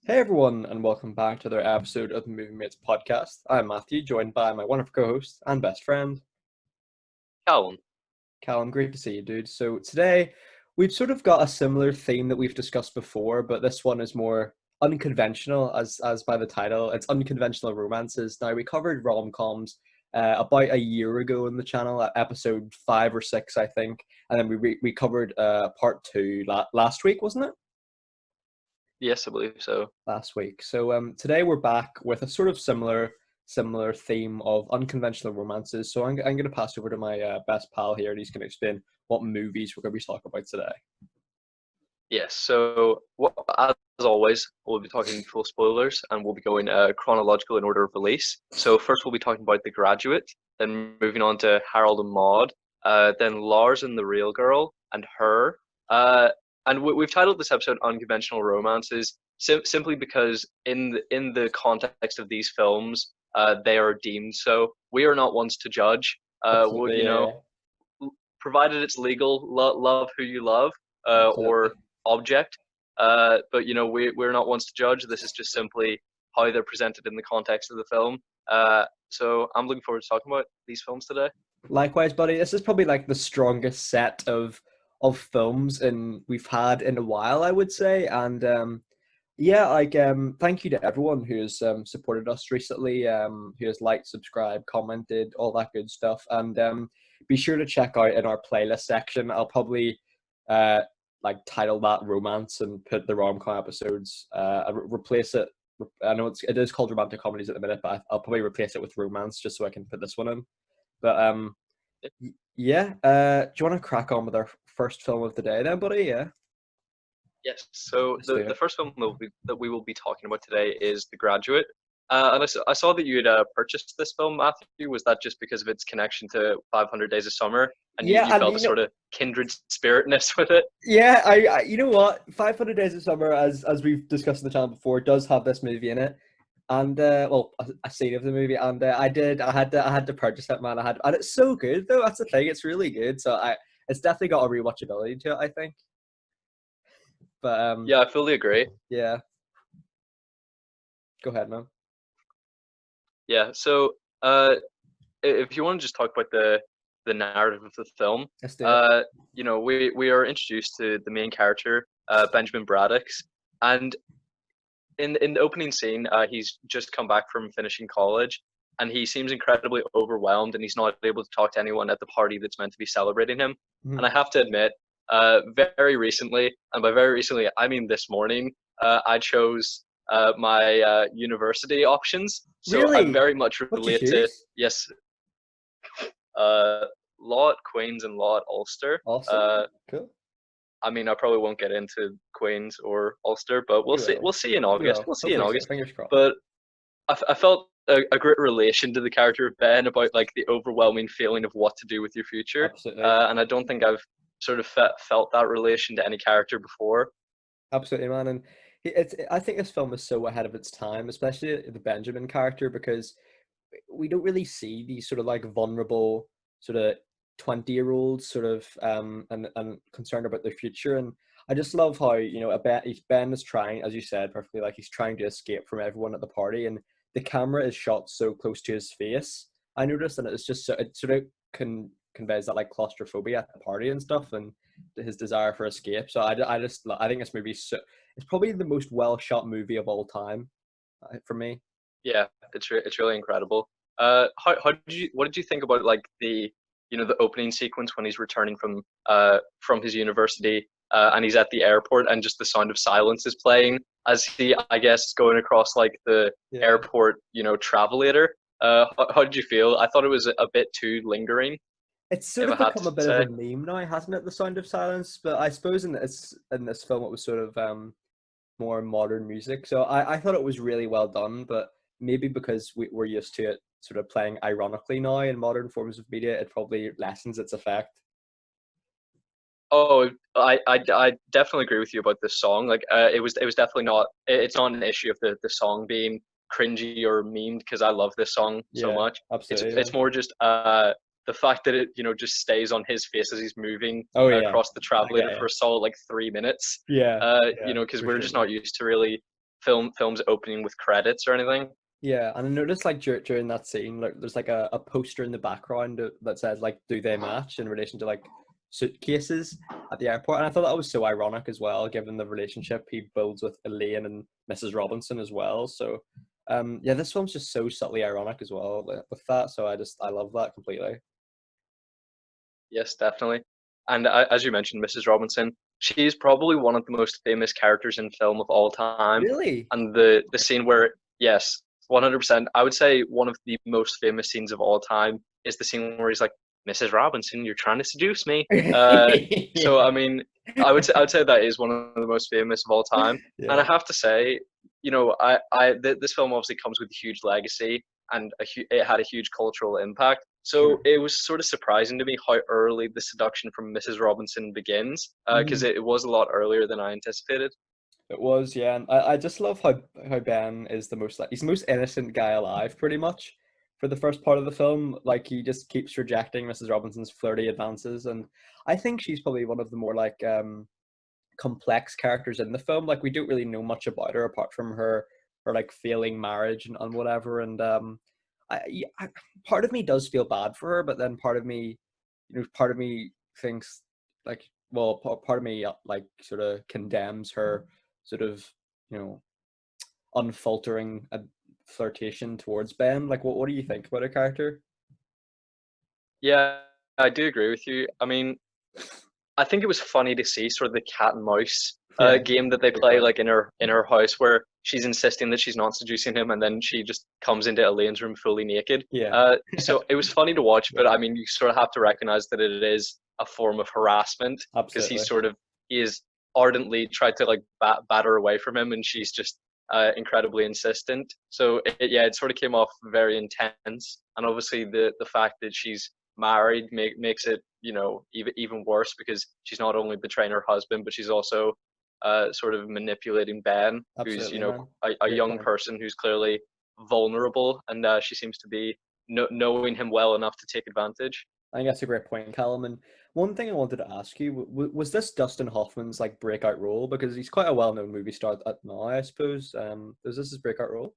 Hey everyone, and welcome back to another episode of the Movie Mates podcast. I'm Matthew, joined by my wonderful co-host and best friend, Callum. Callum. Great to see you, dude. So today we've sort of got a similar theme that we've discussed before, but this one is more unconventional, as by the title. It's unconventional romances. Now we covered rom-coms about a year ago on the channel, at episode 5 or 6, I think, and then we covered part two last week, wasn't it? Yes, I believe so. Last week. So today we're back with a sort of similar theme of unconventional romances. So I'm going to pass over to my best pal here, and he's going to explain what movies we're going to be talking about today. Yes, so as always, we'll be talking full spoilers and we'll be going chronological in order of release. So first we'll be talking about The Graduate, then moving on to Harold and Maude, then Lars and the Real Girl and Her. And we've titled this episode Unconventional Romances simply because in the context of these films, they are deemed so. We are not ones to judge. Absolutely, yeah, Provided it's legal, love who you love, absolutely. or object. But we're not ones to judge. This is just simply how they're presented in the context of the film. So I'm looking forward to talking about these films today. Likewise, buddy. This is probably like the strongest set of films and we've had in a while, I would say. And yeah, like thank you to everyone who has supported us recently, who has liked, subscribed, commented, all that good stuff. And be sure to check out in our playlist section. I'll probably uh like title that romance and put the rom-com episodes and replace it. I know it is called romantic comedies at the minute, but I'll probably replace it with romance just so I can put this one in. But yeah, do you want to crack on with our first film of the day then, buddy? Yeah, Yes. So let's do the it. first film that we will be talking about today is The Graduate. And I saw that you had purchased this film, Matthew. Was that just because of its connection to 500 Days of Summer, and you, Yeah, you and felt a sort of kindred spiritness with it? yeah, you know what, 500 Days of Summer, as we've discussed in the channel before, does have this movie in it, and well, a scene of the movie, and I had to purchase it, man. And it's so good though. That's the thing, it's really good. So it's definitely got a rewatchability to it, I think. But Yeah, I fully agree. yeah, go ahead, man. Yeah. So if you want to just talk about the narrative of the film, Let's do it. uh, we are introduced to the main character, Benjamin Braddock's, and in the opening scene, he's just come back from finishing college, and he seems incredibly overwhelmed, and he's not able to talk to anyone at the party that's meant to be celebrating him. And Mhm. I have to admit, very recently, and by very recently I mean this morning, I chose my university options. So I Really? very much What you relate to, choose? yes, uh, law at Queen's and law at Ulster. Awesome. Uh, Cool. I mean, I probably won't get into Queen's or Ulster, but we'll You see. We'll will. see in You August. will. We'll see in Hopefully so. August. Fingers crossed. But I felt a great relation to the character of Ben about like the overwhelming feeling of what to do with your future, Absolutely. and I don't think I've sort of felt that relation to any character before. Absolutely, man. And it's I think this film is so ahead of its time, especially the Benjamin character, because we don't really see these sort of like vulnerable sort of 20-year-olds sort of and concerned about their future. And I just love how, Ben is trying, as you said perfectly, like he's trying to escape from everyone at the party, and the camera is shot so close to his face, I noticed, and it's just so it sort of conveys that like claustrophobia at the party and stuff, and his desire for escape. So I think this movie it's probably the most well shot movie of all time, for me. Yeah, it's really incredible. How did you what did you think about like the opening sequence when he's returning from his university, and he's at the airport and just the sound of silence is playing as he, I guess, going across like the Yeah. airport travelator. How did you feel? I thought it was a bit too lingering, It's sort if I of had to become a bit of a say. meme now, hasn't it? The Sound of Silence, but I suppose in this film it was sort of more modern music. So I thought it was really well done, but maybe because we're used to it sort of playing ironically now in modern forms of media, it probably lessens its effect. Oh, I definitely agree with you about this song. Like, it was definitely not. It's not an issue of the song being cringy or memed because I love this song so Yeah, much. It's absolutely, it's man. more just the fact that it just stays on his face as he's moving Oh yeah, across the I get travelator you. for a solid like 3 minutes. Yeah, yeah, Because for we're sure, just man. not used to really. films opening with credits or anything. Yeah, and I noticed like during that scene, like there's like a poster in the background that says like "Do they match?" in relation to like suitcases at the airport, and I thought that was so ironic as well, given the relationship he builds with Elaine and Mrs. Robinson as well. So, yeah, this film's just so subtly ironic as well with that. So I love that completely. Yes, definitely. And as you mentioned, Mrs. Robinson, she's probably one of the most famous characters in film of all time. Really? And the scene where, yes, 100%, I would say one of the most famous scenes of all time is the scene where he's like, Mrs. Robinson, you're trying to seduce me. So Yeah. I mean, I would say that is one of the most famous of all time. And I Yeah. have to say, this film obviously comes with a huge legacy and it had a huge cultural impact. So Sure. it was sort of surprising to me how early the seduction from Mrs. Robinson begins, because Mhm. it was a lot earlier than I anticipated. It was, yeah. And I just love how Ben is the most like he's the most innocent guy alive, pretty much, for the first part of the film. Like he just keeps rejecting Mrs. Robinson's flirty advances, and I think she's probably one of the more like complex characters in the film. Like we don't really know much about her apart from her like failing marriage and whatever. And part of me does feel bad for her, but then part of me, part of me thinks like, well, part of me like sort of condemns her sort of you know unfaltering flirtation towards Ben. Like, what do you think about her character? Yeah, I do agree with you. I mean, I think it was funny to see sort of the cat and mouse Yeah, game that they pretty play funny. like in her house where she's insisting that she's not seducing him and then she just comes into Elaine's room fully naked. Yeah, So it was funny to watch, great but I point. mean you sort of have to recognize that it is a form of harassment because Absolutely. he is ardently tried to like bat her away from him and she's just incredibly insistent. So yeah, it sort of came off very intense, and obviously the fact that she's married makes it even worse because she's not only betraying her husband but she's also sort of manipulating Ben, who's Absolutely, man. a Great young point. person who's clearly vulnerable, and she seems to be knowing him well enough to take advantage. I think that's a great point, Callum. And one thing I wanted to ask you was this Dustin Hoffman's like breakout role, because he's quite a well-known movie star at now, I suppose. Is this his breakout role?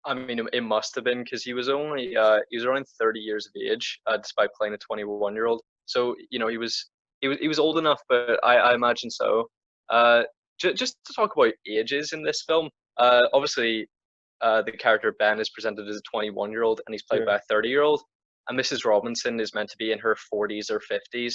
I mean, it must have been because he was around 30 years of age, despite playing a 21-year-old. So he was old enough, but I imagine so. Uh, just to talk about ages in this film, obviously the character Ben is presented as a 21-year-old and he's played by Sure. a 30-year-old, and Mrs. Robinson is meant to be in her 40s or 50s.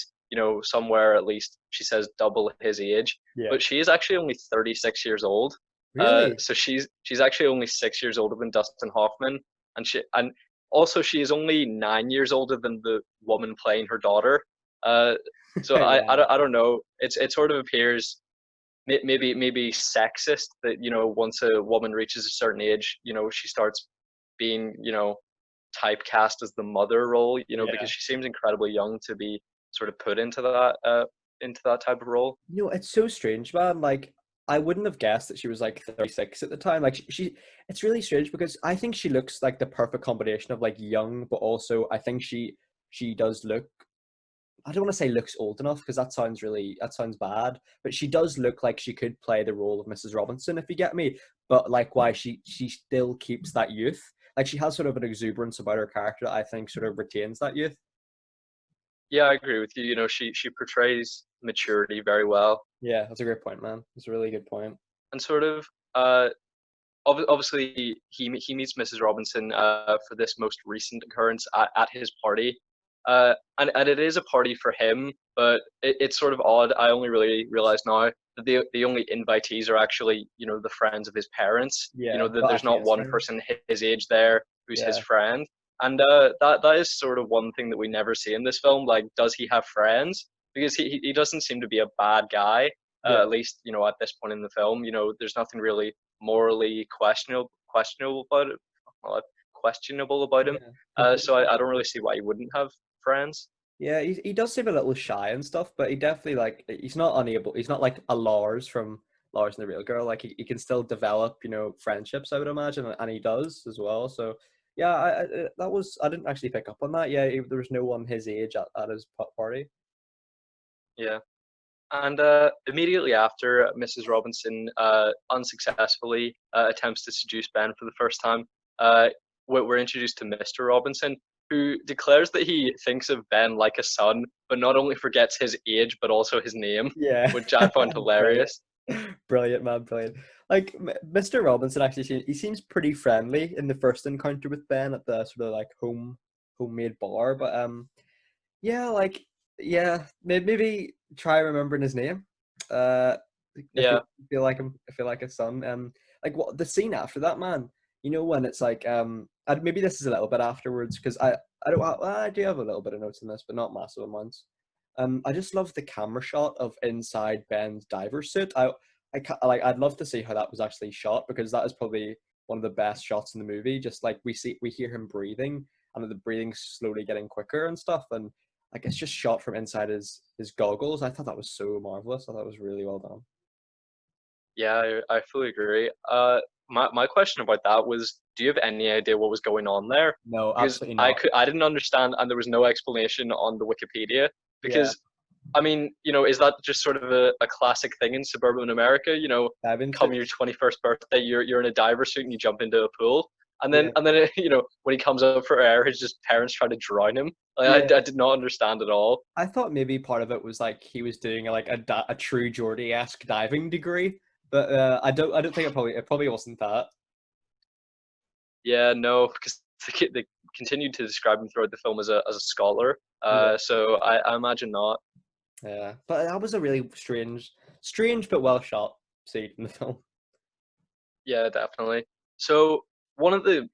Somewhere at least she says double his age, Yeah. but she is actually only 36 years old. Really? So she's actually only 6 years older than Dustin Hoffman, and also she is only 9 years older than the woman playing her daughter. Uh, so Yeah. I don't know. It sort of appears maybe sexist that once a woman reaches a certain age, she starts being typecast as the mother role, because Yeah. she seems incredibly young to be sort of put into that type of role. It's so strange, man. Like, I wouldn't have guessed that she was like 36 at the time. Like, it's really strange because I think she looks like the perfect combination of like young, but also I think she does look. I don't want to say looks old enough because that sounds bad, but she does look like she could play the role of Mrs. Robinson, if you get me. But likewise, she still keeps that youth. Like she has sort of an exuberance about her character that I think sort of retains that youth. Yeah, I agree with you. She portrays maturity very well, Yeah, that's a great point, man. That's a really good point. and sort of uh, obviously he meets Mrs. Robinson for this most recent occurrence at his party, and it is a party for him, but it's sort of odd. I only really realize now that the only invitees are actually the friends of his parents. Yeah, That but there's actually, not it's one fine. person his age there who's his Yeah, friend, and that is sort of one thing that we never see in this film. Like, does he have friends? Because he doesn't seem to be a bad guy. At yeah, least at this point in the film, there's nothing really morally questionable about it, well, questionable about him. yeah. So Completely. I don't really see why he wouldn't have friends. Yeah, he does seem a little shy and stuff, but he definitely like he's not unable. He's not like a Lars from Lars and the Real Girl. Like he can still develop, friendships. I would imagine, and he does as well. So yeah, that was I didn't actually pick up on that. Yeah, there was no one his age at his party. Yeah. And immediately after, Mrs. Robinson unsuccessfully attempts to seduce Ben for the first time. Uh, we're introduced to Mr. Robinson, who declares that he thinks of Ben like a son, but not only forgets his age, but also his name, Yeah. which I found Brilliant. hilarious. Brilliant, man, brilliant. Like Mr. Robinson actually he seems pretty friendly in the first encounter with Ben at the sort of like homemade bar, but yeah, like yeah, maybe try remembering his name. Uh, if you Yeah, feel like him, if you like his son, like what the scene after that, man. You know when it's like and maybe this is a little bit afterwards because I don't I do have a little bit of notes in this, but not massive amounts. I just love the camera shot of inside Ben's diver suit. Like I'd love to see how that was actually shot because that is probably one of the best shots in the movie. Just like we hear him breathing and the breathing slowly getting quicker and stuff, and like it's just shot from inside his goggles. I thought that was so marvelous. I thought it was really well done. yeah, I fully agree. My question about that was, do you have any idea what was going on there? No, Because absolutely not. I didn't understand, and there was no explanation on the Wikipedia. Yeah, Because I mean, is that just sort of a classic thing in suburban America? diving Come your suits. 21st birthday, you're in a diver suit and you jump into a pool, and then Yeah, when he comes up for air, his just parents try to drown him. Like, yeah. I did not understand at all. I thought maybe part of it was like he was doing like a true Geordie-esque diving degree, but I don't think it probably wasn't that. Yeah, no, because they continued to describe him throughout the film as a scholar. Yeah. So I imagine not. Yeah, but that was a really strange but well shot scene in the film. Yeah, definitely. So one of the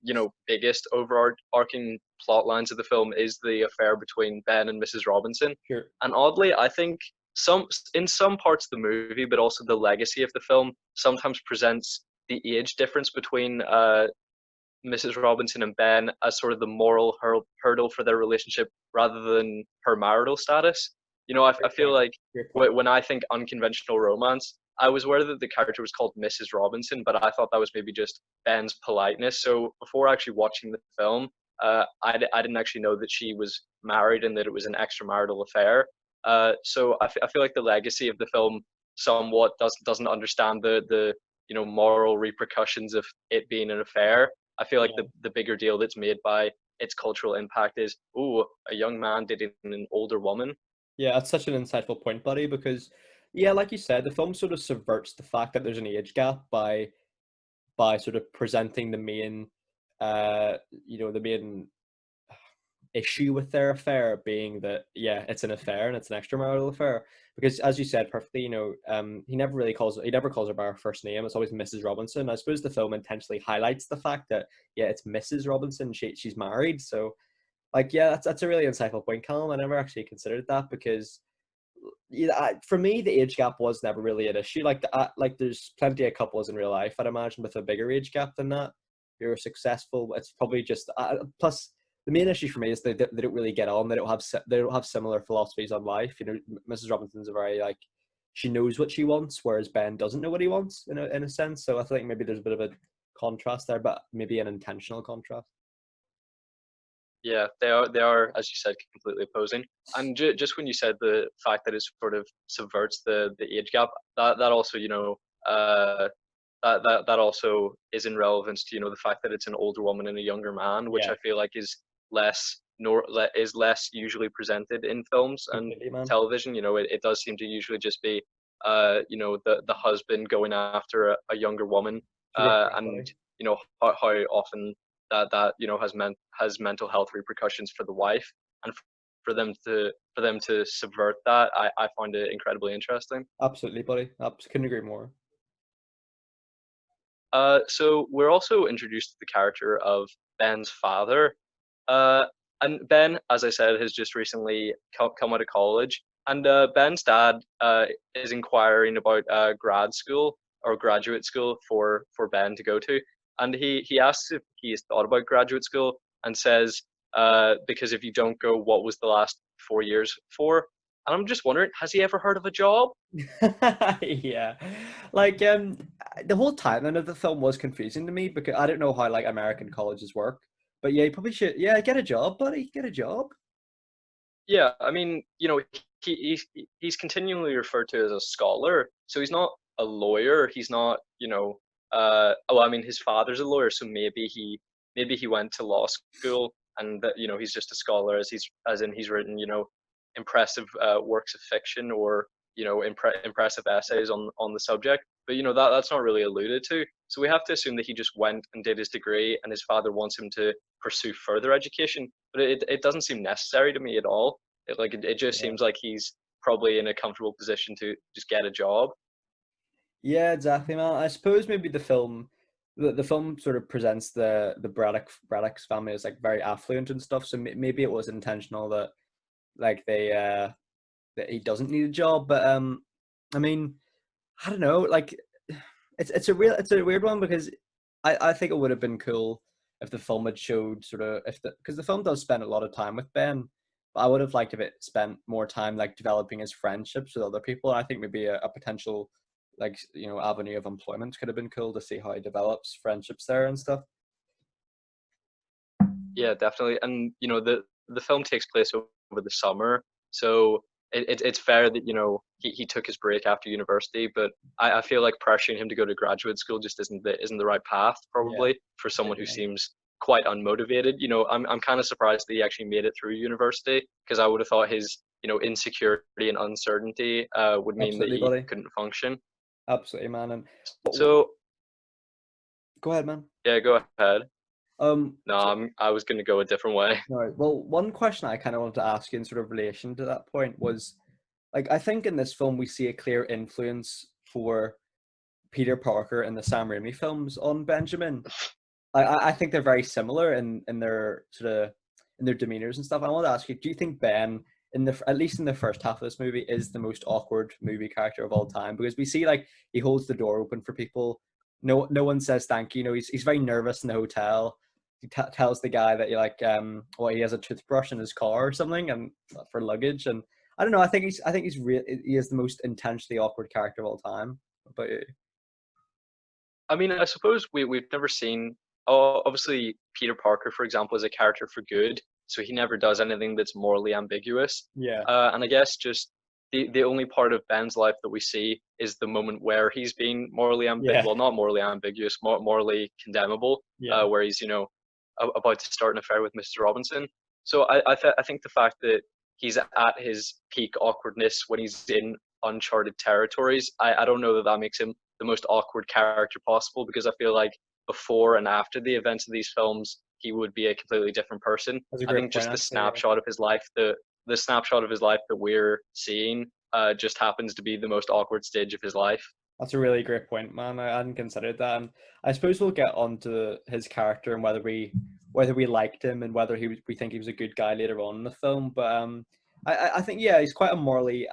biggest overarching plot lines of the film is the affair between Ben and Mrs. Robinson, Sure. and oddly, I think some parts of the movie, but also the legacy of the film, sometimes presents the age difference between Mrs. Robinson and Ben as sort of the moral hurdle for their relationship rather than her marital status. I Great feel point. like Great point. when I think unconventional romance, I was aware that the character was called Mrs. Robinson, but I thought that was maybe just Ben's politeness. So before actually watching the film, I didn't actually know that she was married and that it was an extramarital affair. So I feel like the legacy of the film somewhat doesn't understand the moral repercussions of it being an affair. I feel like Yeah. the bigger deal that's made by its cultural impact is, oh, a young man dating an older woman. Yeah, that's such an insightful point, buddy, because yeah, like you said, the film sort of subverts the fact that there's an age gap by sort of presenting the main the main issue with their affair being that yeah, it's an affair and it's an extramarital affair. Because as you said perfectly, he never calls her by her first name. It's always Mrs. Robinson. I suppose the film intentionally highlights the fact that yeah, it's Mrs. Robinson. She's married. So like yeah, that's a really insightful point, Callum. I never actually considered that because yeah, for me the age gap was never really an issue. Like there's plenty of couples in real life I'd imagine with a bigger age gap than that. You're successful. It's probably just plus the main issue for me is they don't really get on. They don't have similar philosophies on life. Mrs. Robinson's a very like she knows what she wants, whereas Ben doesn't know what he wants in a sense. So I think maybe there's a bit of a contrast there, but maybe an intentional contrast. Yeah, they are, as you said, completely opposing. And just when you said the fact that it sort of subverts the age gap, that also uh, that also is in relevance to the fact that it's an older woman and a younger man, which Yeah, I feel like is less usually presented in films and completely, man. television. It does seem to usually just be the husband going after a younger woman, It's a great point, and buddy. how often that has mental health repercussions for the wife, and for them to subvert that, I find it incredibly interesting. Absolutely, buddy. Couldn't agree more. So we're also introduced to the character of Ben's father. Uh, and Ben, as I said, has just recently come out of college. And Ben's dad is inquiring about grad school or graduate school for Ben to go to. And he asks if he's thought about graduate school and says, because if you don't go, what was the last 4 years for? And I'm just wondering, has he ever heard of a job? Yeah, like the whole timeline of the film was confusing to me because I don't know how like American colleges work, but yeah, you probably should. Yeah, get a job, buddy. Get a job. Yeah, I mean, he's continually referred to as a scholar, so he's not a lawyer. He's not, well, I mean, his father's a lawyer, so maybe he went to law school, and that he's just a scholar, as in he's written impressive works of fiction, or impressive essays on the subject. But that's not really alluded to. So we have to assume that he just went and did his degree, and his father wants him to pursue further education. But it doesn't seem necessary to me at all. It just Yeah. seems like he's probably in a comfortable position to just get a job. Yeah, exactly, man. I suppose maybe the film sort of presents the Braddock's family as like very affluent and stuff. So maybe it was intentional that like that he doesn't need a job. But I mean, I don't know. Like, it's a weird one because I think it would have been cool if the film had showed sort of if the because the film does spend a lot of time with Ben, but I would have liked if it spent more time like developing his friendships with other people. I think maybe a potential like avenue of employment could have been cool to see how he develops friendships there and stuff. Yeah, definitely. And the film takes place over the summer, so it's fair that he took his break after university. But I feel like pressuring him to go to graduate school just isn't the right path, Yeah, probably, for someone who seems quite unmotivated. I'm kind of surprised that he actually made it through university, because I would have thought his insecurity and uncertainty would mean that absolutely, he buddy. couldn't function. Absolutely, man. And So go ahead, man. yeah, go ahead. No, So I was going to go a different way. all right. Well, one question I kind of wanted to ask you in sort of relation to that point was, like, I think in this film we see a clear influence for Peter Parker in the Sam Raimi films on Benjamin. I think they're very similar in their sort of in their demeanors and stuff. I want to ask you, do you think Ben in the at least in the first half of this movie is the most awkward movie character of all time? Because we see like he holds the door open for people. No one says thank you. He's very nervous in the hotel. He tells the guy that he has a toothbrush in his car or something and for luggage. And I don't know. He is the most intentionally awkward character of all time. What about you? I mean, I suppose we've never seen. Oh, obviously, Peter Parker, for example, is a character for good, so he never does anything that's morally ambiguous. Yeah. And I guess just the only part of Ben's life that we see is the moment where he's being Yeah. well, not morally ambiguous, morally condemnable, Yeah. where he's about to start an affair with Mrs. Robinson. So I think the fact that he's at his peak awkwardness when he's in uncharted territories, I don't know that that makes him the most awkward character possible, because I feel like before and after the events of these films, he would be a completely different person. That's a I great think point, just actually. Yeah. the snapshot of his life that we're seeing just happens to be the most awkward stage of his life. That's a really great point, man. I hadn't considered that, and I suppose we'll get onto his character and whether we liked him and whether we think he was a good guy later on in the film. But I think yeah, he's quite a morally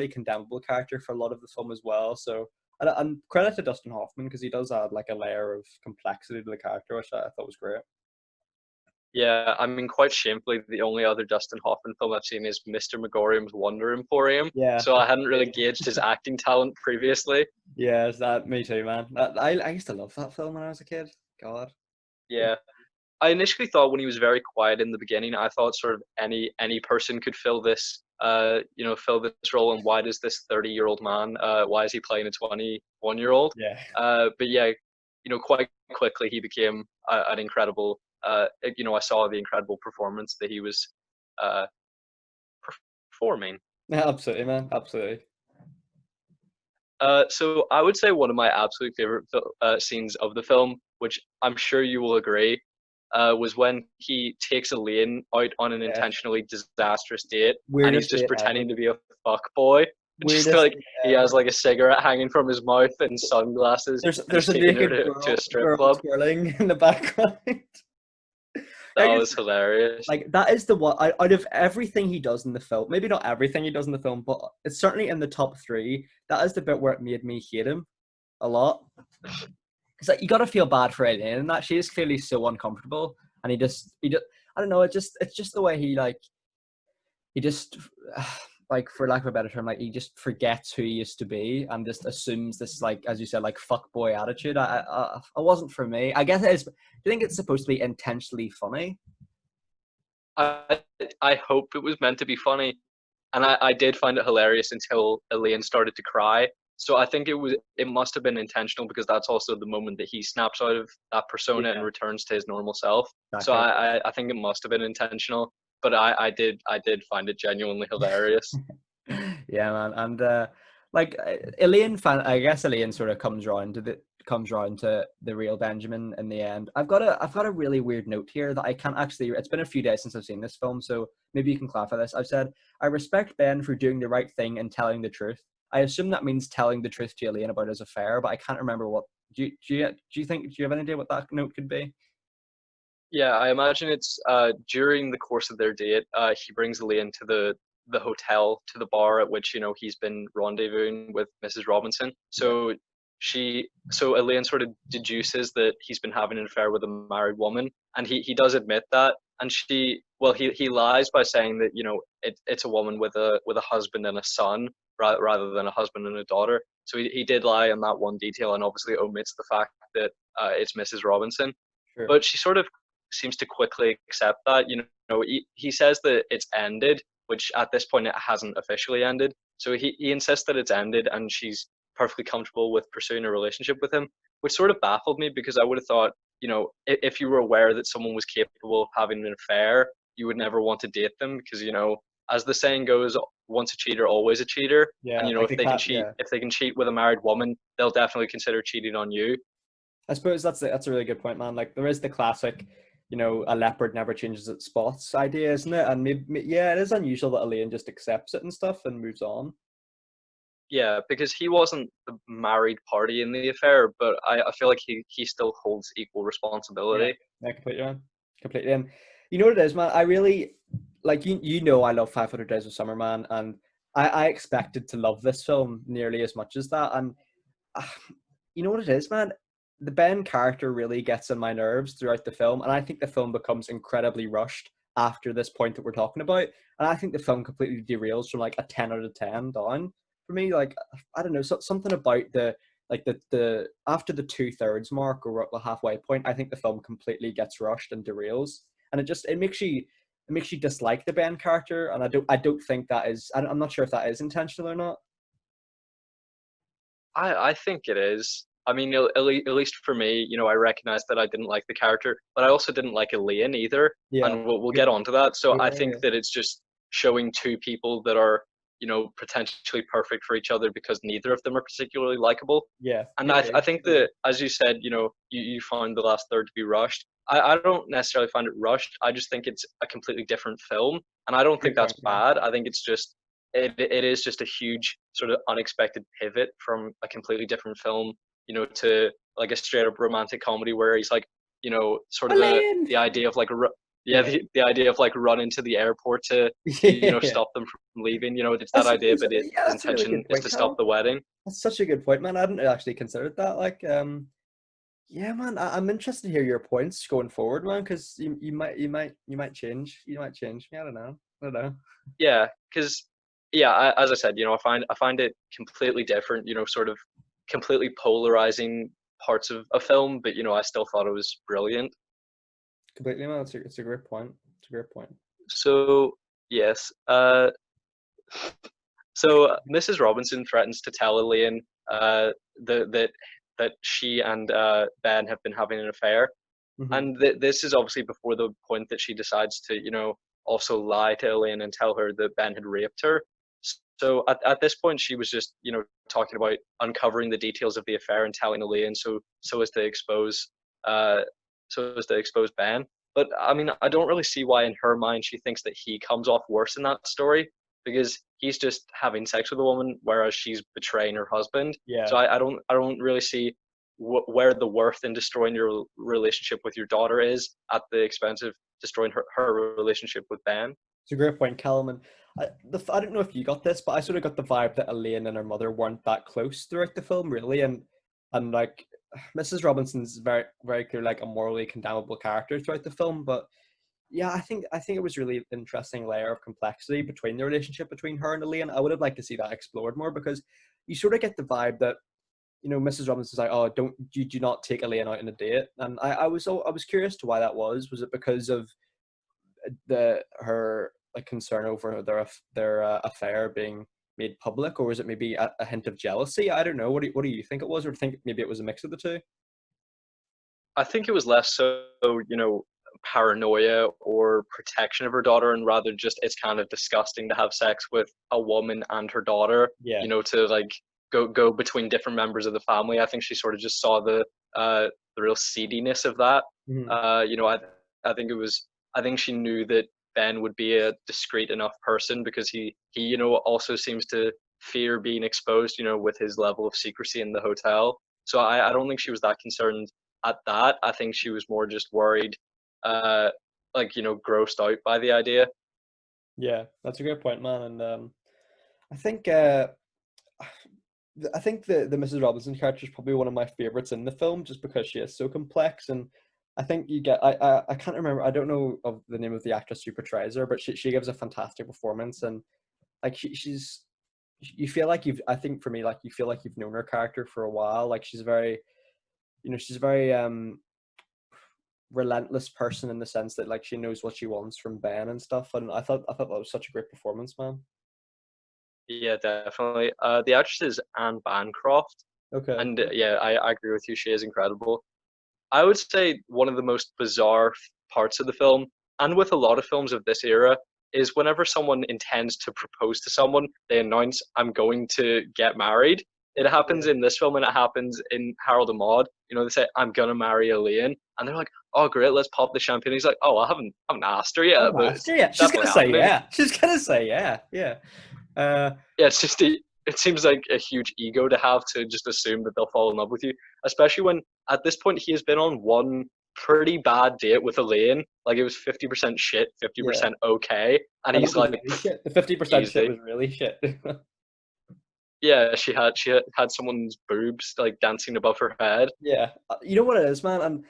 condemnable character for a lot of the film as well. So and credit to Dustin Hoffman because he does add like a layer of complexity to the character, which I thought was great. Yeah, I mean, quite shamefully, the only other Dustin Hoffman film I've seen is Mr. Megorium's Wonder Emporium. Yeah, So I hadn't really gauged his acting talent previously. yeah, it's that me too, man. I used to love that film when I was a kid. God. Yeah. I initially thought when he was very quiet in the beginning, I thought sort of any person could fill this role. And why does this 30-year-old man, why is he playing a 21-year-old? Yeah. But yeah, quite quickly he became an incredible. I saw the incredible performance that he was uh, performing. Yeah, absolutely, man. Absolutely. So I would say one of my absolute favorite scenes of the film, which I'm sure you will agree, was when he takes Elaine out on an Yeah. intentionally disastrous date, and he's Weirdest just date ever. pretending to be a fuck boy. Just Weirdest like date he has ever. like a cigarette hanging from his mouth and sunglasses, and There's he's a taking her naked to a strip girl club. twirling in the background. That was hilarious. Like that is the one out of everything he does in the film. Maybe not everything he does in the film, but it's certainly in the top three. That is the bit where it made me hate him a lot. It's like you got to feel bad for Elaine, and that she is clearly so uncomfortable, and he just I don't know. It's just the way he just like for lack of a better term, like he just forgets who he used to be and just assumes this like as you said like fuck boy attitude. It wasn't for me. I guess it is. Do you think it's supposed to be intentionally funny? I I hope it was meant to be funny, and I did find it hilarious until Elaine started to cry. So I think it must have been intentional because that's also the moment that he snaps out of that persona and Yeah, returns to his normal self. So exactly. I think it must have been intentional, but I did find it genuinely hilarious. Yeah, man, and like Elaine, I guess Elaine sort of comes around to the real Benjamin in the end. I've got a really weird note here that I can't actually. It's been a few days since I've seen this film, so maybe you can clarify this. I've said I respect Ben for doing the right thing and telling the truth. I assume that means telling the truth to Elaine about his affair, but I can't remember what. Do you have any idea what that note could be? Yeah, I imagine it's during the course of their date, he brings Elaine to the hotel, to the bar at which, you know, he's been rendezvousing with Mrs. Robinson. Yeah, So Elaine sort of deduces that he's been having an affair with a married woman, and he does admit that. And he lies by saying that, you know, it's a woman with a husband and a son rather than a husband and a daughter. So he did lie on that one detail, and obviously omits the fact that it's Mrs. Robinson. sure. But she sort of seems to quickly accept that. You know, he says that it's ended, which at this point it hasn't officially ended. So he insists that it's ended, and she's perfectly comfortable with pursuing a relationship with him, which sort of baffled me because I would have thought, you know, if you were aware that someone was capable of having an affair, you would never want to date them because, you know, as the saying goes, once a cheater, always a cheater. And Yeah, you know, like the cat. Yeah. if they can cheat with a married woman, they'll definitely consider cheating on you. I suppose that's a really good point, man. Like there is the classic, a leopard never changes its spots idea, isn't it? And yeah, it is unusual that Elaine just accepts it and stuff and moves on. Yeah, because he wasn't the married party in the affair, but I feel like he still holds equal Yeah, responsibility. yeah, completely, man. Completely. And you know what it is, man? I really like I love 500 Days of Summer, man, and I expected to love this film nearly as much as that. And uh, you know what it is, man? The Ben character really gets on my nerves throughout the film, and I think the film becomes incredibly rushed after this point that we're talking about. And I think the film completely derails from like a 10 out of 10 down for me. Like I don't know, something about the after the 2/3 mark or the halfway point, I think the film completely gets rushed and derails, and it makes you dislike the Ben character, and I don't think that is. I'm not sure if that is intentional or not. I think it is. I mean, at least for me, you know, I recognized that I didn't like the character, but I also didn't like Elaine either, Yeah, and we'll good. get onto that. So I Yeah, think that it's just showing two people that are, you know, potentially perfect for each other because neither of them are particularly likable. yeah, And maybe. I think that, as you said, you know, you found the last third to be rushed. I don't necessarily find it rushed. I just think it's a completely different film, and I don't think Good that's point. Yeah. bad. I think it's just it is just a huge sort of unexpected pivot from a completely different film, you know, to like a straight up romantic comedy where he's like, you know, sort of Elaine. the idea of like yeah, Yeah. the idea of like running to the airport to you know Yeah. stop them from leaving. You know, it's that idea, but his That's a really intention good is point, to stop Cal. the wedding. That's such a good point, man. I hadn't actually considered that. Yeah, man. I'm interested to hear your points going forward, man, because you might change. You might change me. I don't know. I don't know. Yeah, because yeah, as I said, you know, I find it completely different. You know, sort of completely polarizing parts of a film, but you know, I still thought it was brilliant. Completely, man. It's a great point. It's a great point. So yes, so Mrs. Robinson threatens to tell Elaine that she and Ben have been having an affair, Hmm. and this is obviously before the point that she decides to, you know, also lie to Elaine and tell her that Ben had raped her. So at this point, she was just, you know, talking about uncovering the details of the affair and telling Elaine so as to expose uh so as to expose Ben. But I mean, I don't really see why in her mind she thinks that he comes off worse in that story because he's just having sex with a woman, whereas she's betraying her husband. So Yeah. I don't really see where the worth in destroying your relationship with your daughter is at the expense of destroying her relationship with Ben. It's a great point, Callum. And I don't know if you got this, but I sort of got the vibe that Elaine and her mother weren't that close throughout the film, really. And like Mrs. Robinson's very very clear like a morally condemnable character throughout the film. But yeah, I think it was really interesting layer of complexity between the relationship between her and Elaine. I would have liked to see that explored more because you sort of get the vibe that Mrs. Robinson's like, oh, don't you do not take Elaine out on a date, and I was curious to why that was. Was it because of her like concern over their affair being made public, or was it maybe a hint of jealousy? I don't know. What do you think it was, or think maybe it was a mix of the two? I think it was less so, paranoia or protection of her daughter, and rather just it's kind of disgusting to have sex with a woman and her daughter. Yeah. To like go between different members of the family. I think she sort of just saw the real seediness of that. Mhm. I think it was. I think she knew that Ben would be a discreet enough person because he also seems to fear being exposed. With his level of secrecy in the hotel. So I don't think she was that concerned at that. I think she was more just worried, uh, grossed out by the idea. Yeah, that's a great point, man. And I think I think the Mrs. Robinson character is probably one of my favorites in the film, just because she is so complex. And I think you get I can't remember, I don't know of the name of the actress who portrays her, but she gives a fantastic performance. And like she's you feel like you've I think for me, like you feel like you've known her character for a while. Like she's very, she's very relentless person in the sense that like she knows what she wants from Ben and stuff. And I thought that was such a great performance, man. Yeah, definitely. The actress is Anne Bancroft, Okay. and yeah, I agree with you. She is incredible. I would say one of the most bizarre parts of the film, and with a lot of films of this era, is whenever someone intends to propose to someone, they announce, "I'm going to get married." It happens Yeah. in this film and it happens in Harold and Maude. They say, "I'm gonna marry Elaine," and they're like, "Oh, great, let's pop the champagne." He's like, "Oh, I haven't asked her Oh, yet, but master. Yeah, it's she's gonna definitely say happening." yeah. She's gonna say yeah. Yeah. Uh, Yeah, it's just it seems like a huge ego to have to just assume that they'll fall in love with you, especially when at this point he has been on one pretty bad date with Elaine. Like it was 50% shit, fifty yeah. percent okay, and And it he's was like, really shit. The 50% shit easy. was really shit. Yeah, she had someone's boobs like dancing above her head. Yeah. You know what it is, man? And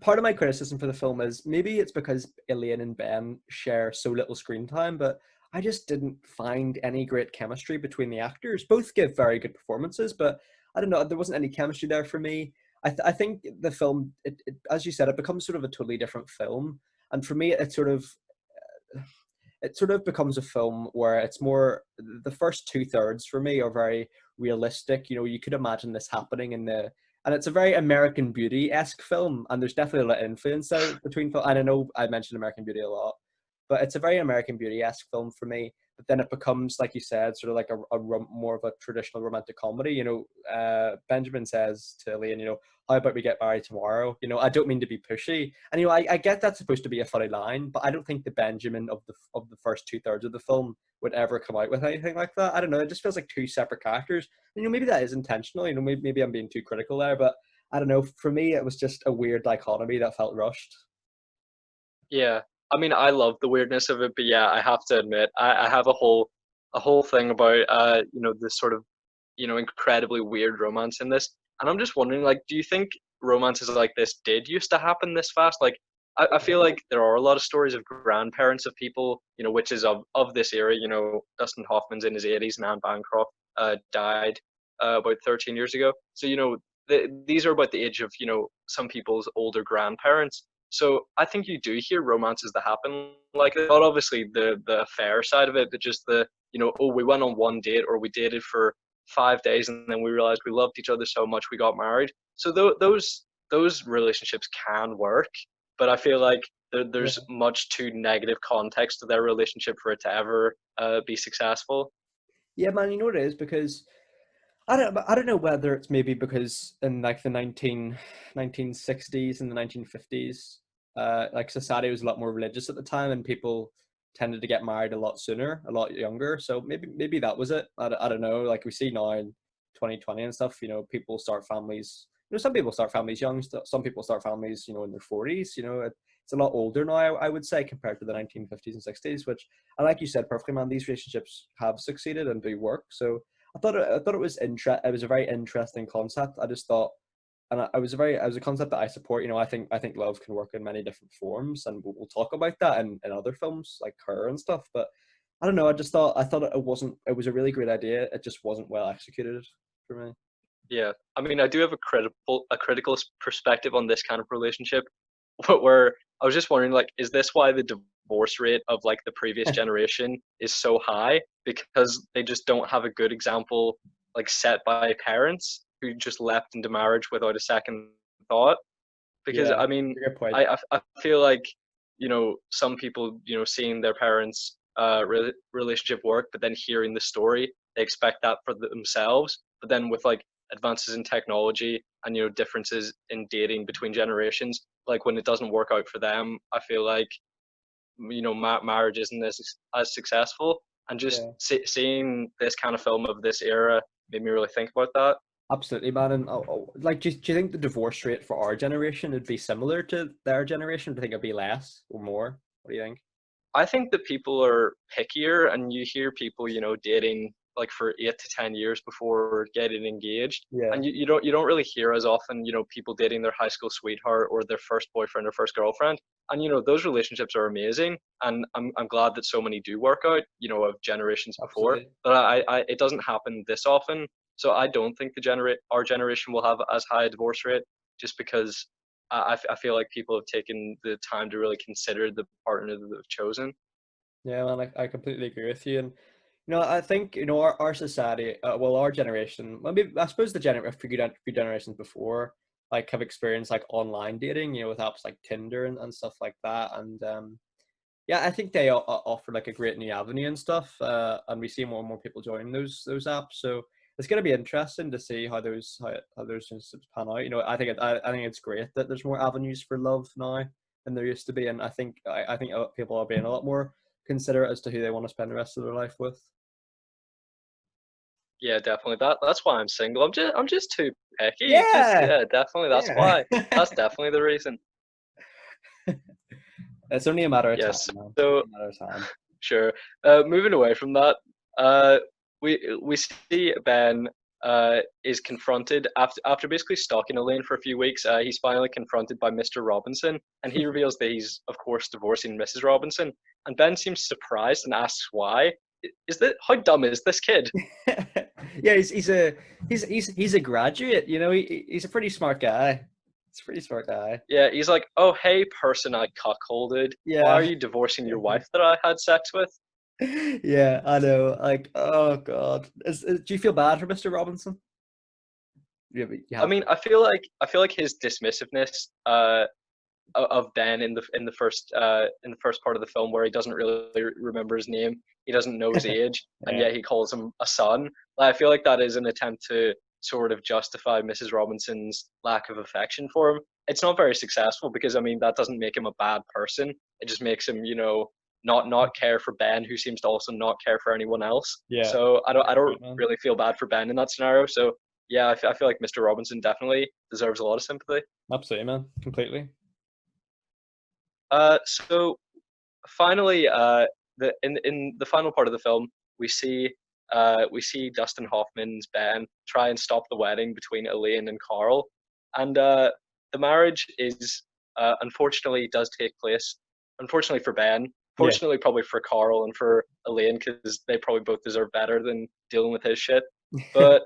part of my criticism for the film is maybe it's because Elaine and Ben share so little screen time, but I just didn't find any great chemistry between the actors. Both give very good performances, but I don't know, there wasn't any chemistry there for me. I think the film, as you said, it becomes sort of a totally different film. And for me, it sort of becomes a film where it's more the first two thirds for me are very realistic. You could imagine this happening and it's a very American Beauty esque film, and there's definitely a lot of influence there between. And I know I mentioned American Beauty a lot, but it's a very American Beauty esque film for me. But then it becomes, like you said, sort of like more of a traditional romantic comedy. Benjamin says to Elaine, how about we get married tomorrow? I don't mean to be pushy, and I get that's supposed to be a funny line, but I don't think the Benjamin of the first two thirds of the film would ever come out with anything like that. I don't know. It just feels like two separate characters. And, maybe that is intentional. Maybe I'm being too critical there, but I don't know. For me, it was just a weird dichotomy that felt rushed. Yeah, I mean, I love the weirdness of it, but yeah, I have to admit, I have a whole thing about this sort of incredibly weird romance in this, and I'm just wondering, like, do you think romances like this did used to happen this fast? Like, I feel like there are a lot of stories of grandparents of people, which is of this era. Dustin Hoffman's in his 80s, and Anne Bancroft died about 13 years ago. So these are about the age of some people's older grandparents. So I think you do hear romances that happen like that. Not obviously the affair side of it, but just the oh, we went on one date or we dated for 5 days and then we realized we loved each other so much we got married. So those relationships can work, but I feel like there's Yeah. much too negative context to their relationship for it to ever be successful. Yeah, man, you know what it is, because I don't know whether it's maybe because in like the 1960s and the 1950s, like society was a lot more religious at the time, and people tended to get married a lot sooner, a lot younger. So maybe that was it. I don't know. Like we see now in 2020 and stuff, people start families. Some people start families young. Some people start families, in their 40s. It's a lot older now, I would say, compared to the 1950s and 60s. Which, and like you said perfectly, man, these relationships have succeeded and do work. So I thought it was it was a very interesting concept. I just thought, and it was a concept that I support. I think love can work in many different forms, and we'll talk about that in other films like Her and stuff. But I don't know. I thought it wasn't. It was a really great idea. It just wasn't well executed for me. Yeah, I mean, I do have a critical perspective on this kind of relationship. where I was just wondering, like, is this why the divorce rate of like the previous generation is so high? Because they just don't have a good example like set by parents who just leapt into marriage without a second thought. Because Yeah, I mean, good point. I feel like, some people, seeing their parents relationship work, but then hearing the story, they expect that for themselves. But then with like advances in technology and differences in dating between generations, like when it doesn't work out for them, I feel like marriage isn't as successful. And just Yeah. seeing this kind of film of this era made me really think about that. Absolutely, man. And like, do you think the divorce rate for our generation would be similar to their generation? Do you think it'd be less or more? What do you think? I think that people are pickier, and you hear people, dating like for 8 to 10 years before getting engaged, Yeah, and you don't really hear as often, people dating their high school sweetheart or their first boyfriend or first girlfriend, and those relationships are amazing, and I'm glad that so many do work out, of generations before, absolutely. but it doesn't happen this often, so I don't think our generation will have as high a divorce rate, just because I feel like people have taken the time to really consider the partner that they've chosen. Yeah, man, I completely agree with you. And I think our society, well, our generation, maybe I suppose a few generations before, like have experienced like online dating, with apps like Tinder and stuff like that. And yeah, I think they offer like a great new avenue and stuff. And we see more and more people joining those apps. So it's going to be interesting to see how those relationships pan out. I think it's great that there's more avenues for love now than there used to be, and I think people are being a lot more considerate as to who they want to spend the rest of their life with. Yeah, definitely. That's why I'm single. I'm just too picky. Just Yeah, yeah, definitely. That's yeah. why. That's definitely the reason. It's only a matter of time, Yes. man. It's only So a matter of time. sure. Moving away from that, we see Ben is confronted after basically stalking Elaine for a few weeks. He's finally confronted by Mr. Robinson, and he reveals that he's, of course, divorcing Mrs. Robinson. And Ben seems surprised and asks why. Is that how dumb is this kid? Yeah, he's a graduate. He's a pretty smart guy. He's a pretty smart guy. Yeah, he's like, "Oh, hey, person I cuckolded. Why are Yeah. you divorcing your wife that I had sex with?" Yeah, I know. Like, oh God, do you feel bad for Mr. Robinson? You I have mean, to. I feel like his dismissiveness of Ben in the first part of the film, where he doesn't really remember his name, he doesn't know his age, and Yeah, yet he calls him a son. Like, I feel like that is an attempt to sort of justify Mrs. Robinson's lack of affection for him. It's not very successful, because I mean that doesn't make him a bad person. It just makes him, not care for Ben, who seems to also not care for anyone else. yeah. So I don't Good I don't point, man. really feel bad for Ben in that scenario. So yeah, I feel like Mr. Robinson definitely deserves a lot of sympathy. Absolutely, man. Completely. So finally, in the final part of the film, we see Dustin Hoffman's Ben try and stop the wedding between Elaine and Carl, and the marriage is unfortunately does take place. Unfortunately for Ben, Yeah. fortunately probably for Carl and for Elaine, because they probably both deserve better than dealing with his shit. But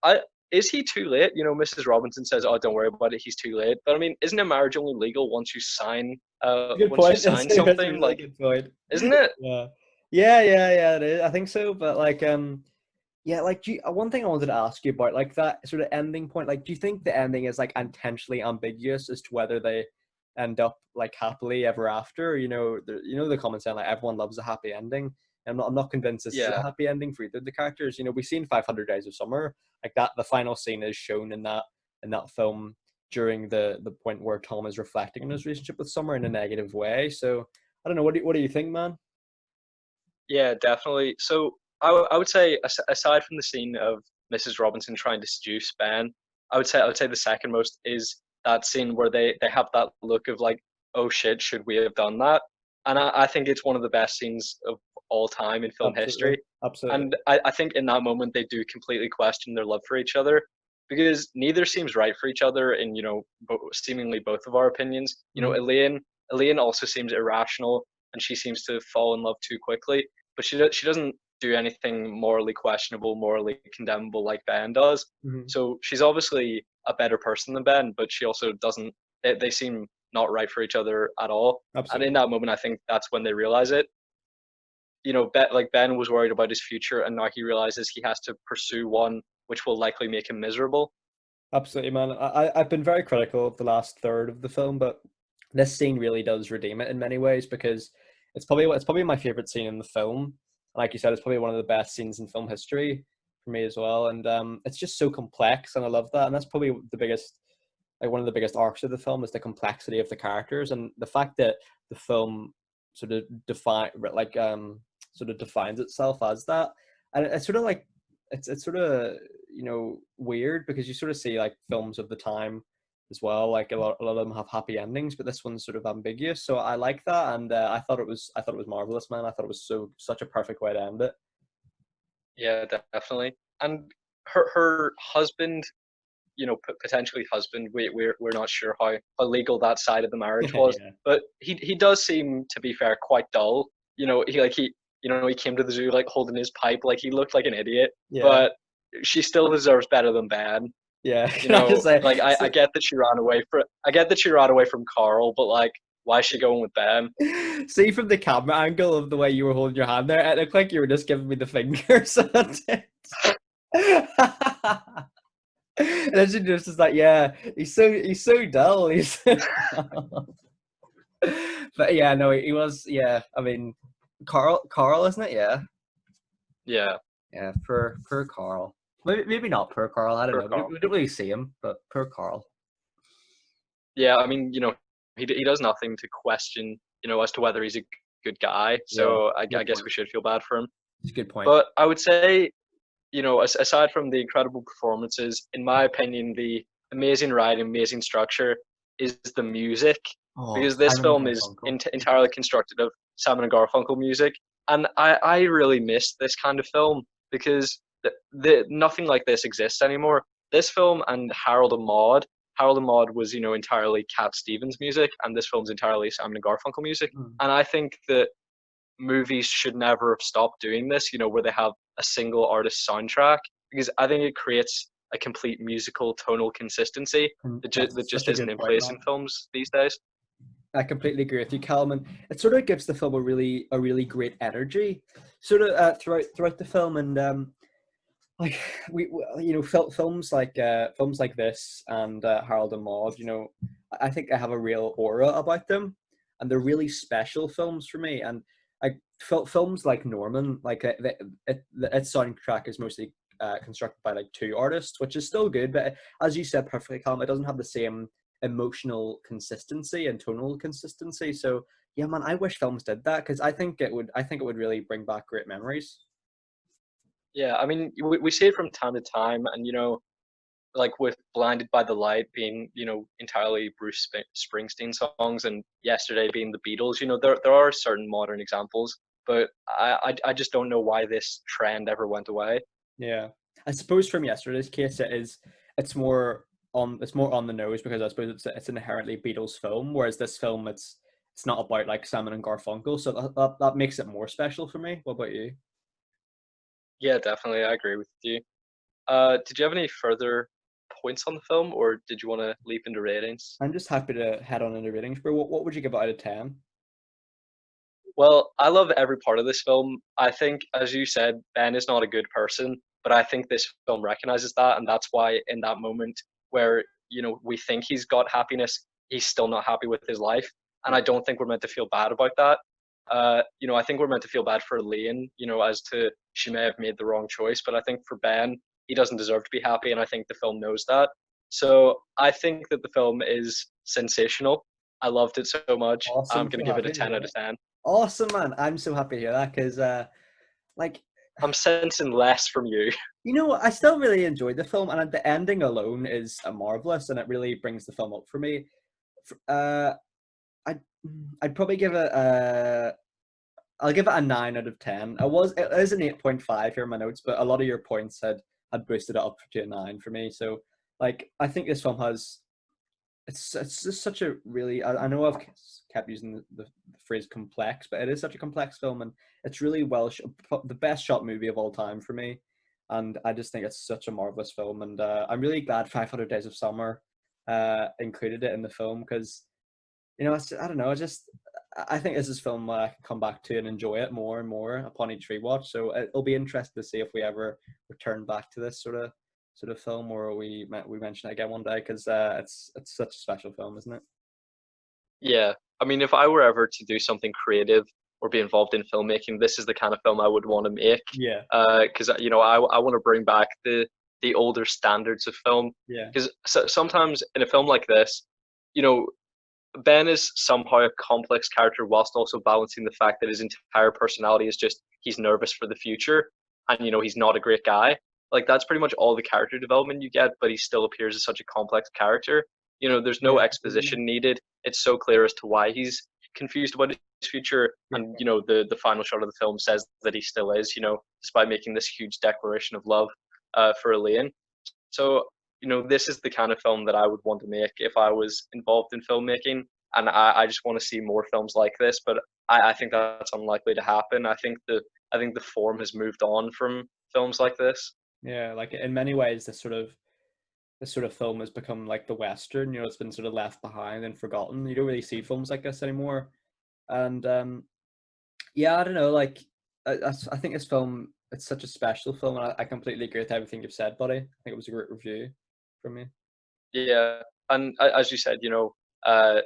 I is he too late? Mrs. Robinson says, "Oh, don't worry about it. He's too late." But I mean, isn't a marriage only legal once you sign? Good Once you point. That's, sign that's a something, really like, good point. isn't it? Yeah. Yeah. It is. I think so. But like, yeah, like, one thing I wanted to ask you about, like, that sort of ending point. Like, do you think the ending is like intentionally ambiguous as to whether they end up like happily ever after? The comment saying like everyone loves a happy ending. I'm not convinced this is a Yeah, happy ending for either of the characters. We've seen 500 Days of Summer, like that. The final scene is shown in that film during the point where Tom is reflecting on his relationship with Summer in a negative way. So I don't know. What do you think, man? yeah, definitely. So I would say, aside from the scene of Mrs. Robinson trying to seduce Ben, I would say the second most is that scene where they have that look of like, "Oh shit, should we have done that?" And I think it's one of the best scenes of all time in film Absolutely, history. absolutely. And I think in that moment they do completely question their love for each other, because neither seems right for each other in, seemingly both of our opinions. Mhm. Elaine also seems irrational, and she seems to fall in love too quickly, but she doesn't do anything morally questionable, morally condemnable like Ben does. Mhm. So she's obviously a better person than Ben, but she also doesn't. They seem not right for each other at all. And in Absolutely. that moment, I think that's when they realize it. Ben was worried about his future, and now he realizes he has to pursue one which will likely make him miserable. Absolutely, man. I've been very critical of the last third of the film, but this scene really does redeem it in many ways because it's probably my favorite scene in the film. Like you said, it's probably one of the best scenes in film history for me as well. And it's just so complex, and I love that. And that's probably the biggest, like one of the biggest arcs of the film is the complexity of the characters and the fact that the film sort of defines itself as that. And it's sort of like it's sort of weird because you sort of see like films of the time as well, like a lot of them have happy endings, but this one's sort of ambiguous, so I like that. And I thought it was marvelous, man. I thought it was such a perfect way to end it. Yeah, definitely. And her husband, potentially husband. We're not sure how legal that side of the marriage was, Yeah, but he does seem, to be fair, quite dull. He came to the zoo like holding his pipe, like he looked like an idiot. yeah, But she still deserves better than Ben. yeah. Can I just say, Like I get that she ran away from Carl, but like why is she going with Ben? see from the camera angle of the way you were holding your hand there, it looked like you were just giving me the finger. So that's it. And then she just is like, yeah, he's so dull. He's so dull. But yeah, no, he was. Yeah, I mean, Carl, isn't it? Yeah, Yeah, yeah. Per Carl. Maybe not per Carl. I don't for know. Carl. We don't really see him, but per Carl. Yeah, I mean, he does nothing to question, as to whether he's a good guy. Yeah, So I good guess point. we should feel bad for him. It's a good point. But I would say, aside from the incredible performances, in my opinion, the amazing writing, amazing structure is the music, Oh, because this Simon and film is Garfunkel. entirely constructed of Simon and Garfunkel music, and I really miss this kind of film because nothing like this exists anymore. This film and Harold and Maude. Harold and Maude was, entirely Cat Stevens music, and this film's entirely Simon and Garfunkel music. Mm. And I think that movies should never have stopped doing this, where they have a single artist soundtrack, because I think it creates a complete musical tonal consistency And that that's such just a isn't good in point, place man. in films these days. I completely agree with you, Callum. And it sort of gives the film a really great energy, sort of throughout the film. And like films like this and Harold and Maude, I think they have a real aura about them, and they're really special films for me. And I felt films like Norman, like its soundtrack is mostly constructed by like two artists, which is still good, but as you said perfectly, Callum, it doesn't have the same emotional consistency and tonal consistency. So yeah, man, I wish films did that because I think it would really bring back great memories. Yeah, I mean, we see it from time to time, and like with "Blinded by the Light" being, entirely Bruce Springsteen songs, and "Yesterday" being the Beatles. There are certain modern examples, but I just don't know why this trend ever went away. Yeah, I suppose from yesterday's case, it's more on the nose because I suppose it's an inherently Beatles film, whereas this film it's not about like Simon and Garfunkel, so that makes it more special for me. What about you? Yeah, definitely, I agree with you. Did you have any further points on the film, or did you want to leap into ratings? I'm just happy to head on into ratings, bro. What would you give it out of 10? Well, I love every part of this film. I think, as you said, Ben is not a good person, but I think this film recognizes that, and that's why in that moment where we think he's got happiness, he's still not happy with his life, and Yeah, I don't think we're meant to feel bad about that. I think we're meant to feel bad for Elaine, as to she may have made the wrong choice, but I think for Ben, he doesn't deserve to be happy, and I think the film knows that. So I think that the film is sensational. I loved it so much. I'm awesome. gonna So give it a happy to 10 hear out of that. 10. Awesome, man. I'm so happy to hear that because like I'm sensing less from you. I still really enjoyed the film, and the ending alone is marvelous, and it really brings the film up for me. Uh, I'd I'd probably give it a I'll give it a 9 out of 10. It is an 8.5 here in my notes, but a lot of your points had boosted it up to a 9 for me. So like I think this film has it's just such a really I know I've kept using the phrase complex, but it is such a complex film, and it's really the best shot movie of all time for me. And I just think it's such a marvelous film, and I'm really glad 500 Days of Summer included it in the film because I don't know. I think this is film where I can come back to and enjoy it more and more upon each rewatch. So it'll be interesting to see if we ever return back to this sort of film, or we mention it again one day, because it's such a special film, isn't it? Yeah, I mean, if I were ever to do something creative or be involved in filmmaking, this is the kind of film I would want to make. Yeah, Because I want to bring back the older standards of film. yeah, Because sometimes in a film like this, you know, Ben is somehow a complex character whilst also balancing the fact that his entire personality is just he's nervous for the future, and he's not a great guy. Like that's pretty much all the character development you get, but he still appears as such a complex character. There's no yeah, completely. exposition needed. It's so clear as to why he's confused about his future, Yeah, and the final shot of the film says that he still is. Despite making this huge declaration of love for Elaine. So, this is the kind of film that I would want to make if I was involved in filmmaking. And I just want to see more films like this, but I think that's unlikely to happen. I think the form has moved on from films like this. yeah. Like in many ways, this sort of film has become like the Western. It's been sort of left behind and forgotten. You don't really see films like this anymore. And yeah, I don't know. Like, I think this film, it's such a special film, and I completely agree with everything you've said, buddy. I think it was a great review from me. Yeah, and as you said, uh,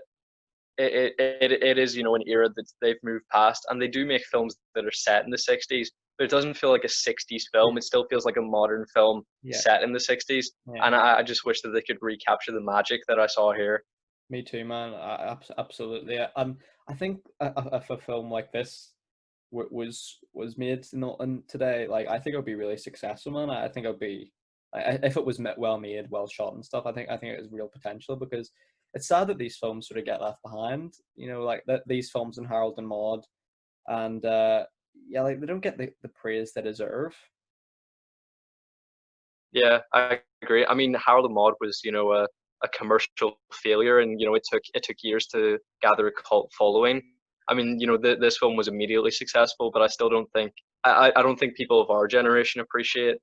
it is an era that they've moved past, and they do make films that are set in the '60s, but it doesn't feel like a '60s Yeah, film. It still feels like a modern film yeah, set in the '60s, yeah. and I just wish that they could recapture the magic that I saw here. Me too, man. Absolutely. And I think if a film like this was made in today, like I think it would be really successful, man. I think it would be, if it was well made, well shot and stuff. I think it has real potential, because it's sad that these films sort of get left behind. Like these films in Harold and Maude, and yeah, like they don't get the praise they deserve. Yeah, I agree. I mean, Harold and Maude was, a commercial failure, and it took years to gather a cult following. I mean, this film was immediately successful, but I still don't think I don't think people of our generation appreciate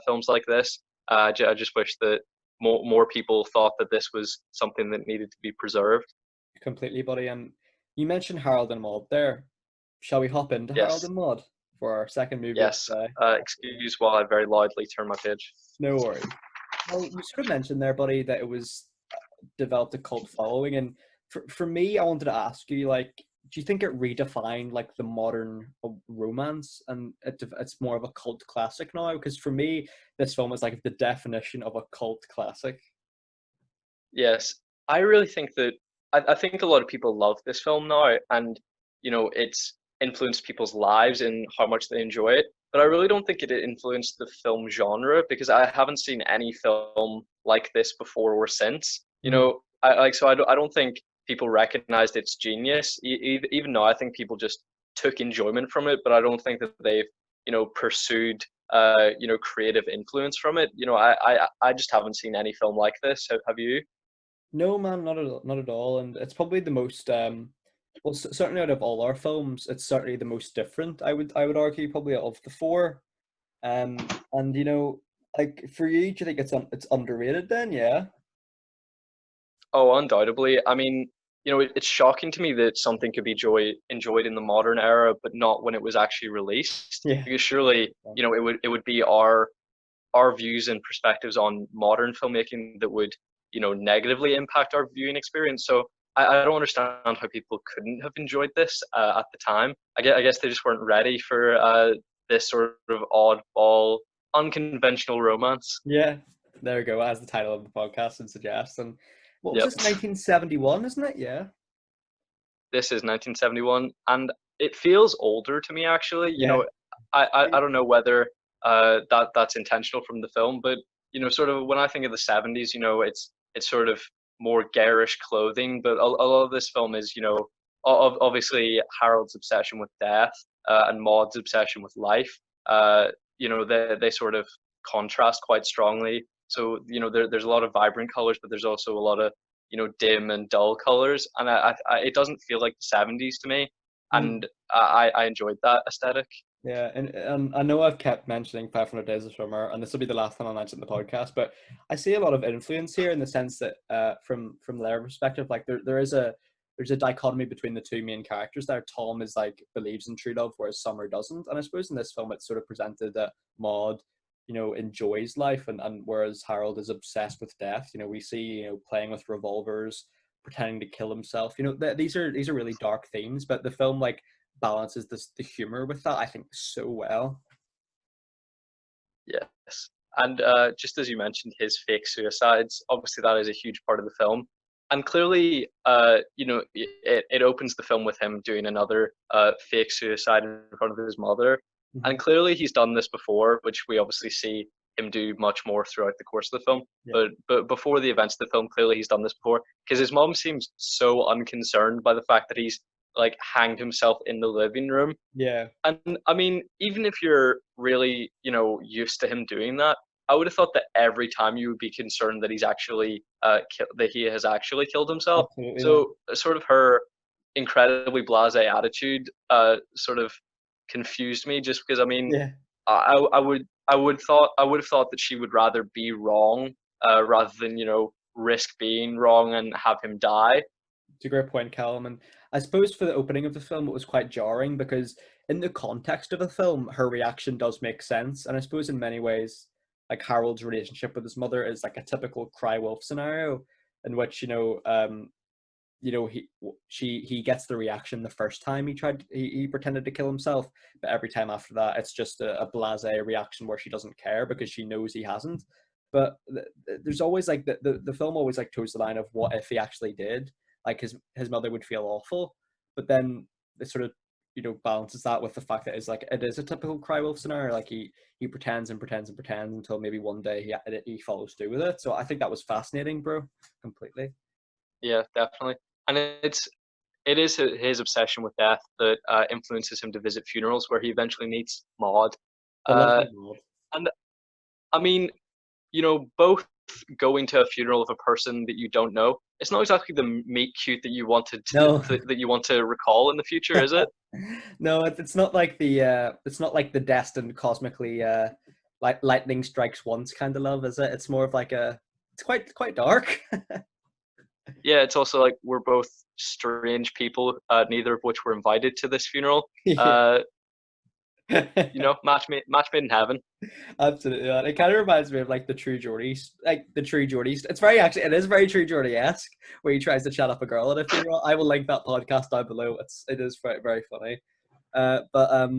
films like this. I just wish that more people thought that this was something that needed to be preserved. Completely, buddy. And you mentioned Harold and Maude there. Shall we hop into Harold Yes, and Maude for our second movie of yes. the day? Excuse while I very loudly turn my page. No worries. Well, you sort of mentioned there, buddy, that it was developed a cult following, and for me, I wanted to ask you, like, do you think it redefined like the modern romance, and it's more of a cult classic now? Because for me, this film is like the definition of a cult classic. Yes, I really think that I think a lot of people love this film now, and it's influenced people's lives and how much they enjoy it. But I really don't think it influenced the film genre because I haven't seen any film like this before or since. Mm. I don't think people recognized its genius. Even now, I think people just took enjoyment from it, but I don't think that they've pursued creative influence from it. I just haven't seen any film like this. Have you? No, man, not at all. And it's probably the most well, certainly out of all our films, it's certainly the most different. I would argue, probably, of the four. And like for you, do you think it's underrated then? Yeah. Oh, undoubtedly. I mean, it's shocking to me that something could be enjoyed in the modern era, but not when it was actually released. Yeah. Because surely, it would be our views and perspectives on modern filmmaking that would, negatively impact our viewing experience. So I don't understand how people couldn't have enjoyed this at the time. I guess they just weren't ready for this sort of oddball, unconventional romance. Yeah. There we go, as the title of the podcast would suggest. And what was Yep. this, 1971, isn't it? Yeah. This is 1971, and it feels older to me actually. Yeah. I don't know whether that's intentional from the film, but sort of when I think of the '70s, it's sort of more garish clothing, but a lot of this film is obviously Harold's obsession with death and Maude's obsession with life. They sort of contrast quite strongly. So there's a lot of vibrant colors, but there's also a lot of dim and dull colors, and it doesn't feel like the '70s to me, Mm. and I enjoyed that aesthetic. Yeah, and I know I've kept mentioning 500 Days of Summer, and this will be the last time I mention the podcast, but I see a lot of influence here, in the sense that from their perspective, like there is there's a dichotomy between the two main characters there. Tom is like believes in true love, whereas Summer doesn't. And I suppose in this film it's sort of presented that Maude, enjoys life, and whereas Harold is obsessed with death. We see, playing with revolvers, pretending to kill himself. These are really dark themes, but the film like balances the humor with that, I think, so well. Yes. And just as you mentioned, his fake suicides, obviously that is a huge part of the film. And clearly, it opens the film with him doing another fake suicide in front of his mother. Mm-hmm. And clearly he's done this before, which we obviously see him do much more throughout the course of the film. Yeah. But before the events of the film, clearly he's done this before, because his mom seems so unconcerned by the fact that he's like hanged himself in the living room. Yeah. And I mean, even if you're really, used to him doing that, I would have thought that every time you would be concerned that he's actually that he has actually killed himself. Absolutely, man. So sort of her incredibly blasé attitude sort of confused me, just because I mean, Yeah. I would have thought that she would rather be wrong rather than risk being wrong and have him die. It's a great point, Callum. And I suppose for the opening of the film, it was quite jarring because, in the context of the film, her reaction does make sense. And I suppose in many ways, like Harold's relationship with his mother is like a typical cry wolf scenario, in which he gets the reaction the first time he pretended to kill himself, but every time after that, it's just a blasé reaction where she doesn't care because she knows he hasn't. But there's always like the film always like toes the line of what if he actually did. Like his mother would feel awful, but then it sort of balances that with the fact that it is a typical cry wolf scenario. Like he pretends and pretends and pretends until maybe one day he follows through with it. So I think that was fascinating, bro. Completely. Yeah, definitely. And it is his obsession with death that influences him to visit funerals, where he eventually meets Maude. The Uh, lovely world. and I mean, both going to a funeral of a person that you don't know, it's not exactly the meet cute that you wanted No. that you want to recall in the future, is it? No, it's not like the destined cosmically like lightning strikes once kind of love, is it? It's more of like it's quite dark. Yeah, it's also like we're both strange people, neither of which were invited to this funeral. Yeah. Match made in heaven. Absolutely. Man. It kind of reminds me of like the True Geordie, like the True Geordie. It is very True Geordie-esque, where he tries to chat up a girl at a funeral. I will link that podcast down below. It is very, very funny. But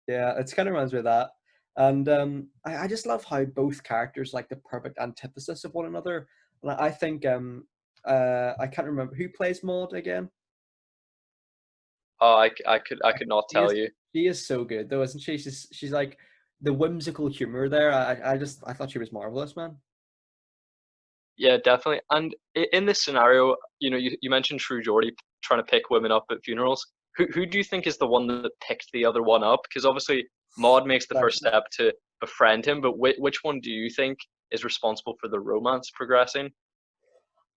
yeah, it's kind of reminds me of that. And I just love how both characters like the perfect antithesis of one another. And I think I can't remember who plays Maud again. Oh, I could not She is tell you. she is so good though, isn't she? She's like the whimsical humor there. I thought she was marvelous, man. Yeah, definitely. And in this scenario, you mentioned True Geordie trying to pick women up at funerals. Who do you think is the one that picked the other one up? Because obviously Maud makes the first step to befriend him, but which one do you think is responsible for the romance progressing?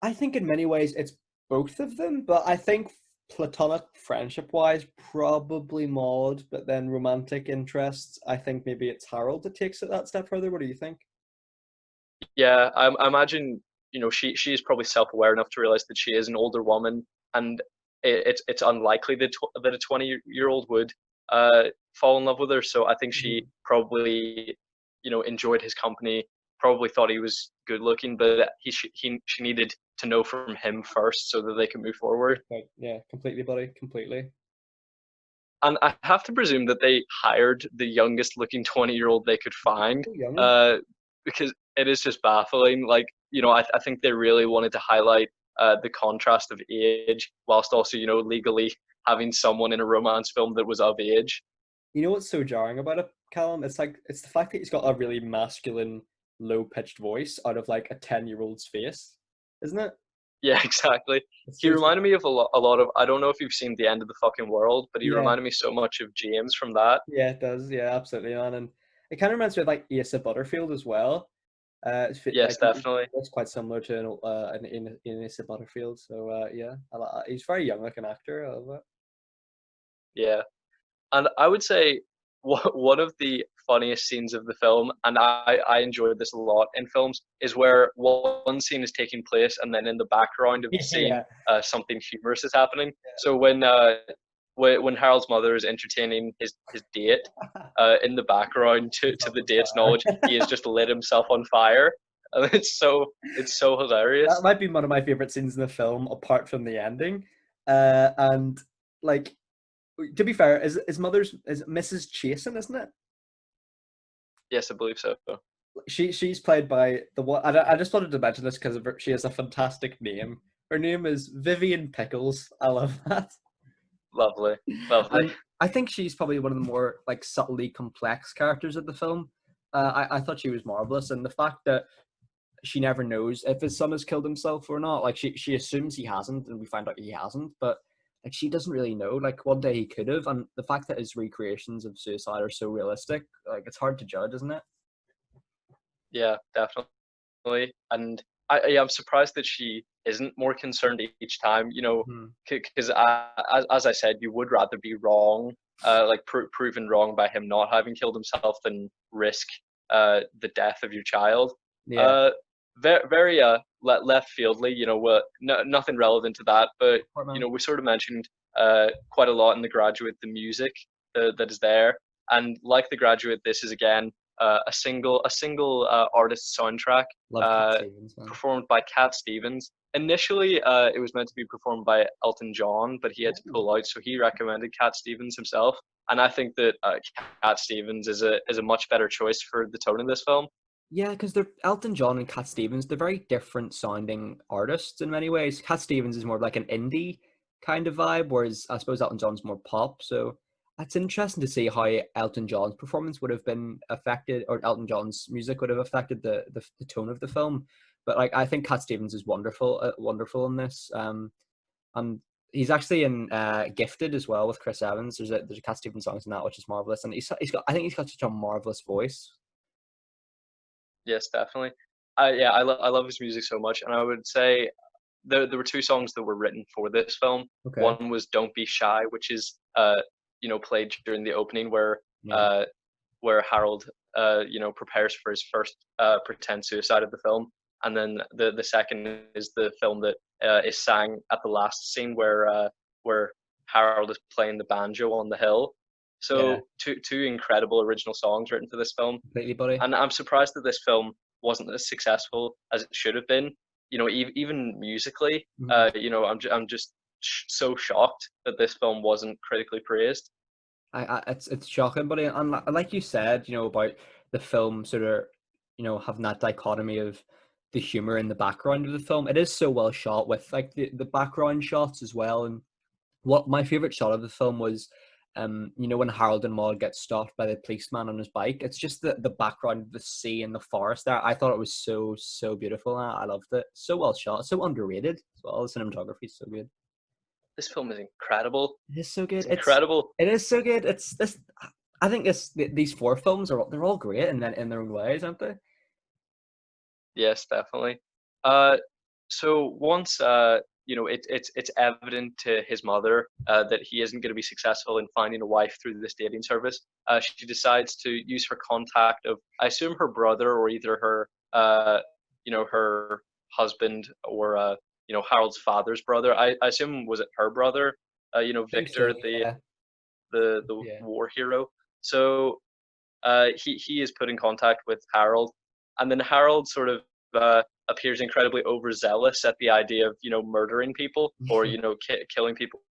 I think in many ways it's both of them, but I think platonic friendship wise, probably Maud, but then romantic interests, I think maybe it's Harold that takes it that step further. What do you think? Yeah, I imagine she is probably self-aware enough to realize that she is an older woman, and it's unlikely that a 20-year-old would fall in love with her. So I think she Mhm. probably enjoyed his company, probably thought he was good looking, but she needed to know from him first so that they can move forward. Yeah, completely, buddy, completely. And I have to presume that they hired the youngest looking 20-year-old they could find, So young. uh, because it is just baffling. Like, I think they really wanted to highlight the contrast of age whilst also, legally having someone in a romance film that was of age. You know what's so jarring about it, Callum? It's the fact that he's got a really masculine, low-pitched voice out of like a 10-year-old's face, isn't it? Yeah, exactly. It's He so reminded me of a lot of, I don't know if you've seen The End of the Fucking World, but he yeah, reminded me so much of James from that. yeah, it does. Yeah, absolutely, man. And it kind of reminds me of like Asa Butterfield as well. Yes, Like definitely. it's quite similar to in Asa Butterfield. So yeah, he's very young, like an actor. I love it. Yeah. And I would say one of the funniest scenes of the film, and I enjoyed this a lot in films, is where one scene is taking place and then in the background of the scene, Yeah. something humorous is happening. So when Harold's mother is entertaining his date, in the background to Myself the on date's fire. knowledge, he has just lit himself on fire, and it's so That hilarious. might be one of my favorite scenes in the film, apart from the ending. And like, to be fair, is mother's is Mrs. Chasen, isn't it? Yes, I believe so. She's played by the one. I just wanted to mention this because she has a fantastic name. Her name is Vivian Pickles. I love that. Lovely, lovely. And I think she's probably one of the more like subtly complex characters of the film. I thought she was marvelous, and the fact that she never knows if his son has killed himself or not. Like she assumes he hasn't, and we find out he hasn't, but like she doesn't really know. Like one day he could have, and the fact that his recreations of suicide are so realistic, like it's hard to judge, isn't it? Yeah, definitely. And yeah, I'm surprised that she isn't more concerned each time. Hmm. Because as I said, you would rather be wrong, like proven wrong by him not having killed himself than risk the death of your child. Yeah. Uh, very left fieldly. Nothing relevant to that, but Portman. we sort of mentioned quite a lot in The Graduate, the music that is there, and like The Graduate, this is again a single artist soundtrack, Love Cat uh, Stevens, man. performed by Cat Stevens. Initially, it was meant to be performed by Elton John, but he had to pull out, so he recommended Cat Stevens himself. And I think that Cat Stevens is a much better choice for the tone of this film. Yeah, because they're Elton John and Cat Stevens. They're very different sounding artists in many ways. Cat Stevens is more of like an indie kind of vibe, whereas I suppose Elton John's more pop. So it's interesting to see how Elton John's performance would have been affected, or Elton John's music would have affected the tone of the film. But like I think Cat Stevens is wonderful, wonderful in this. And he's actually in Gifted as well with Chris Evans. There's a Cat Stevens songs in that, which is marvelous, and he's got I think he's got such a marvelous voice. Yes, definitely. I love his music so much, and I would say there were two songs that were written for this film. Okay. One was "Don't Be Shy," which is played during the opening Yeah. uh where Harold prepares for his first pretend suicide of the film, and then the second is the film that is sang at the last scene where Harold is playing the banjo on the hill. Yeah. So two incredible original songs written for this film, Completely, buddy. and I'm surprised that this film wasn't as successful as it should have been. Even musically, Mhm. I'm just so shocked that this film wasn't critically praised. It's shocking, buddy. And like you said, about the film sort of, having that dichotomy of the humor in the background of the film. It is so well shot with like the background shots as well. And what my favorite shot of the film was, when Harold and Maude get stopped by the policeman on his bike. It's just the background of the sea and the forest there. I thought it was so beautiful. I loved it. So well shot, so underrated as well. The cinematography is so good. This film is incredible. It is so good. It's incredible. It is so good. It's this. I think these four films they're all great in their own ways, aren't they? Yes, definitely. Uh, so once it's evident to his mother that he isn't going to be successful in finding a wife through this dating service, she decides to use her contact of, I assume, her brother, or either her husband, or Harold's father's brother. I assume, was it her brother? I think so. Victor, the Yeah. the Yeah. war hero. So he is put in contact with Harold, and then Harold sort of appears incredibly overzealous at the idea of murdering people, or killing people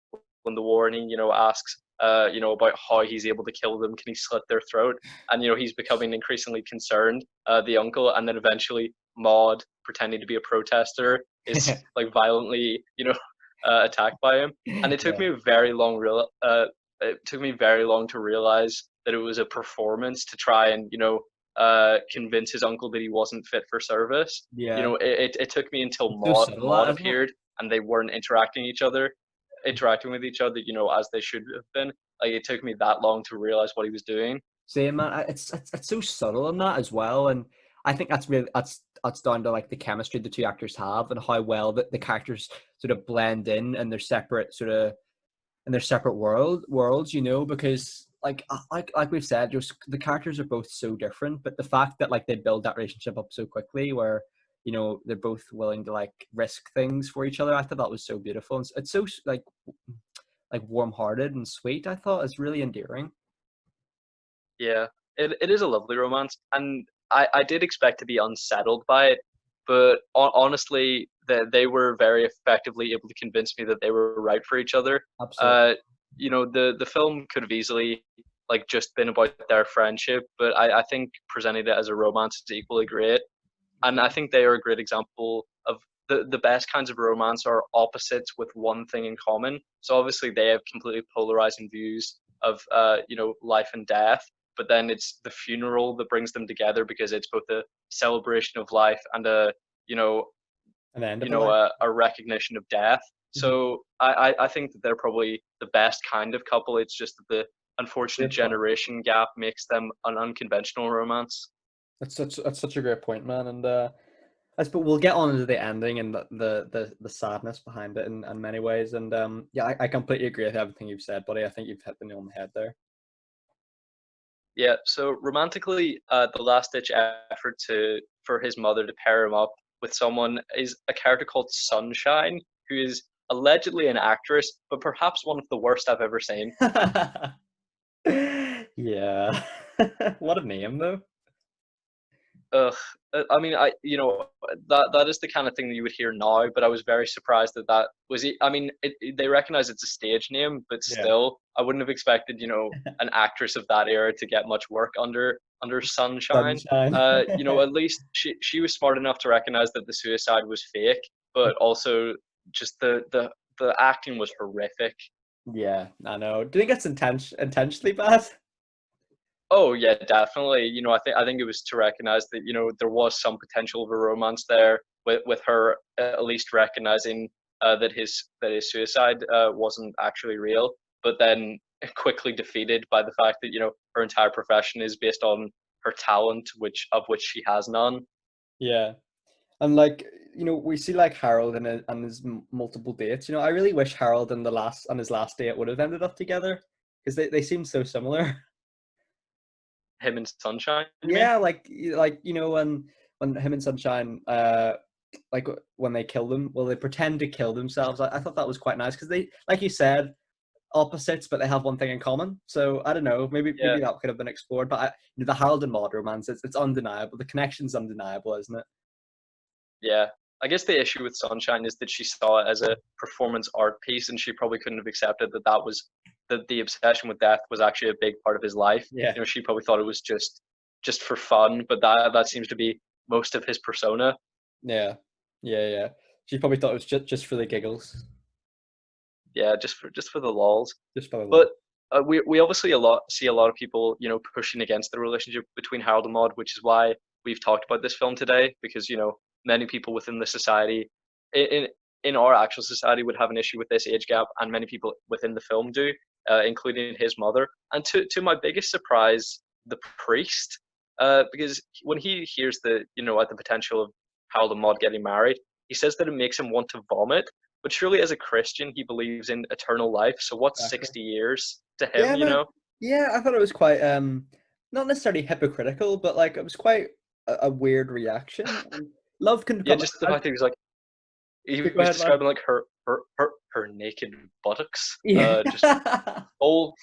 in the war, and he asks about how he's able to kill them. Can he slit their throat? And he's becoming increasingly concerned. The uncle, and then eventually Maude, pretending to be a protester, is like violently attacked by him. And Yeah. it took me very long to realize that it was a performance to try and convince his uncle that he wasn't fit for service. Yeah. It took me until It's so Maud subtle, Maud that, isn't it? appeared, and they weren't interacting with each other, as they should have been. Like, it took me that long to realize what he was doing. Same, man. It's so subtle in that as well, and I think that's down to like the chemistry the two actors have and how well the characters sort of blend in and their separate sort of in their separate worlds, you know, because like we've said, just the characters are both so different, but the fact that like they build that relationship up so quickly, where you know they're both willing to like risk things for each other, I thought that was so beautiful. And it's so like warm-hearted and sweet. I thought it's really endearing. Yeah, it is a lovely romance, and I did expect to be unsettled by it, but honestly, they were very effectively able to convince me that they were right for each other. Absolutely. Uh, the film could have easily like just been about their friendship, but I think presenting it as a romance is equally great. And I think they are a great example of the best kinds of romance are opposites with one thing in common. So obviously they have completely polarizing views of life and death, but then it's the funeral that brings them together because it's both a celebration of life and you know And the end of a life. a recognition of death. Mhm. So I think that they're probably the best kind of couple. It's just that the unfortunate Great point. generation gap makes them an unconventional romance. That's such a great point, man. And I suppose we'll get on into the ending and the sadness behind it in many ways. And yeah, I completely agree with everything you've said, buddy. I think you've hit the nail on the head there. Yeah, so romantically, the last ditch effort to for his mother to pair him up with someone is a character called Sunshine, who is allegedly an actress, but perhaps one of the worst I've ever seen. Yeah. What a name, though. Ugh, I mean, that is the kind of thing that you would hear now, but I was very surprised that that was it. I mean, they recognize it's a stage name, but Yeah. still, I wouldn't have expected, an actress of that era to get much work under Sunshine. Sunshine. At least she was smart enough to recognize that the suicide was fake, but also just the acting was horrific. Yeah, I know. Do you think it's intentionally bad? Oh yeah, definitely. I think it was to recognize that there was some potential of a romance there with her at least recognizing that his suicide wasn't actually real, but then quickly defeated by the fact that her entire profession is based on her talent, which she has none. Yeah. And like, we see like Harold and his multiple dates. I really wish Harold and his last date would have ended up together because they seem so similar. Him and Sunshine, you mean? Yeah, like when him and Sunshine like when they kill them, well, they pretend to kill themselves. I thought that was quite nice because they, like you said, opposites, but they have one thing in common. So I don't know, maybe Yeah. that could have been explored. But the Harold and Maude romance, it's undeniable. The connection's undeniable, isn't it? Yeah. I guess the issue with Sunshine is that she saw it as a performance art piece, and she probably couldn't have accepted that the obsession with death was actually a big part of his life. Yeah, She probably thought it was just for fun, but that seems to be most of his persona. yeah, yeah. She probably thought it was just for the giggles, Yeah, just for the lols. just for the But love. we obviously see a lot of people pushing against the relationship between Harold and Maude, which is why we've talked about this film today because many people within the society in in our actual society would have an issue with this age gap, and many people within the film do, including his mother. And to my biggest surprise, the priest, because when he hears at the potential of Harold and Maude getting married, he says that it makes him want to vomit. But surely, as a Christian, he believes in eternal life. So what's Exactly. 60 years to him? Yeah, but yeah, I thought it was quite not necessarily hypocritical, but like it was quite a weird reaction. And love can Yeah, come. just the fact that he was like he Go was ahead, man. describing like her naked buttocks, Yeah. just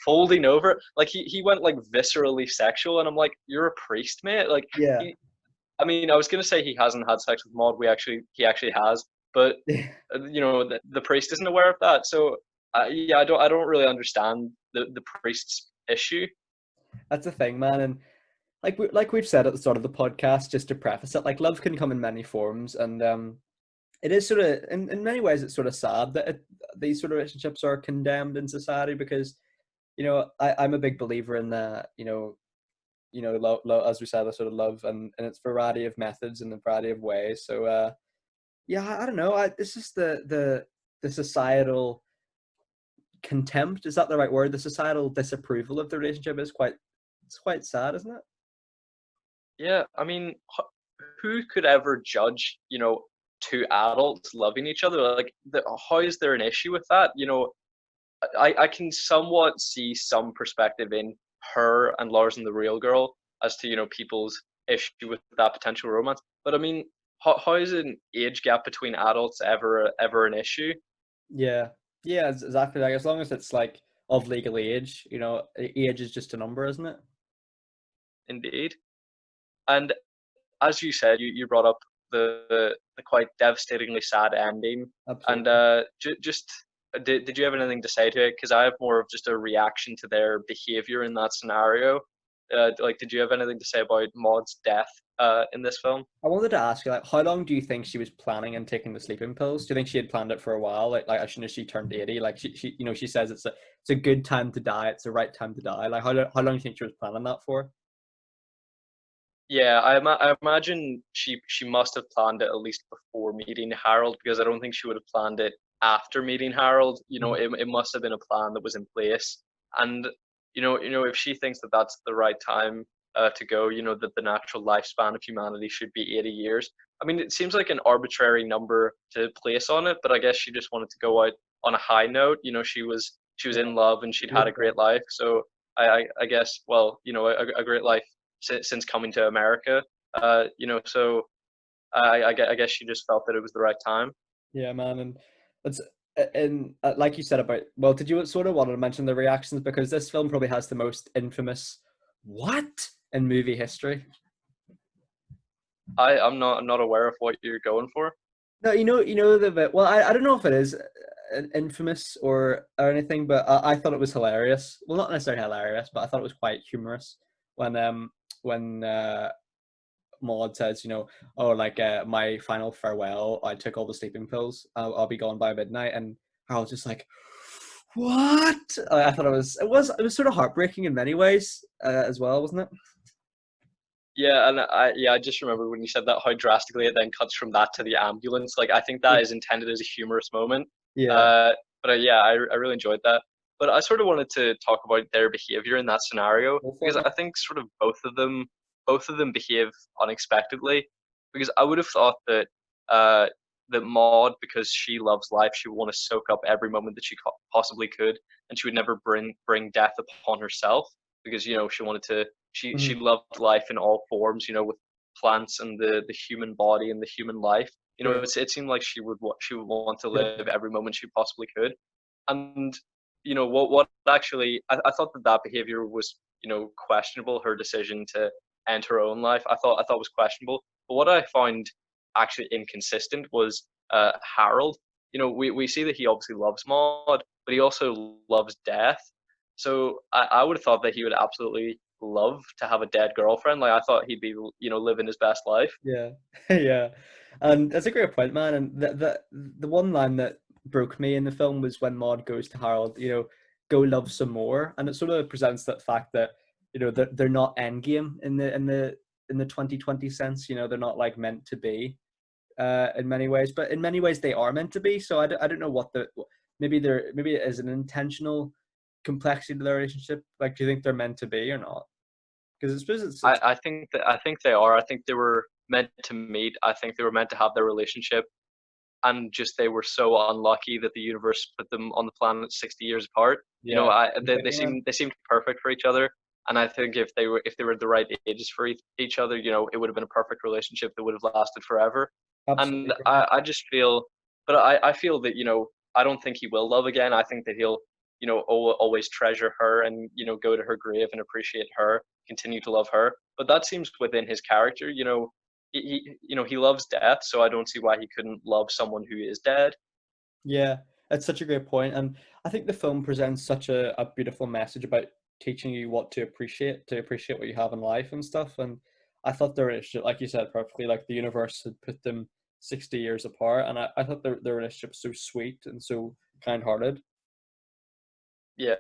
folding over. Like he went like viscerally sexual, and I'm like, you're a priest, mate. Like Yeah. he, I mean, I was gonna say he hasn't had sex with Maud. He actually has, but the priest isn't aware of that. So yeah, I don't really understand the priest's issue. That's the thing, man. And like we've said at the start of the podcast, just to preface it, like love can come in many forms, and it is sort of in many ways it's sort of sad that these sort of relationships are condemned in society because I'm a big believer in that as we said, the sort of love and its variety of methods and a variety of ways. So yeah, I don't know. This is the societal contempt. Is that the right word? The societal disapproval of the relationship is quite sad, isn't it? Yeah, I mean, who could ever judge, two adults loving each other? Like, how is there an issue with that? I can somewhat see some perspective in her and Lars and the real girl as to people's issue with that potential romance. But I mean, how is an age gap between adults ever an issue? Yeah, yeah, exactly. Like as long as it's like of legal age, age is just a number, isn't it? Indeed. And as you said, you brought up the quite devastatingly sad ending, and Absolutely. just did you have anything to say to it? Because I have more of just a reaction to their behavior in that scenario. Like, did you have anything to say about Maud's death in this film? I wanted to ask you, like, how long do you think she was planning on taking the sleeping pills? Do you think she had planned it for a while? Like as soon as she turned 80, like she says it's a good time to die. It's the right time to die. Like, how long do you think she was planning that for? Yeah, I imagine she must have planned it at least before meeting Harold, because I don't think she would have planned it after meeting Harold. Mhm. It must have been a plan that was in place. And if she thinks that that's the right time to go, that the natural lifespan of humanity should be 80 years. I mean, it seems like an arbitrary number to place on it, but I guess she just wanted to go out on a high note. She was in love and she'd had Good a point. great life. So I guess, well, a great life since coming to America. So I guess she just felt that it was the right time. Yeah, man, and it's and like you said about, well, did you sort of want to mention the reactions, because this film probably has the most infamous what in movie history. I'm not aware of what you're going for. No, the bit. Well, I don't know if it is infamous or anything, but I thought it was hilarious. Well, not necessarily hilarious, but I thought it was quite humorous when Maud says, oh, like my final farewell, I took all the sleeping pills. I'll be gone by midnight, and Harold's just like, what? I thought it was sort of heartbreaking in many ways as well, wasn't it? Yeah, and I just remember when you said that, how drastically it then cuts from that to the ambulance. Like, I think Yeah, that is intended as a humorous moment. yeah, Uh, but yeah, I really enjoyed that. But I sort of wanted to talk about their behavior in that scenario, go for because it, man. I think sort of both of them behave unexpectedly. Because I would have thought uh, that Maud, because she loves life, she would want to soak up every moment that she possibly could, and she would never bring death upon herself, because she wanted to she Mhm. loved life in all forms, with plants and the human body and the human life. Sure. It seemed like she would want to Good live point. every moment she possibly could. And what actually, I thought that behavior was questionable. Her decision to end her own life, I thought was questionable. But what I found actually inconsistent was Harold. We see that he obviously loves Maud, but he also loves death. So I would have thought that he would absolutely love to have a dead girlfriend. Like, I thought he'd be living his best life. Yeah, yeah, and that's a great point, man. And the one line that broke me in the film was when Maud goes to Harold, go love some more, and it sort of presents that fact that they're not endgame in the 2020 sense. They're not like meant to be in many ways, but in many ways they are meant to be. So I don't know maybe it is an intentional complexity to their relationship. Like, do you think they're meant to be or not? Because I suppose it's I think they are. I think they were meant to meet. I think they were meant to have their relationship, and just they were so unlucky that the universe put them on the planet 60 years apart. yeah, They seemed perfect for each other, and I think if they were the right ages for each other, it would have been a perfect relationship that would have lasted forever. absolutely. And I just feel, but I feel that I don't think he will love again. I think that he'll always treasure her, and go to her grave and appreciate her, continue to love her. But that seems within his character. He loves death, so I don't see why he couldn't love someone who is dead. Yeah, that's such a great point, and I think the film presents such a beautiful message about teaching you what to appreciate what you have in life and stuff. And I thought their relationship, like you said perfectly, like the universe had put them 60 years apart, and I thought their relationship was so sweet and so kind-hearted. Yeah,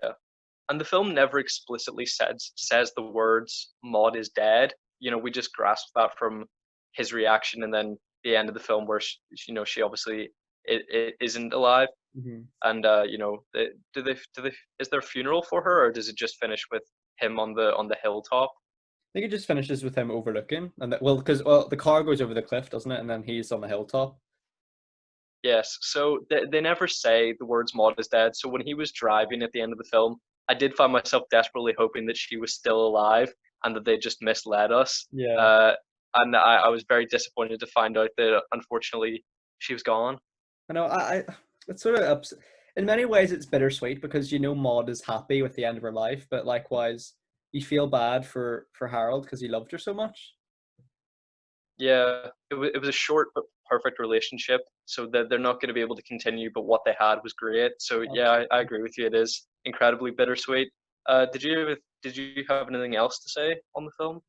and the film never explicitly says the words "Maud is dead." We just grasp that from his reaction, and then the end of the film where she obviously it isn't alive. Hmm. And do they is there a funeral for her, or does it just finish with him on the hilltop? I think it just finishes with him overlooking, and well, because the car goes over the cliff, doesn't it? And then he's on the hilltop. Yes, so they never say the words Maud is dead. So when he was driving at the end of the film, I did find myself desperately hoping that she was still alive and that they just misled us. Yeah. Uh, and I was very disappointed to find out that unfortunately she was gone. I know. It's sort of in many ways it's bittersweet because Maud is happy with the end of her life, but likewise you feel bad for Harold because he loved her so much. Yeah, it was a short but perfect relationship, so that they're not going to be able to continue. But what they had was great. So yeah, I Absolutely. agree with you. It is incredibly bittersweet. Did you have anything else to say on the film?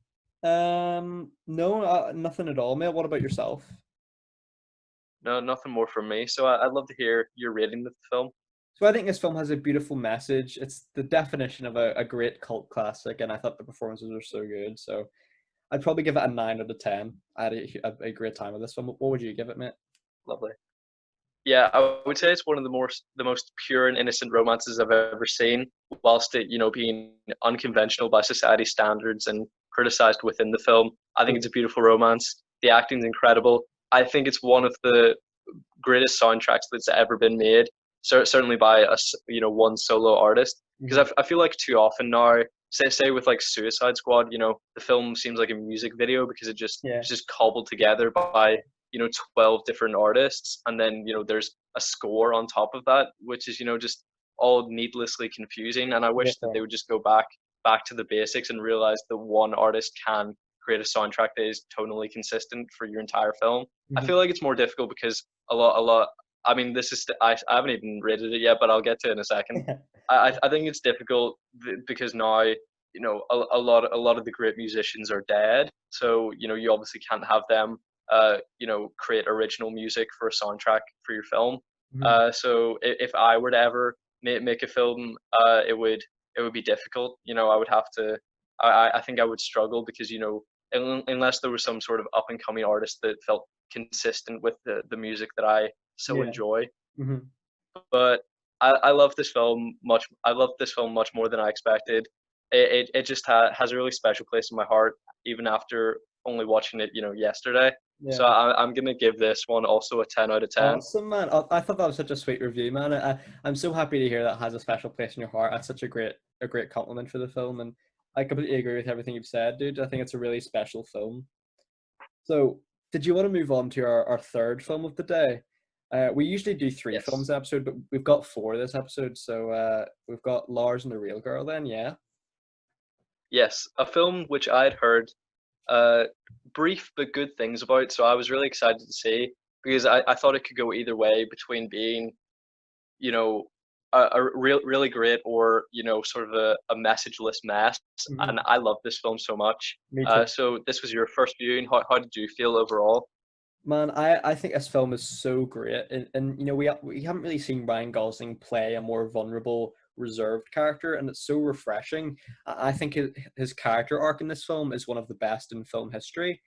No, nothing at all, mate. What about yourself? No, nothing more from me. So I'd love to hear your rating of the film. So I think this film has a beautiful message. It's the definition of a great cult classic, and I thought the performances were so good. So I'd probably give it a 9 out of 10. I had a great time with this film. What would you give it, mate? Lovely. Yeah, I would say it's one of the most pure and innocent romances I've ever seen, whilst it, being unconventional by society standards and criticized within the film. I think it's a beautiful romance. The acting's incredible. I think it's one of the greatest soundtracks that's ever been made. Certainly by one solo artist. Mhm. Because I feel like too often now, say with like Suicide Squad, the film seems like a music video because Yeah. it's just cobbled together by 12 different artists, and then there's a score on top of that, which is just all needlessly confusing. And I wish that they would just go back to the basics and realize that one artist can create a soundtrack that is tonally consistent for your entire film. I Mhm. feel like it's more difficult because a lot. I mean, I haven't even rated it yet, but I'll get to it in a second. I think it's difficult because now a lot of the great musicians are dead, so you obviously can't have them create original music for a soundtrack for your film. Mhm. So if I were to ever make a film, it would be difficult. I would have to. I think I would struggle because unless there was some sort of up and coming artist that felt consistent with the music that I so Yeah. enjoy. Mhm. But I love this film much. I love this film much more than I expected. It just has a really special place in my heart, even after only watching it, yesterday. So Yeah. I'm gonna give this one also a 10 out of 10. Awesome, man. I thought that was such a sweet review, man. I'm so happy to hear that has a special place in your heart. That's such a great compliment for the film, and I completely agree with everything you've said, dude. I think it's a really special film. So, did you want to move on to our third film of the day? We usually do three Yes, films an episode, but we've got four this episode. So we've got Lars and the Real Girl. Then, yeah. yes, a film which I'd heard uh, brief but good things about. So I was really excited to see because I thought it could go either way between being you know, really great or sort of a messageless mess. And Mhm. I love this film so much. Me too. So this was your first viewing. How did you feel overall? Man, I think this film is so great, and we haven't really seen Ryan Gosling play a more vulnerable, reserved character, and it's so refreshing. I think his character arc in this film is one of the best in film history,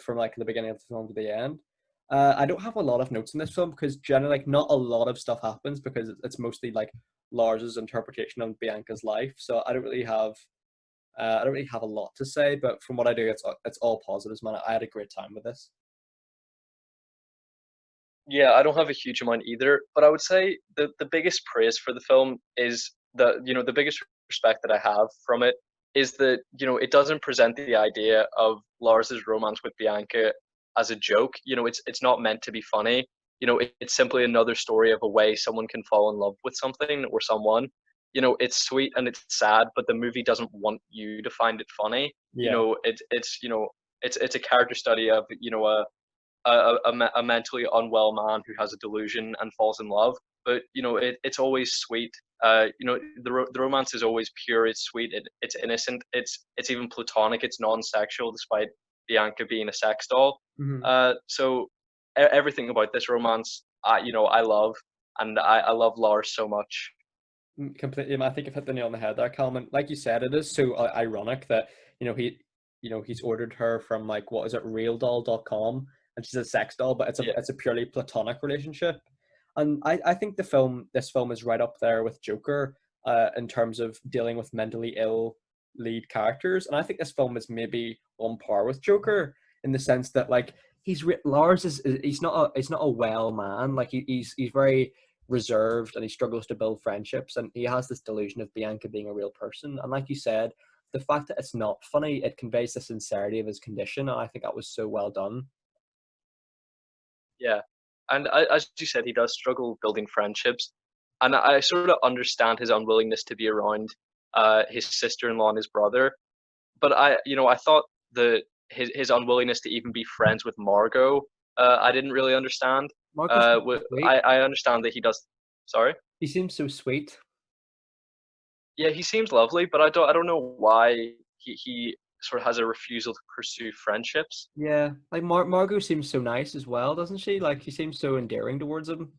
from like the beginning of the film to the end. I don't have a lot of notes in this film because generally, like, not a lot of stuff happens because it's mostly like Lars's interpretation of Bianca's life. So I don't really have a lot to say, but from what I do, it's all positives, man. I had a great time with this. Yeah, I don't have a huge amount either, but I would say the biggest praise for the film is the biggest respect that I have from it is that it doesn't present the idea of Lars's romance with Bianca as a joke. It's not meant to be funny. It's simply another story of a way someone can fall in love with something or someone. It's sweet and it's sad, but the movie doesn't want you to find it funny. Yeah. It's a character study of a mentally unwell man who has a delusion and falls in love. But it's always sweet. The romance is always pure. It's sweet. It's innocent. It's even platonic. It's non-sexual, despite Bianca being a sex doll. Mhm. So everything about this romance, I love, and I love Lars so much. Completely. I think you've hit the nail on the head there, Calvin. Like you said, it is so ironic that he's ordered her from, like, what is it, realdoll.com, and she's a sex doll, but it's a Yeah. it's a purely platonic relationship. And I think this film is right up there with Joker, in terms of dealing with mentally ill lead characters. And I think this film is maybe on par with Joker in the sense that, like, Lars he's not a well man. Like he's very reserved and he struggles to build friendships and he has this delusion of Bianca being a real person. And like you said, the fact that it's not funny, it conveys the sincerity of his condition. And I think that was so well done. Yeah, and as you said, he does struggle building friendships, and I sort of understand his unwillingness to be around his sister-in-law and his brother. But I thought that his unwillingness to even be friends with Margot, I didn't really understand. Marcus is so sweet. I understand that he does. Sorry. He seems so sweet. Yeah, he seems lovely, but I don't know why he sort of has a refusal to pursue friendships. Yeah, like Margot seems so nice as well, doesn't she? Like she seems so endearing towards him.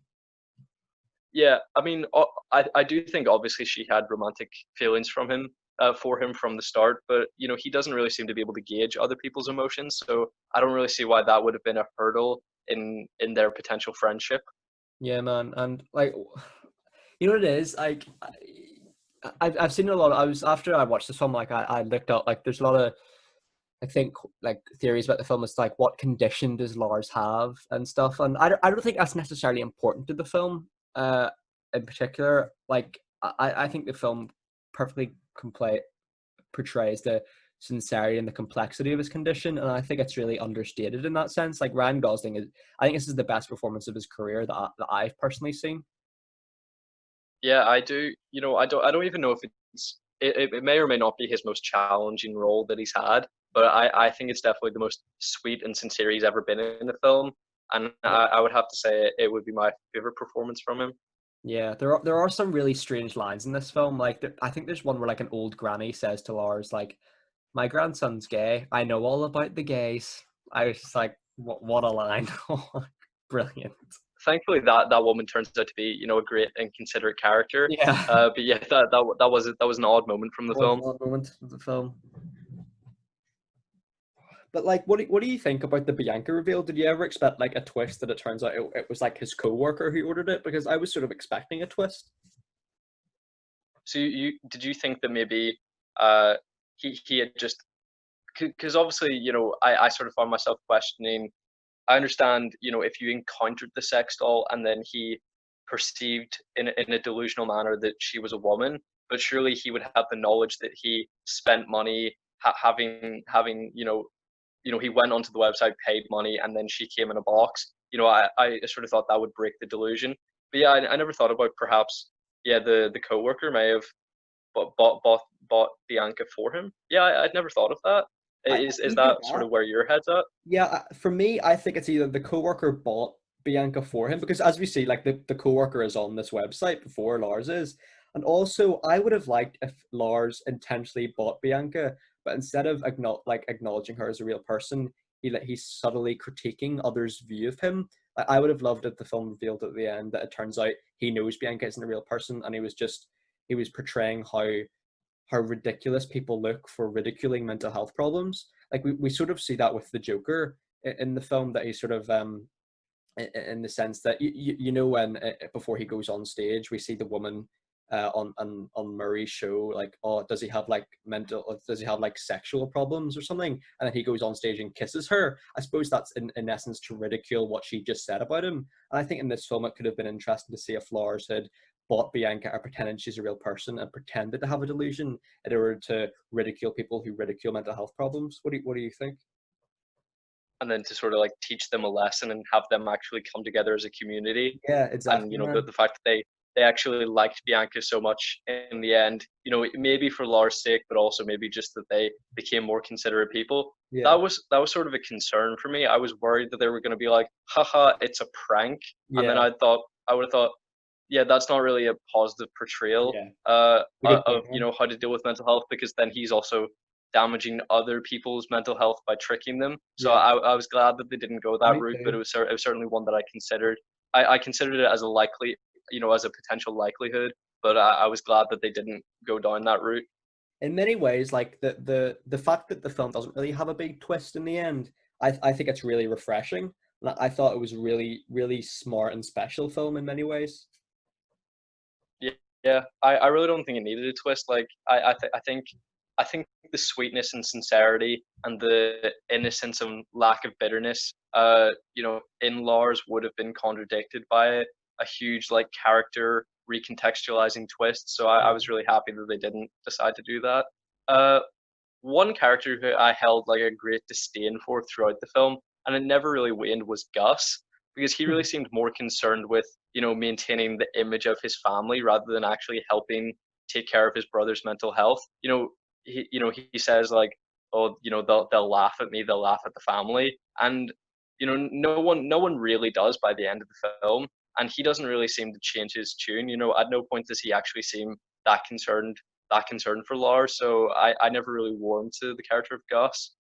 Yeah, I mean, I do think obviously she had romantic feelings for him from the start, but he doesn't really seem to be able to gauge other people's emotions, so I don't really see why that would have been a hurdle in their potential friendship. Yeah, man, and like, you know what it is? Like, I've seen a lot. I was after I watched this film, like I looked up like there's a lot of I think like theories about the film is like what condition does Lars have and stuff, and I don't think that's necessarily important to the film, in particular. Like I think the film perfectly complete portrays the sincerity and the complexity of his condition, and I think it's really understated in that sense. Like Ryan Gosling is, I think this is the best performance of his career that I've personally seen. Yeah, I do. I don't even know if it may or may not be his most challenging role that he's had, but I think it's definitely the most sweet and sincere he's ever been in a film, and Yeah. I would have to say it would be my favorite performance from him. Yeah, there are some really strange lines in this film. Like I think there's one where like an old granny says to Lars, like, "My grandson's gay. I know all about the gays." I was just like, what a line! Brilliant. Thankfully, that woman turns out to be a great and considerate character. Yeah, But yeah, that was an odd moment from the that was film. one moment of the film. But like, what do you think about the Bianca reveal? Did you ever expect like a twist that it turns out it was like his co-worker who ordered it? Because I was sort of expecting a twist. So did you think that maybe uh he had just, because obviously I sort of found myself questioning. I understand, if you encountered the sex doll and then he perceived in a delusional manner that she was a woman, but surely he would have the knowledge that he spent money having he went onto the website, paid money, and then she came in a box. I sort of thought that would break the delusion. But yeah, I never thought about perhaps, yeah, the coworker may have bought Bianca for him. Yeah, I'd never thought of that. Is Either that sort that. of where your head's at? Yeah, for me, I think it's either the coworker bought Bianca for him because, as we see, like the coworker is on this website before Lars is, and also I would have liked if Lars intentionally bought Bianca, but instead of acknowledging her as a real person, he's subtly critiquing others' view of him. I would have loved if the film revealed at the end that it turns out he knows Bianca isn't a real person, and he was portraying how ridiculous people look for ridiculing mental health problems. Like we sort of see that with the Joker in the film, that he's sort of in the sense that when before he goes on stage, we see the woman on Murray's show, like, oh, does he have like does he have like sexual problems or something? And then he goes on stage and kisses her. I suppose that's in essence to ridicule what she just said about him. And I think in this film it could have been interesting to see if Lars had bought Bianca or pretended she's a real person and pretended to have a delusion in order to ridicule people who ridicule mental health problems. What do you think? And then to sort of like teach them a lesson and have them actually come together as a community. Yeah, And exactly, the, man. the fact that they actually liked Bianca so much in the end, maybe for Lars' sake, but also maybe just that they became more considerate people. Yeah, That was sort of a concern for me. I was worried that they were going to be like, haha, it's a prank. And then yeah, I would have thought, yeah, that's not really a positive portrayal yeah. A good of point, man. how to deal with mental health, because then he's also damaging other people's mental health by tricking them. So Yeah, I was glad that they didn't go that me route, but too. it was certainly one that I considered. I considered it as a likely, as a potential likelihood, but I was glad that they didn't go down that route. In many ways, like the fact that the film doesn't really have a big twist in the end, I think it's really refreshing. And I thought it was a really smart and special film in many ways. Yeah, yeah. I really don't think it needed a twist. Like I think I think the sweetness and sincerity and the innocence and lack of bitterness, in Lars would have been contradicted by a huge like character recontextualizing twist. So I Yeah. was really happy that they didn't decide to do that. Uh, One character who I held like a great disdain for throughout the film, and it never really waned, was Gus, because he really seemed more concerned with maintaining the image of his family rather than actually helping take care of his brother's mental health. He says like, oh, they'll laugh at me, they'll laugh at the family, and no one really does by the end of the film, and he doesn't really seem to change his tune. At no point does he actually seem that concerned for Lars, so I never really warmed to the character of Gus.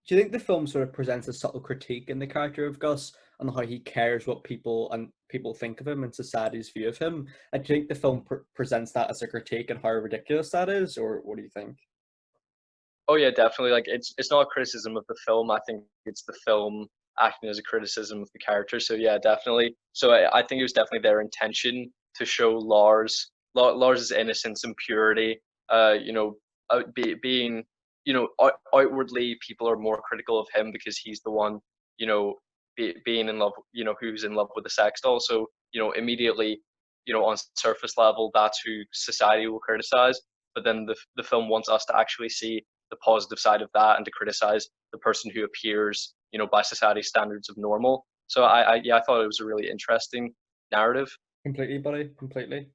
Do you think the film sort of presents a subtle critique in the character of Gus on how he cares what people think of him and society's view of him? And do you think the film presents that as a critique and how ridiculous that is, or what do you think? Oh yeah, definitely. Like it's not a criticism of the film. I think it's the film acting as a criticism of the character. So yeah, definitely. So I think it was definitely their intention to show Lars's innocence and purity. Being outwardly people are more critical of him because he's the one you know being in love. Who's in love with the sex doll. So immediately on surface level, that's who society will criticize. But then the film wants us to actually see the positive side of that and to criticize the person who appears, by society's standards of normal. So I thought it was a really interesting narrative. Completely, buddy, completely.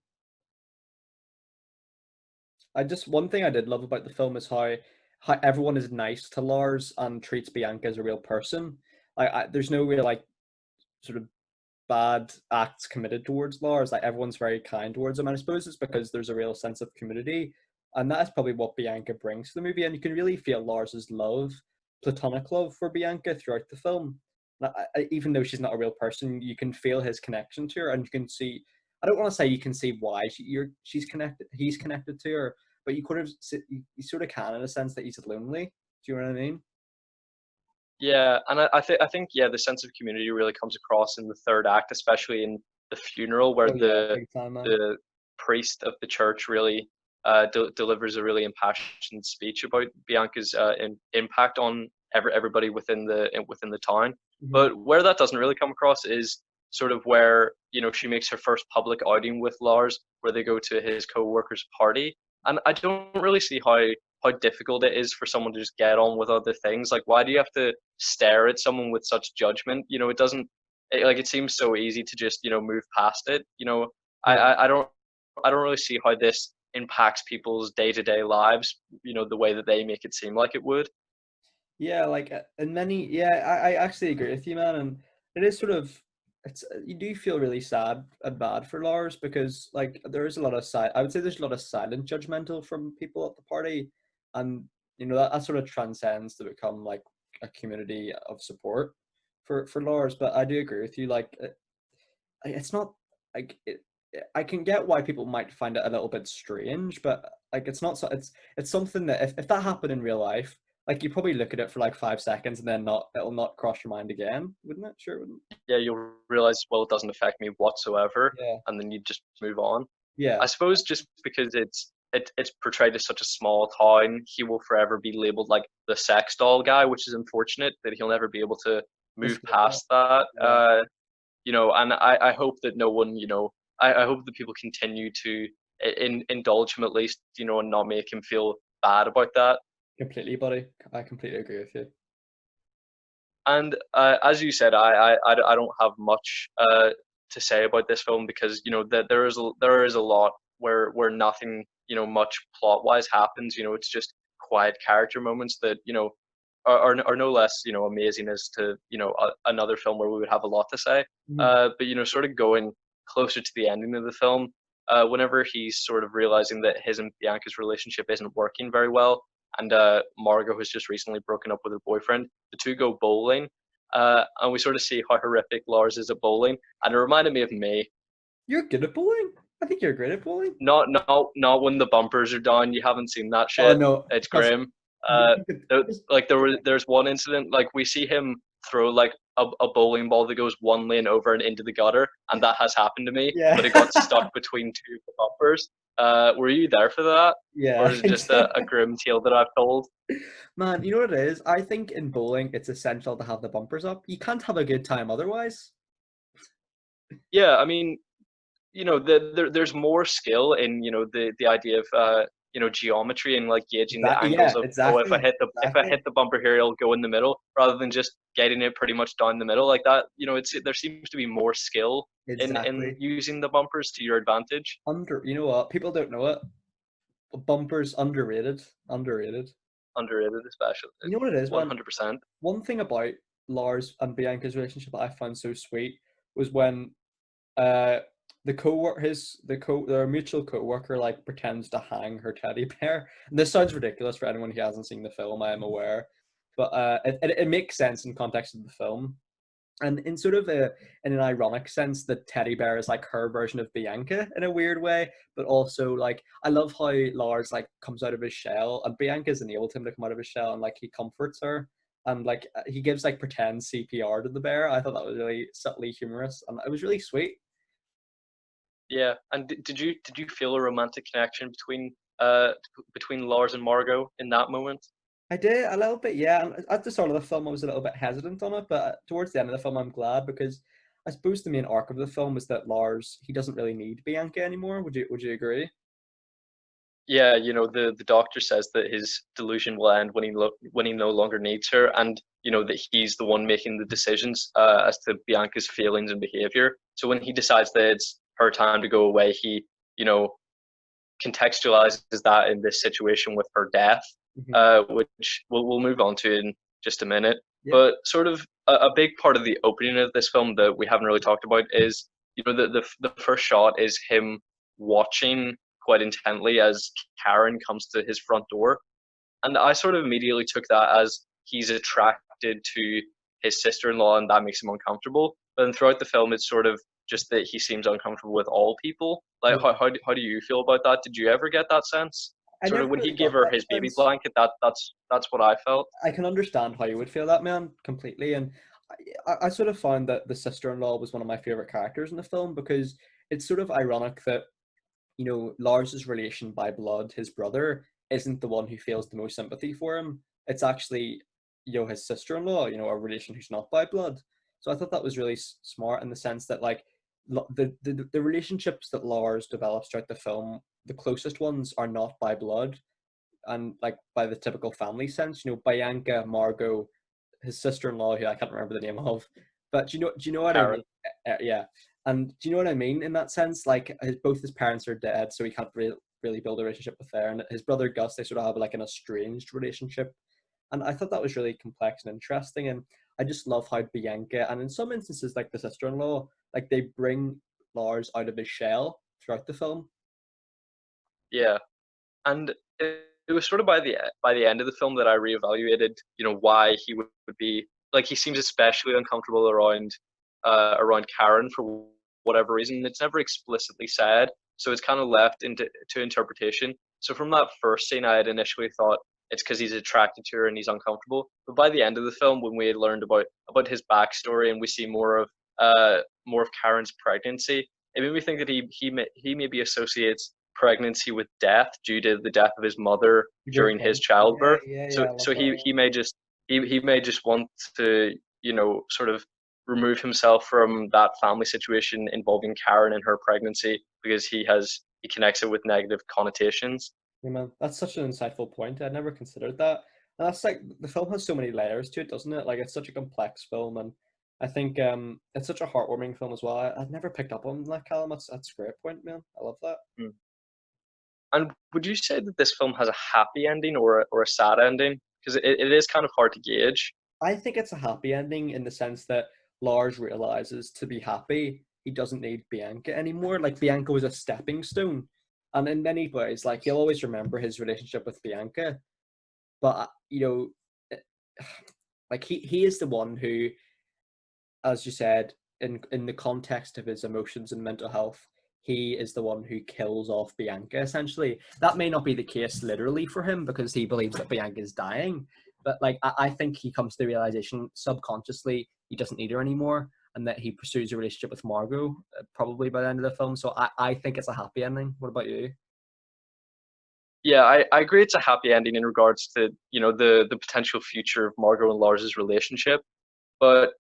I just one thing I did love about the film is how everyone is nice to Lars and treats Bianca as a real person. There's no real like sort of bad acts committed towards Lars. Like everyone's very kind towards him, and I suppose it's because there's a real sense of community, and that is probably what Bianca brings to the movie. And you can really feel Lars's love, platonic love for Bianca throughout the film. Even though she's not a real person, you can feel his connection to her, and you can see. I don't want to say you can see why she's connected. He's connected to her, but you sort of can in a sense that he's lonely. Do you know what I mean? Yeah, and I think yeah, the sense of community really comes across in the third act, especially in the funeral, where Oh yeah, the big time man. the priest of the church really delivers a really impassioned speech about Bianca's impact on everybody within the town. Mhm. But where that doesn't really come across is sort of where she makes her first public outing with Lars, where they go to his co-worker's party, and I don't really see how difficult it is for someone to just get on with other things. Like, why do you have to stare at someone with such judgment? It doesn't it seems so easy to just move past it. I, Yeah. I I don't I don't really see how this impacts people's day to day lives. The way that they make it seem like it would. Yeah, like and many, yeah, I actually agree with you, man. And it is sort of, it's you do feel really sad and bad for Lars because like there is a lot of I would say there's a lot of silent judgmental from people at the party, and that sort of transcends to become like a community of support for Lars. But I do agree with you, like it's not like I can get why people might find it a little bit strange, but like it's not so it's something that if that happened in real life, like you probably look at it for like 5 seconds and then not it'll not cross your mind again, wouldn't it? Sure, it wouldn't. Yeah, you'll realize, well, it doesn't affect me whatsoever, Yeah, and then you just move on. yeah, I suppose just because it's portrayed as such a small town, he will forever be labeled like the sex doll guy, which is unfortunate that he'll never be able to move escape that. past that. Yeah, And I hope that no one, I hope that people continue to indulge him at least, and not make him feel bad about that. completely, buddy. I completely agree with you. And as you said, I don't have much to say about this film because that there is a lot where nothing much plot wise happens. It's just quiet character moments that are no less amazing as to another film where we would have a lot to say. Mhm. But sort of going closer to the ending of the film, whenever he's sort of realizing that his and Bianca's relationship isn't working very well, and Margot has just recently broken up with her boyfriend, the two go bowling, and we sort of see how horrific Lars is at bowling, and it reminded me of me. You're good at bowling. I think you're great at bowling. Not when the bumpers are down. You haven't seen that Oh shit. no, It's because grim. Uh, there's one incident like we see him throw like a bowling ball that goes one lane over and into the gutter, and that has happened to me, Yeah. but it got stuck between two bumpers. Were you there for that, Yeah, or I is it think just so. a grim tale that I've told? Man, you know what it is? I think in bowling it's essential to have the bumpers up. You can't have a good time otherwise. Yeah, I mean, there's more skill in the idea of geometry and like gauging the That, angles yeah, of, oh, exactly. if I Exactly. hit the bumper here, it'll go in the middle, rather than just getting it pretty much down the middle like that. It's there seems to be more skill in Exactly. using the bumpers to your advantage. You know what? People don't know it. Bumpers underrated. Underrated. Underrated, especially You know what it is, man? 100%. One thing about Lars and Bianca's relationship that I found so sweet was when uh their mutual co-worker like pretends to hang her teddy bear. And this sounds ridiculous for anyone who hasn't seen the film, I am aware, but it makes sense in context of the film. And in sort of in an ironic sense, the teddy bear is like her version of Bianca in a weird way, but also like I love how Lars like comes out of his shell, and Bianca's enabled him to come out of his shell, and like he comforts her, and like he gives like pretend CPR to the bear. I thought that was really subtly humorous, and it was really sweet. Yeah, and did you feel a romantic connection between Lars and Margot in that moment? I did a little bit, yeah. And at the start of the film, I was a little bit hesitant on it, but towards the end of the film, I'm glad because I suppose the main arc of the film is that Lars he doesn't really need Bianca anymore. Would you agree? Yeah, the doctor says that his delusion will end when he no longer needs her, and that he's the one making the decisions as to Bianca's feelings and behavior. So when he decides that it's her time to go away, he you know contextualizes that in this situation with her death, Hmm. which we'll move on to in just a minute. Yeah. But sort of a big part of the opening of this film that we haven't really talked about is, the first shot is him watching quite intently as Karen comes to his front door. And I sort of immediately took that as he's attracted to his sister-in-law and that makes him uncomfortable. But then throughout the film, it's sort of just that he seems uncomfortable with all people. Like, Yeah. how do you feel about that? Did you ever get that sense? I Sort of never when he really gave got her that his baby sense. blanket, that's what I felt. I can understand how you would feel that, man, completely. And I sort of found that the sister-in-law was one of my favorite characters in the film because it's sort of ironic that Lars's relation by blood, his brother, isn't the one who feels the most sympathy for him. It's actually, his sister-in-law, a relation who's not by blood. So I thought that was really smart in the sense that like the relationships that Lars develops throughout the film, the closest ones are not by blood and like by the typical family sense. Bianca, Margot, his sister-in-law, who I can't remember the name of, but do you know what I mean? Karen. Yeah, and do you know what I mean in that sense? Like both his parents are dead, so he can't really build a relationship with her. And his brother Gus, they sort of have like an estranged relationship, and I thought that was really complex and interesting. And I just love how Bianca, and in some instances like the sister-in-law, like they bring Lars out of his shell throughout the film. Yeah, and it was sort of by the end of the film that I reevaluated, why he would be like, he seems especially uncomfortable around Karen for whatever reason. It's never explicitly said, so it's kind of left into to interpretation. So from that first scene, I had initially thought it's because he's attracted to her and he's uncomfortable. But by the end of the film, when we had learned about his backstory and we see more of Karen's pregnancy, it made me think that he maybe associates pregnancy with death due to the death of his mother Good during his point. Yeah, childbirth. yeah, So yeah. I love so that. he may just he may just want to, sort of remove himself from that family situation involving Karen and her pregnancy because he connects it with negative connotations. Yeah, man, that's such an insightful point. I'd never considered that. And that's like the film has so many layers to it, doesn't it? Like it's such a complex film, and I think it's such a heartwarming film as well. I'd never picked up on that, Callum. That's a great point, man. I love that. Mm. And would you say that this film has a happy ending or a sad ending? Because it is kind of hard to gauge. I think it's a happy ending in the sense that Lars realizes to be happy, he doesn't need Bianca anymore. Like Bianca was a stepping stone, and in many ways, like he'll always remember his relationship with Bianca. But like he is the one who, as you said, in the context of his emotions and mental health, he is the one who kills off Bianca. Essentially, that may not be the case literally for him because he believes that Bianca is dying, but like I think he comes to the realization subconsciously he doesn't need her anymore, and that he pursues a relationship with Margot probably by the end of the film. So I think it's a happy ending. What about you? Yeah, I agree it's a happy ending in regards to, the potential future of Margot and Lars's relationship. But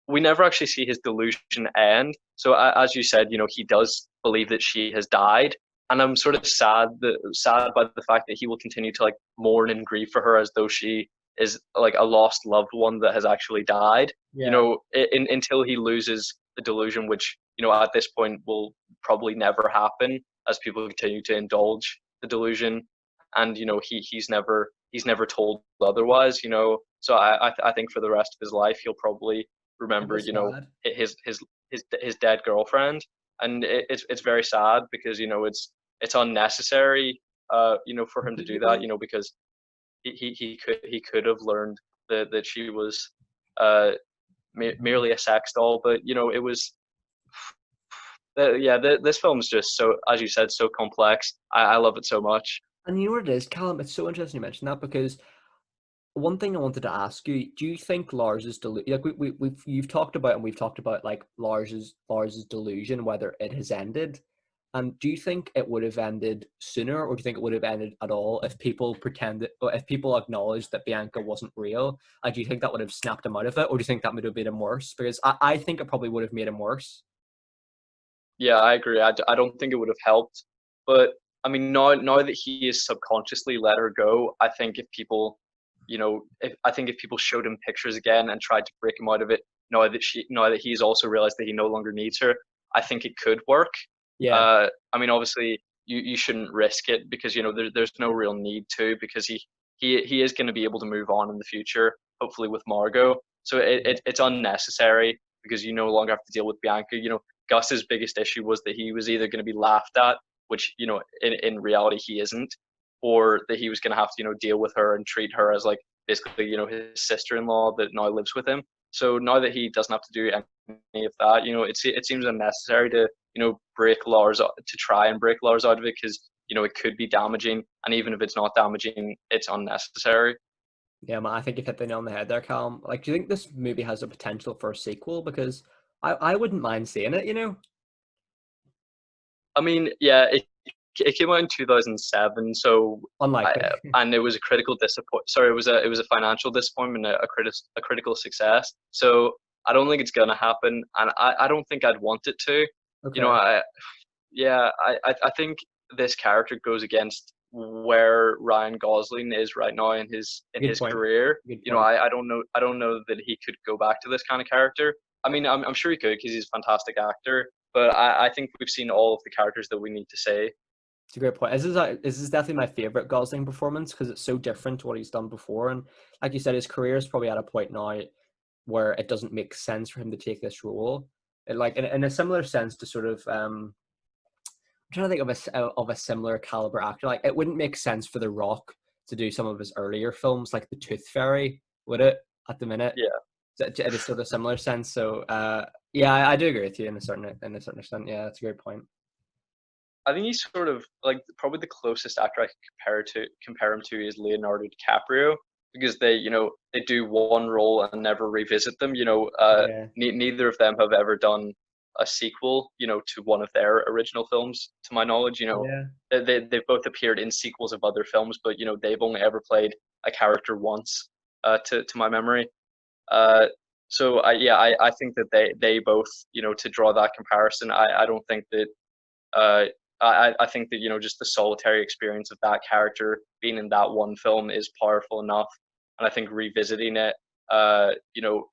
we never actually see his delusion end. So as you said, he does believe that she has died, and I'm sort of sad by the fact that he will continue to like mourn and grieve for her as though she is like a lost loved one that has actually died. Yeah. Until he loses the delusion, which at this point will probably never happen as people continue to indulge the delusion, and he's never told otherwise. So I think for the rest of his life he'll probably It remember, is sad. his dead girlfriend, and it's very sad because it's unnecessary, for him to do that, Completely. because he could have learned that she was uh merely a sex doll, but it was yeah. This film is just so, as you said, so complex. I love it so much. And you know what it is, Callum? It's so interesting you mentioned that because one thing I wanted to ask you: do you think Lars's delusion, like you've talked about, and we've talked about like Lars's delusion, whether it has ended, and do you think it would have ended sooner, or do you think it would have ended at all if people pretended, or if people acknowledged that Bianca wasn't real? Like, do you think that would have snapped him out of it, or do you think that would have made him worse? Because I think it probably would have made him worse. Yeah, I agree. I don't think it would have helped, but I mean, now that he has subconsciously let her go, I think if people, if people showed him pictures again and tried to break him out of it, now that he's also realized that he no longer needs her, I think it could work. Yeah, I mean, obviously, you shouldn't risk it because there's no real need to, because he is going to be able to move on in the future, hopefully with Margot. So it's unnecessary because you no longer have to deal with Bianca. Gus's biggest issue was that he was either going to be laughed at, which in reality he isn't, or that he was going to have to deal with her and treat her as like basically his sister-in-law that now lives with him. So now that he doesn't have to do any of that, it seems unnecessary to break Lars, to try and break Lars out of it, because it could be damaging, and even if it's not damaging, it's unnecessary. yeah, man, I think you've hit the nail on the head there, Callum. Like, do you think this movie has a potential for a sequel? Because I wouldn't mind seeing it, you know? I mean, yeah, it came out in 2007, so Unlikely. and it was a critical disappoint. Sorry, it was a financial disappointment, a critical success. So I don't think it's gonna happen, and I don't think I'd want it to. You know, Okay. I yeah, I think this character goes against where Ryan Gosling is right now in Good his point. career. Good You know, point. I don't know that he could go back to this kind of character. I mean, I'm sure he could because he's a fantastic actor, but I think we've seen all of the characters that we need to say. It's a great point. This is definitely my favorite Gosling performance because it's so different to what he's done before. And like you said, his career is probably at a point now where it doesn't make sense for him to take this role. Like in a similar sense to sort of I'm trying to think of a similar caliber actor. Like it wouldn't make sense for The Rock to do some of his earlier films, like The Tooth Fairy, would it? At the minute, Yeah. so it is sort of a similar sense. So yeah, I do agree with you in a certain extent. Yeah, that's a great point. I think he's sort of like probably the closest actor I could compare him to is Leonardo DiCaprio, because they do one role and never revisit them. Yeah, Neither of them have ever done a sequel, to one of their original films, to my knowledge. yeah. They've both appeared in sequels of other films, but they've only ever played a character once, to my memory. Uh, so I think that they both, to draw that comparison, I don't think that uh, I think that just the solitary experience of that character being in that one film is powerful enough, and I think revisiting it,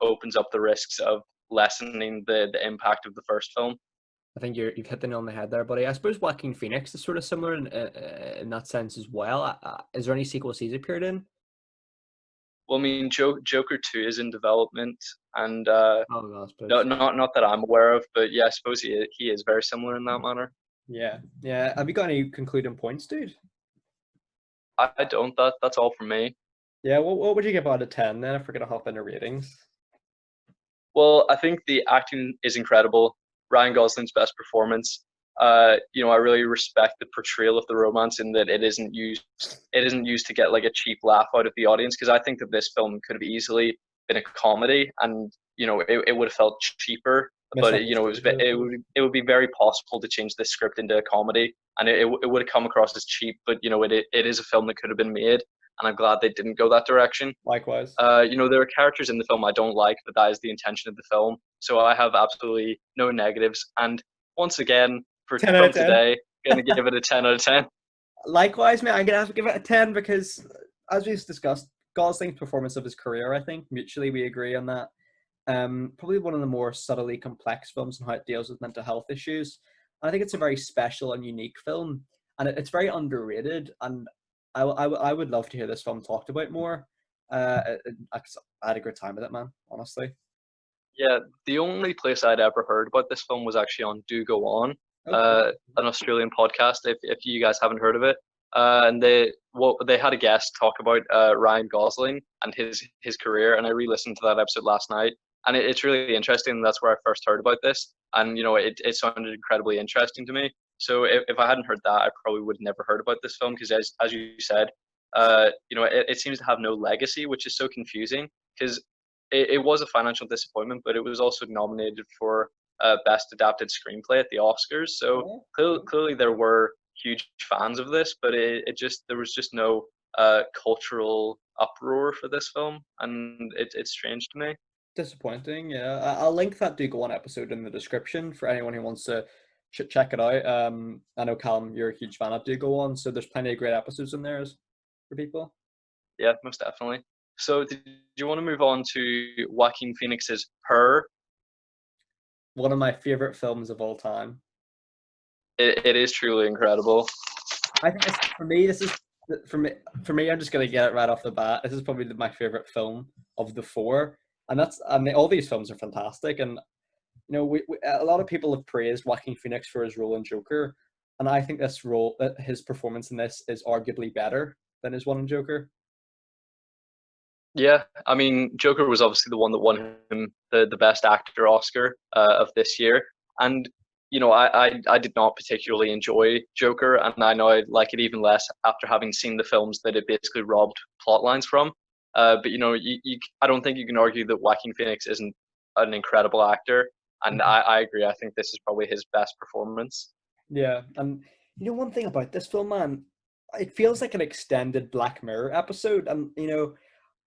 opens up the risks of lessening the impact of the first film. I think you've hit the nail on the head there, buddy. I suppose Joaquin Phoenix is sort of similar in that sense as well. Is there any sequels he's appeared in? Well, I mean, Joker 2 is in development, and Oh, no, I no, suppose. not that I'm aware of, but yeah, I suppose he is very similar in that manner. Yeah, yeah. Have you got any concluding points, dude? I don't. That's all from me. Yeah, what would you give out of 10 then if we're gonna hop into ratings? Well, I think the acting is incredible. Ryan Gosling's best performance. I really respect the portrayal of the romance in that it isn't used to get like a cheap laugh out of the audience, because I think that this film could have easily been a comedy, and it would have felt cheaper, but Misunderstood. it would be very possible to change this script into a comedy, and it would have come across as cheap, but it is a film that could have been made, and I'm glad they didn't go that direction. Likewise. There are characters in the film I don't like, but that is the intention of the film. So I have absolutely no negatives. And once again, 10 out from of 10. today, gonna give it a 10 out of 10. Likewise, mate, I'm gonna have to give it a 10 because, as we've discussed, Gosling's performance of his career, I think mutually we agree on that. Probably one of the more subtly complex films in how it deals with mental health issues. I think it's a very special and unique film, and it's very underrated. And I would love to hear this film talked about more. I had a good time with it, man. Honestly. Yeah, the only place I'd ever heard about this film was actually on Do Go On, Okay. an Australian podcast. If you guys haven't heard of it, and they had a guest talk about Ryan Gosling and his career, and I re-listened to that episode last night, and it's really interesting. That's where I first heard about this, and it sounded incredibly interesting to me. So if I hadn't heard that, I probably would have never heard about this film, because as you said, it seems to have no legacy, which is so confusing, because it was a financial disappointment, but it was also nominated for Best Adapted Screenplay at the Oscars. So Yeah. clearly there were huge fans of this, but there was just no cultural uproar for this film, and it's strange to me. Disappointing, yeah. I'll link that Do Go On episode in the description for anyone who wants to check it out. I know Callum, you're a huge fan of Do Go On, so there's plenty of great episodes in there for people. Yeah, most definitely. So did you want to move on to Joaquin Phoenix's Her? One of my favorite films of all time. It is truly incredible. I think for me, this is for me. For me, I'm just gonna get it right off the bat. This is probably my favorite film of the four, and all these films are fantastic. And a lot of people have praised Joaquin Phoenix for his role in Joker, and I think his performance in this is arguably better than his one in Joker. Yeah, I mean, Joker was obviously the one that won him the Best Actor Oscar of this year, and I did not particularly enjoy Joker, and I know I like it even less after having seen the films that it basically robbed plot lines from. But I don't think you can argue that Joaquin Phoenix isn't an incredible actor, and I agree. I think this is probably his best performance. Yeah, and one thing about this film, man, it feels like an extended Black Mirror episode, and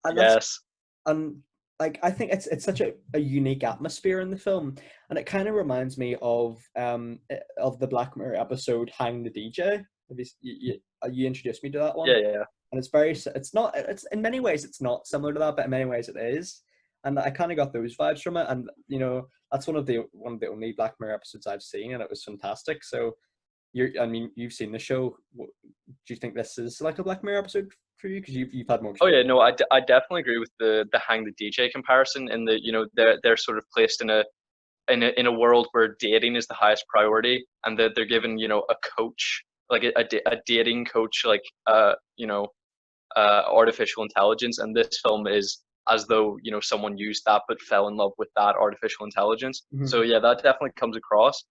and that's Yes. and like I think it's such a unique atmosphere in the film, and it kind of reminds me of the Black Mirror episode "Hang the DJ." Have you introduced me to that one? Yeah, yeah. And it's in many ways it's not similar to that, but in many ways it is. And I kind of got those vibes from it, and that's one of the only Black Mirror episodes I've seen, and it was fantastic. So you've seen the show. Do you think this is like a Black Mirror episode for you? Because you've had more Oh experience. yeah, no, I definitely agree with the Hang the DJ comparison, in that they're sort of placed in a world where dating is the highest priority, and that they're given a coach, like a dating coach, like artificial intelligence, and this film is as though someone used that but fell in love with that artificial intelligence. So Mhm. yeah, that definitely comes across,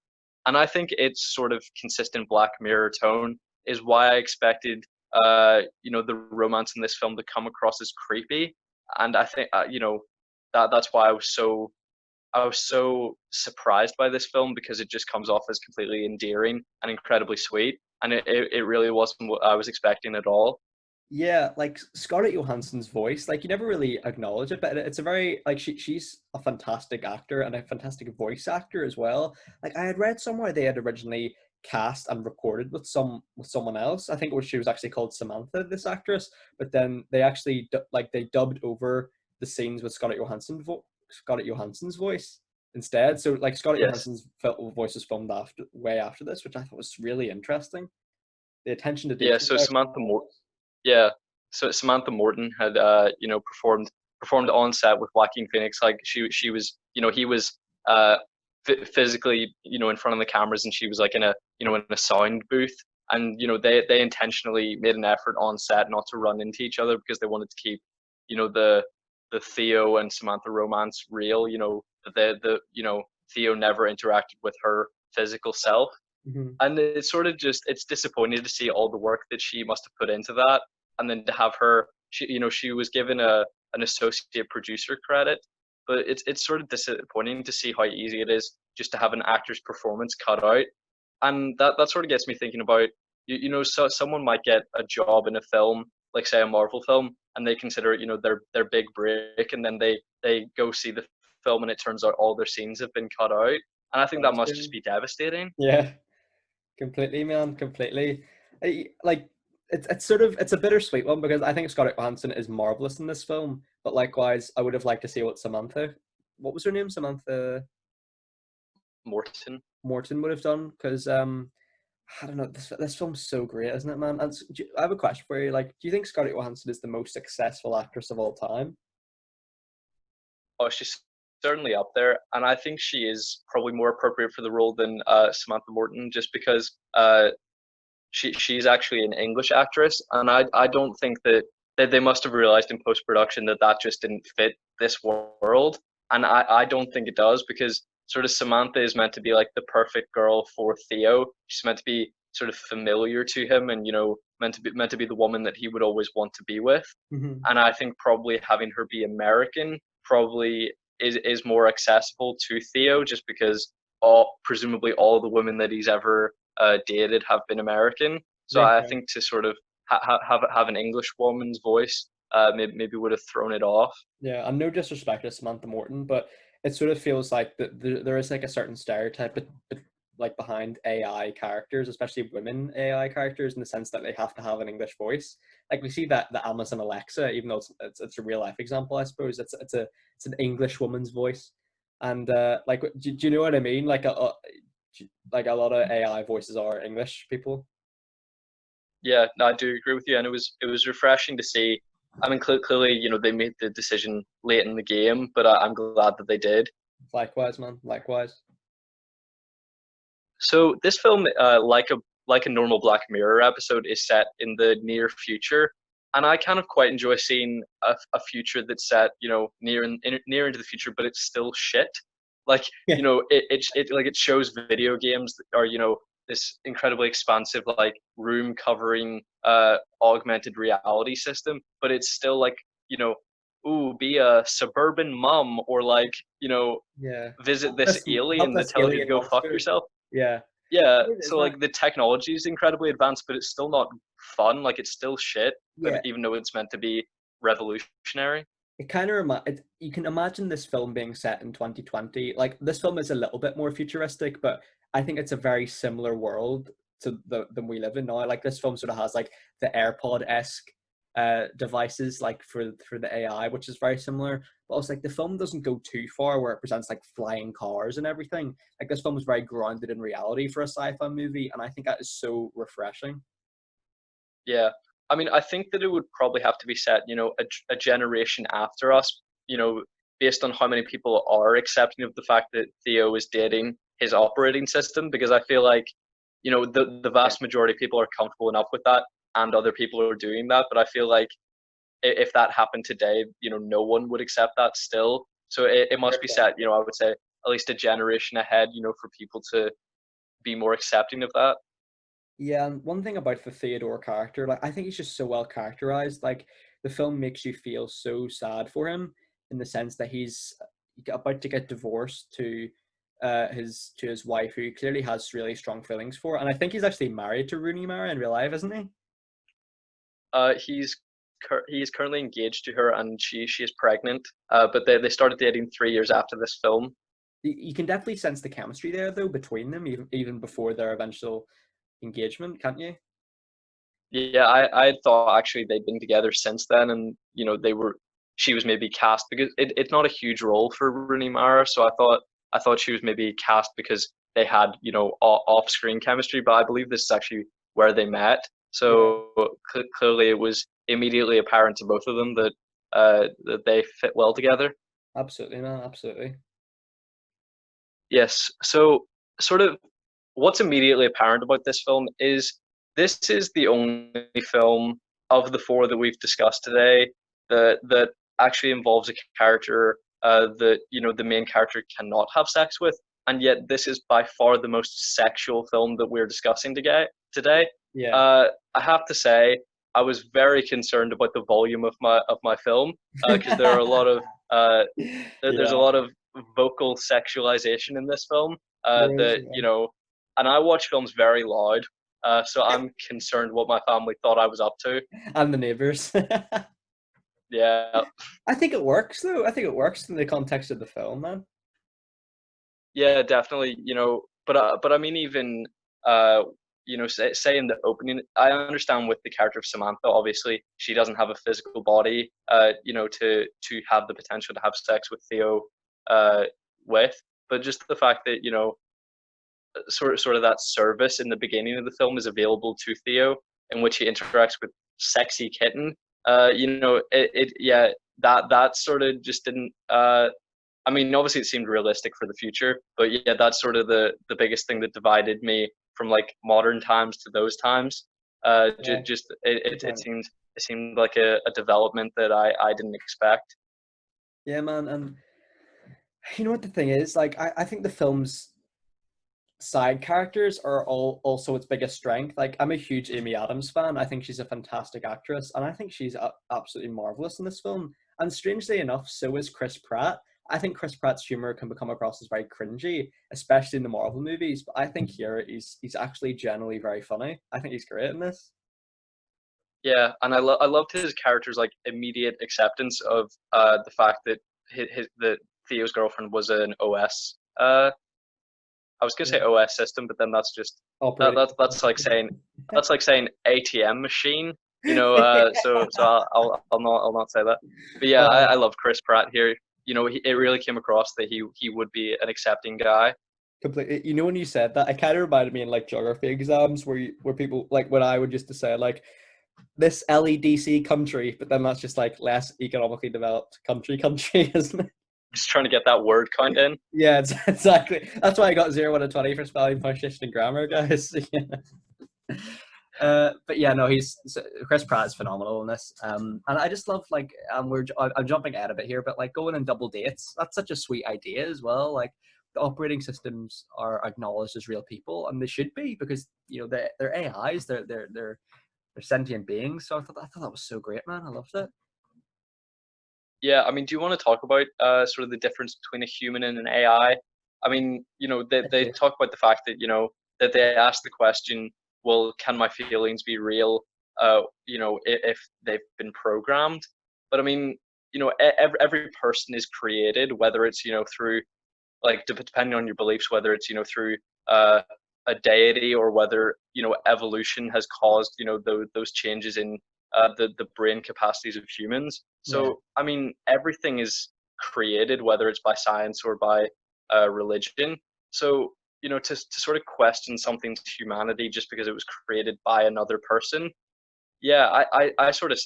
and I think its sort of consistent Black Mirror tone is why I expected the romance in this film to come across as creepy, and I think that's why I was so surprised by this film, because it just comes off as completely endearing and incredibly sweet, and it really wasn't what I was expecting at all. Yeah, like Scarlett Johansson's voice, like you never really acknowledge it, but it's a very like she's a fantastic actor and a fantastic voice actor as well. Like I had read somewhere they had originally cast and recorded with someone else. I think she was actually called Samantha, this actress, but then they actually they dubbed over the scenes with Scarlett Johansson's voice instead. So like Scarlett Yes. Johansson's voice was filmed way after this, which I thought was really interesting. The attention to Yeah. detail So there. Yeah. So Samantha Morton had performed on set with Joaquin Phoenix. Like she was he was uh physically in front of the cameras, and she was like in a sound booth, and they intentionally made an effort on set not to run into each other, because they wanted to keep the Theo and Samantha romance real. The Theo never interacted with her physical self. Hmm. And it's sort of just, it's disappointing to see all the work that she must have put into that, and then to have her, she was given an associate producer credit, but it's sort of disappointing to see how easy it is just to have an actor's performance cut out. And that sort of gets me thinking about, so someone might get a job in a film, like say a Marvel film, and they consider it, their big break, and then they go see the film, and it turns out all their scenes have been cut out, and I think that must just be devastating. Yeah, completely, man, completely. Like it's sort of it's a bittersweet one because I think Scarlett Johansson is marvelous in this film, but likewise, I would have liked to see what Samantha, what was her name, Samantha Morton. Morton would have done because I don't know, this film's so great, isn't it, man? And I have a question for you. Like, do you think Scarlett Johansson is the most successful actress of all time? Oh, she's certainly up there, and I think she is probably more appropriate for the role than Samantha Morton, just because she's actually an English actress, and I don't think that they must have realized in post production that that just didn't fit this world, and I don't think it does, because sort of Samantha is meant to be like the perfect girl for Theo. She's meant to be sort of familiar to him, and meant to be the woman that he would always want to be with. Hmm. And I think probably having her be American probably is more accessible to Theo, just because presumably all the women that he's ever dated have been American. So Makes I sense. think to sort of have an English woman's voice maybe would have thrown it off. Yeah, and no disrespect to Samantha Morton, but it sort of feels like there is like a certain stereotype, like behind AI characters, especially women AI characters, in the sense that they have to have an English voice. Like we see that the Amazon Alexa, even though it's a real life example, I suppose it's an English woman's voice, and like do you know what I mean? Like a lot of AI voices are English people. Yeah, no, I do agree with you, and it was refreshing to see. I mean, clearly, they made the decision late in the game, but I'm glad that they did. Likewise, man. Likewise. So this film, like a normal Black Mirror episode, is set in the near future, and I kind of quite enjoy seeing a future that's set, near into the future, but it's still shit. Like, Yeah. it shows video games that are, this incredibly expansive like room covering augmented reality system, but it's still like, ooh, be a suburban mum, or like, Yeah. visit this Help alien that this tells you to alien go fuck monster. yourself. Yeah. Yeah, It is, so man. like the technology is incredibly advanced, but it's still not fun. Like it's still shit, but Yeah. even though it's meant to be revolutionary. It kind of you can imagine this film being set in 2020. Like this film is a little bit more futuristic, but I think it's a very similar world to the than we live in now. Like this film sort of has like the AirPod-esque devices like for the AI, which is very similar. But also like the film doesn't go too far where it presents like flying cars and everything. Like this film is very grounded in reality for a sci-fi movie, and I think that is so refreshing. Yeah. I mean, I think that it would probably have to be set, a generation after us, based on how many people are accepting of the fact that Theo is dating his operating system, because I feel like, the Yeah. vast majority of people are comfortable enough with that, and other people are doing that. But I feel like if that happened today, no one would accept that still. So it must be set, I would say at least a generation ahead, for people to be more accepting of that. Yeah, and one thing about the Theodore character, like I think he's just so well characterized. Like the film makes you feel so sad for him in the sense that he's about to get divorced to his wife, who he clearly has really strong feelings for. And I think he's actually married to Rooney Mara in real life, isn't he? He's currently engaged to her, and she is pregnant. But they started dating 3 years after this film. You can definitely sense the chemistry there though between them, even before their eventual engagement, can't you? Yeah, I thought actually they'd been together since then, and she was maybe cast because it's not a huge role for Rooney Mara, so I thought she was maybe cast because they had off screen chemistry, but I believe this is actually where they met. Yeah, So clearly, it was immediately apparent to both of them that they fit well together. absolutely, man, absolutely. Yes. So sort of what's immediately apparent about this film is this is the only film of the four that we've discussed today that actually involves a character that the main character cannot have sex with. and yet this is by far the most sexual film that we're discussing today. Yeah. I have to say, I was very concerned about the volume of my film, because there are a lot of there's a Yeah, lot of vocal sexualization in this film, there is. that, and I watch films very loud, so I'm concerned what my family thought I was up to. And the neighbors. Yeah, I think it works though. I think it works in the context of the film, man. yeah, definitely. But I mean, even uh, say in the opening, I understand with the character of Samantha. Obviously, she doesn't have a physical body, to have the potential to have sex with Theo, uh, with. But just the fact that, sort of that service in the beginning of the film is available to Theo, in which he interacts with sexy kitten. Yeah, that sort of just didn't. I mean, obviously, it seemed realistic for the future, but yeah, that's sort of the biggest thing that divided me from like modern times to those times. Yeah, Just good it point. seemed like a development that I didn't expect. Yeah, man. And you know what the thing is? Like, I think the film's side characters are all also its biggest strength. Like, I'm a huge Amy Adams fan. I think she's a fantastic actress, and I think she's absolutely marvelous in this film. And strangely enough, so is Chris Pratt. I think Chris Pratt's humor can become across as very cringy, especially in the Marvel movies. But I think here he's actually generally very funny. I think he's great in this. Yeah, and I loved his character's like immediate acceptance of the fact that that Theo's girlfriend was an OS. I was gonna Yeah. say OS system, but then that's just Operating that's like saying ATM machine. So I'll not say that. But yeah, I Oh, love Chris Pratt here. It really came across that he would be an accepting guy. completely. You know, when you said that, it kind of reminded me in like geography exams where people like when I would just to say like this LEDC country, but then that's just like less economically developed country, isn't it? Just trying to get that word count in. Yeah, exactly. That's why I got 0 out of 20 for spelling, punctuation, and grammar, guys. But yeah, no, Chris Pratt is phenomenal in this, and I just love like I'm jumping out of it here, but like going on double dates, that's such a sweet idea as well. Like the operating systems are acknowledged as real people, and they should be because they're AIs, they're sentient beings. So I thought that was so great, man. I loved it. Yeah, I mean, do you want to talk about sort of the difference between a human and an AI? I mean, they Yeah, talk about the fact that, that they ask the question, well, can my feelings be real, if they've been programmed? But I mean, every person is created, whether it's, through like depending on your beliefs, whether it's through uh, a deity or whether evolution has caused those changes in the brain capacities of humans. yeah, So I mean, everything is created, whether it's by science or by religion. So to sort of question something's humanity just because it was created by another person. Yeah, I sort of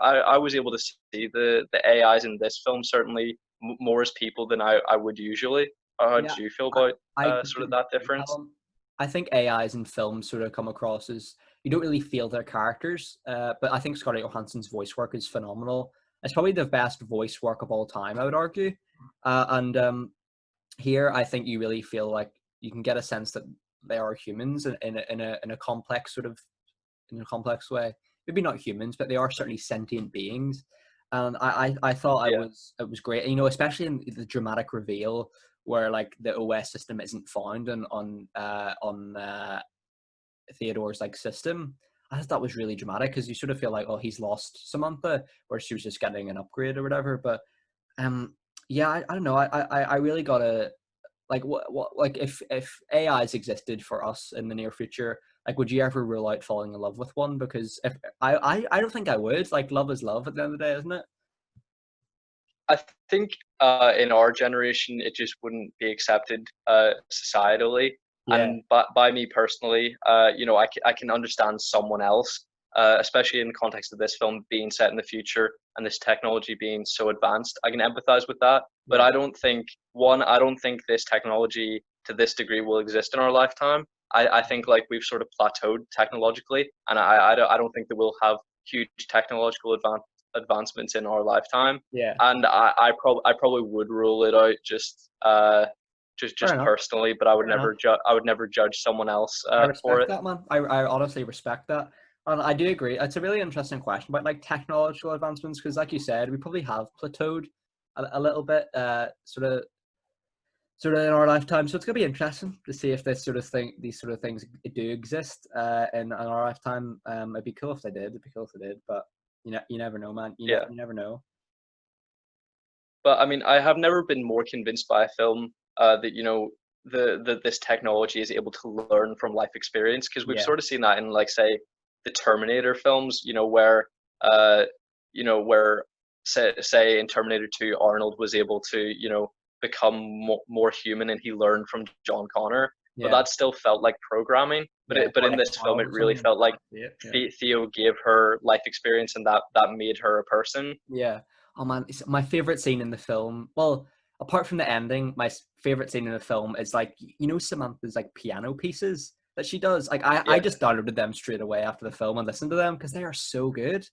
I was able to see the AIs in this film certainly more as people than I would usually. How yeah. do you feel I, about I sort of completely that agree, difference? Callum. I think AIs in films sort of come across as you don't really feel their characters, but I think Scarlett Johansson's voice work is phenomenal. It's probably the best voice work of all time, I would argue. And here, I think you really feel like you can get a sense that they are humans in a complex in a complex way. Maybe not humans, but they are certainly sentient beings. And I thought Yeah, it was great. Especially in the dramatic reveal where like the OS system isn't found on Theodore's like system. I thought that was really dramatic because you sort of feel like, oh, he's lost Samantha, where she was just getting an upgrade or whatever. But yeah, I don't know. I really gotta like what like if AIs existed for us in the near future, like would you ever rule out falling in love with one? Because if I don't think I would. Like love is love at the end of the day, isn't it? I think in our generation it just wouldn't be accepted societally, Yeah, and by me personally, I can understand someone else, especially in the context of this film being set in the future and this technology being so advanced. I can empathize with that, but yeah, I don't think this technology to this degree will exist in our lifetime. I think like we've sort of plateaued technologically, and I don't think that we'll have huge technological advancements in our lifetime, yeah, and I probably would rule it out Fair just enough. personally, but I would Fair enough. never judge someone else I for respect it. that, man. I honestly respect that. And I do agree. It's a really interesting question about like technological advancements because, like you said, we probably have plateaued a little bit, sort of in our lifetime. So it's gonna be interesting to see if these sort of things do exist in our lifetime. It'd be cool if they did. It'd be cool if they did. But you never know, man. Yeah. You never know. But I mean, I have never been more convinced by a film that this technology is able to learn from life experience, because we've Yeah. sort of seen that in, like, say, the Terminator films, uh where say in Terminator 2, Arnold was able to become more human, and he learned from John Connor, but Yeah. that still felt like programming. Yeah. But Or in like this film, 12 it or really something. felt like Yeah. Theo gave her life experience, and that made her a person. Yeah. Oh man, my favorite scene in the film. Well, apart from the ending, my favorite scene in the film is like Samantha's like piano pieces that she does. Like I Yeah, just downloaded them straight away after the film and listened to them because they are so good.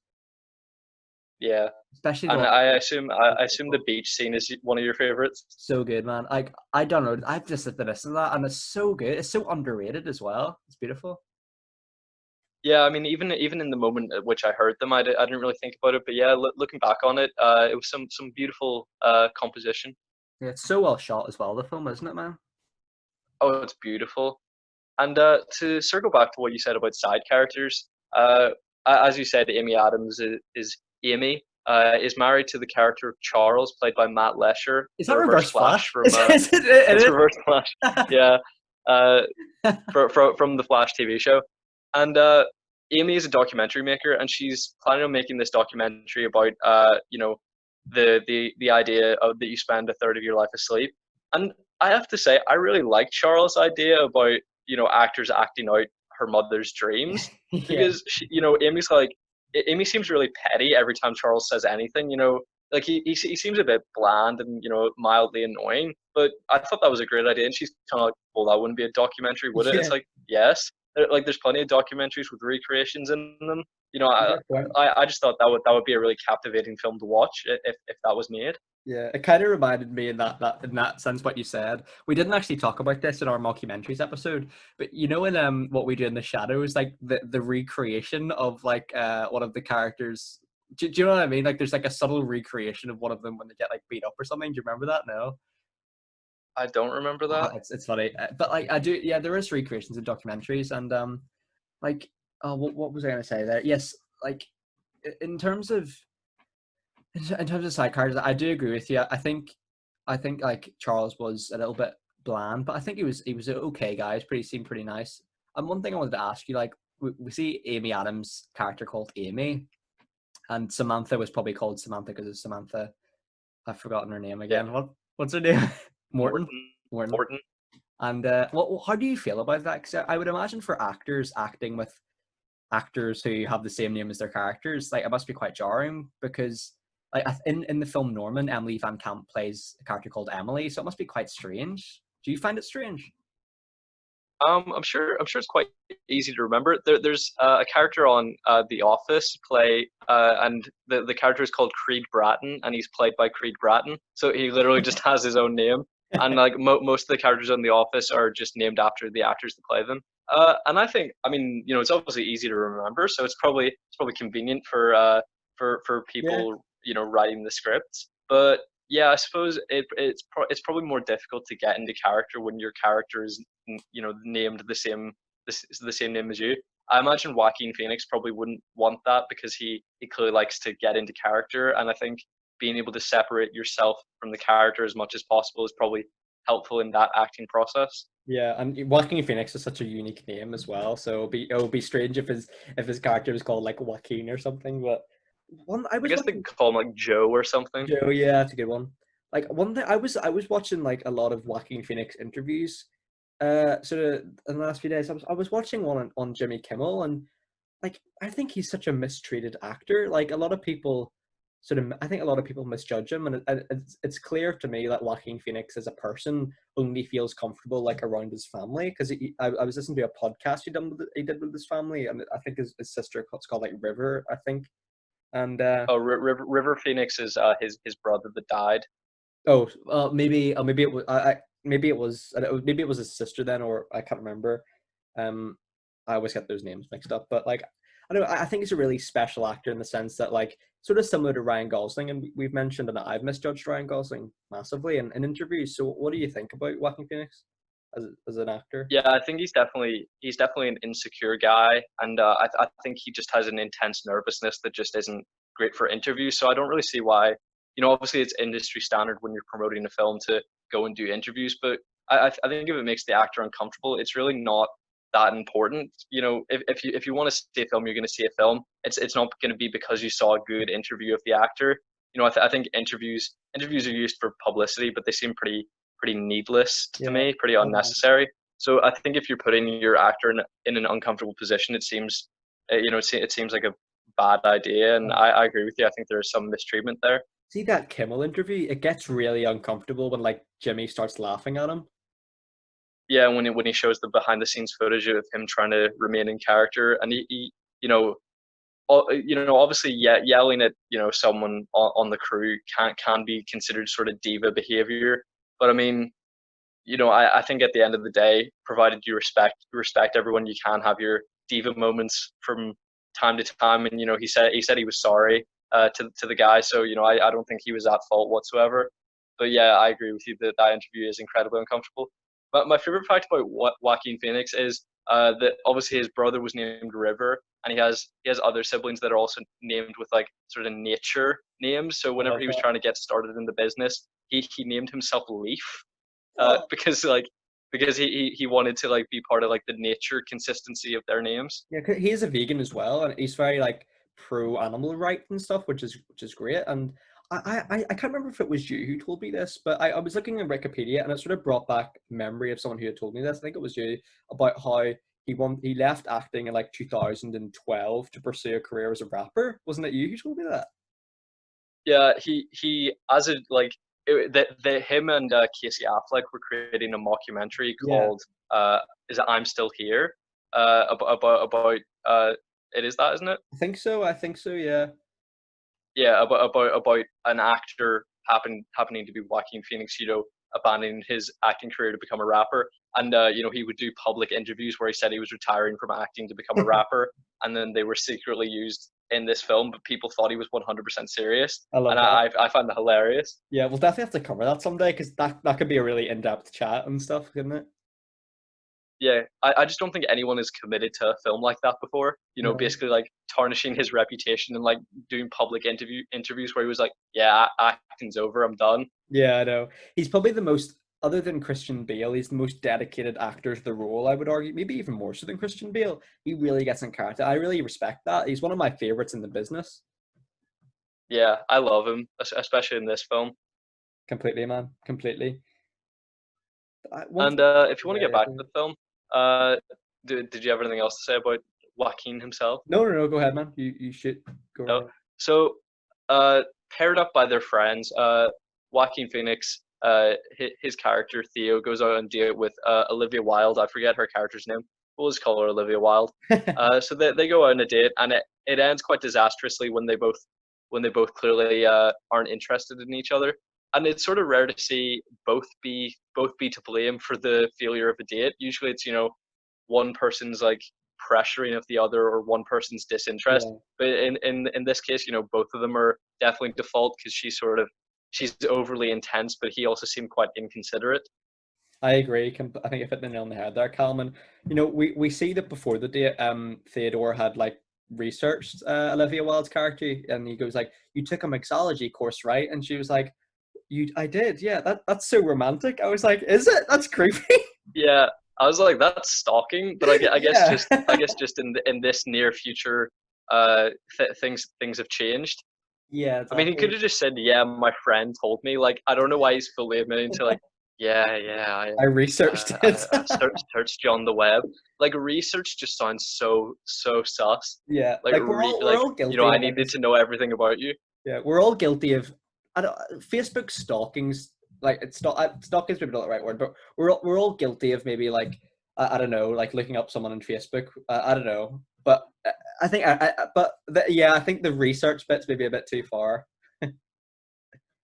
yeah. Especially the And one. I assume the beach scene is one of your favorites. So good, man. Like I downloaded. I've just listened to that, and it's so good. It's so underrated as well. It's beautiful. Yeah, I mean, even in the moment at which I heard them, I didn't really think about it. But yeah, looking back on it, it was some beautiful composition. Yeah, it's so well shot as well. The film, isn't it, man? Oh, it's beautiful. And to circle back to what you said about side characters, as you said, Amy Adams is Amy. Is married to the character of Charles, played by Matt Lesher, Is the that Reverse Reverse Flash Flash? from it's It Reverse Flash. Yeah, uh, from the Flash TV show. And Amy is a documentary maker, and she's planning on making this documentary about the idea of that you spend a third of your life asleep. And I have to say, I really like Charles' idea about actors acting out her mother's dreams, Yeah. because Amy's like, Amy seems really petty every time Charles says anything. Like he seems a bit bland and mildly annoying. But I thought that was a great idea, and she's kind of like, well, that wouldn't be a documentary, would it? Yeah. It's like, yes. Like, there's plenty of documentaries with recreations in them. Fair point. I just thought that would be a really captivating film to watch if that was made. Yeah, it kind of reminded me in that sense what you said. We didn't actually talk about this in our mockumentaries episode, but in what we do in the shadows, like the recreation of like one of the characters. Do you know what I mean? Like there's like a subtle recreation of one of them when they get like beat up or something. Do you remember that? No. I don't remember Oh, that. it's funny, but like I do. Yeah, there is recreations in documentaries, and like oh, what was I gonna say there? Yes, like in terms of in terms of side characters, I do agree with you. I think like Charles was a little bit bland, but I think he was an okay guy. Seemed pretty nice. And one thing I wanted to ask you, like we see Amy Adams' character called Amy, and Samantha was probably called Samantha because it's Samantha. I've forgotten her name Yeah, again. What's her name? Morton. Morton. Morton. Morton. And how do you feel about that? Because I would imagine for actors acting with actors who have the same name as their characters, like it must be quite jarring because like in the film Norman, Emily Van Camp plays a character called Emily, so it must be quite strange. Do you find it strange? I'm sure it's quite easy to remember. There's a character on The Office and the character is called Creed Bratton, and he's played by Creed Bratton. So he literally just has his own name, and like most of the characters on The Office are just named after the actors that play them. And I think, I mean, it's obviously easy to remember, so it's probably convenient for Yeah. people writing the scripts. But yeah, I suppose it's probably more difficult to get into character when your character is named the same name as you. I imagine Joaquin Phoenix probably wouldn't want that because he clearly likes to get into character, and I think being able to separate yourself from the character as much as possible is probably helpful in that acting process. Yeah, and Joaquin Phoenix is such a unique name as well, so it would be strange if his character was called like Joaquin or something. But one I I was guess they watching could call him like Joe or something. Joe, yeah, that's a good one. Like one thing I was watching like a lot of Joaquin Phoenix interviews, sort of in the last few days. I was watching one on Jimmy Kimmel, and like I think he's such a mistreated actor. Like a lot of people I think a lot of people misjudge him, and it's clear to me that Joaquin Phoenix as a person only feels comfortable like around his family because I was listening to a podcast he did with his family, and I think his sister it's called like River, I think, and Oh, River Phoenix is his brother that died. oh, maybe it was. maybe it was his sister then, or I can't remember. Um, I always get those names mixed up, but like I don't know, I think he's a really special actor in the sense that like sort of similar to Ryan Gosling, and we've mentioned, and I've misjudged Ryan Gosling massively in interviews. So what do you think about Joaquin Phoenix as an actor? Yeah, I think he's definitely an insecure guy, and I think he just has an intense nervousness that just isn't great for interviews. So I don't really see why. Obviously it's industry standard when you're promoting a film to go and do interviews, but I think if it makes the actor uncomfortable, it's really not that important. If you want to see a film, you're going to see a film. It's not going to be because you saw a good interview of the actor. I think interviews are used for publicity, but they seem pretty needless to Yeah. me, pretty unnecessary. So I think if you're putting your actor in an uncomfortable position, it seems, it seems like a bad idea. And I agree with you. I think there's some mistreatment there. See that Kimmel interview? It gets really uncomfortable when like Jimmy starts laughing at him. Yeah, when he shows the behind the scenes footage of him trying to remain in character, and he obviously, yelling at someone on the crew can be considered sort of diva behavior. But I mean, I think at the end of the day, provided you respect everyone, you can have your diva moments from time to time. And he said he was sorry to the guy, so I don't think he was at fault whatsoever. But yeah, I agree with you that that interview is incredibly uncomfortable. But my favorite fact about Joaquin Phoenix is that obviously his brother was named River, and he has other siblings that are also named with like sort of nature names. So I whenever love he was that. trying to get started in the business, he named himself Leaf, Oh, because he wanted to like be part of like the nature consistency of their names. yeah, 'cause he is a vegan as well, and he's very like pro animal rights and stuff, which is great. And I can't remember if it was you who told me this, but I was looking at Wikipedia, and it sort of brought back memory of someone who had told me this. I think it was you, about how he left acting in like 2012 to pursue a career as a rapper. Wasn't it you who told me that? Yeah, he as a like the him and Casey Affleck were creating a mockumentary Yeah, called is it I'm Still Here, about it is that, isn't it? I think so. I think so. Yeah. Yeah, about an actor happening to be Joaquin Phoenix, abandoning his acting career to become a rapper, and he would do public interviews where he said he was retiring from acting to become a rapper, and then they were secretly used in this film, but people thought he was 100% serious, I and love that. I find that hilarious. Yeah, we'll definitely have to cover that someday because that could be a really in-depth chat and stuff, couldn't it? Yeah, I just don't think anyone is committed to a film like that before. No. Basically like tarnishing his reputation and like doing public interviews where he was like, "Yeah, acting's over, I'm done." Yeah, I know. He's probably the most, other than Christian Bale, he's the most dedicated actor to the role, I would argue. Maybe even more so than Christian Bale. He really gets in character. I really respect that. He's one of my favorites in the business. Yeah, I love him, especially in this film. Completely, man. Completely. One And thing. if you want to Yeah, get yeah. back to the film, uh, did you have anything else to say about Joaquin himself? No, no, no. Go ahead, man. You should go right No. ahead. So, paired up by their friends, Joaquin Phoenix, his character Theo goes out on date with Olivia Wilde. I forget her character's name. We'll just call her Olivia Wilde. So they go out on a date, and it ends quite disastrously when they both clearly aren't interested in each other. And it's sort of rare to see both be to blame for the failure of a date. Usually, it's one person's like pressuring of the other or one person's disinterest. Yeah, But in this case, both of them are definitely default because she's overly intense, but he also seemed quite inconsiderate. I agree. I think I hit the nail on the head there, Calman. We see that before the date, Theodore had like researched Olivia Wilde's character, and he goes like, "You took a mixology course, right?" And she was like, I did, yeah. That's so romantic." I was like, "Is it? That's creepy." Yeah, I was like, that's stalking. But I guess Yeah. just in this near future, things have changed. Yeah, I mean, he could exactly. have just said, "Yeah, my friend told me." Like, I don't know why he's fully admitting to like, "Yeah, yeah, I researched it. I searched you on the web." Like, research just sounds so sus. Yeah, Like, like we're all guilty I of like needed this. to know everything about you. Yeah, we're all guilty of. I don't. Facebook stalking's like stalking's maybe not the right word, but we're all guilty of maybe like I don't know, like looking up someone on Facebook. I don't know, but I think yeah, I think the research bit's maybe a bit too far.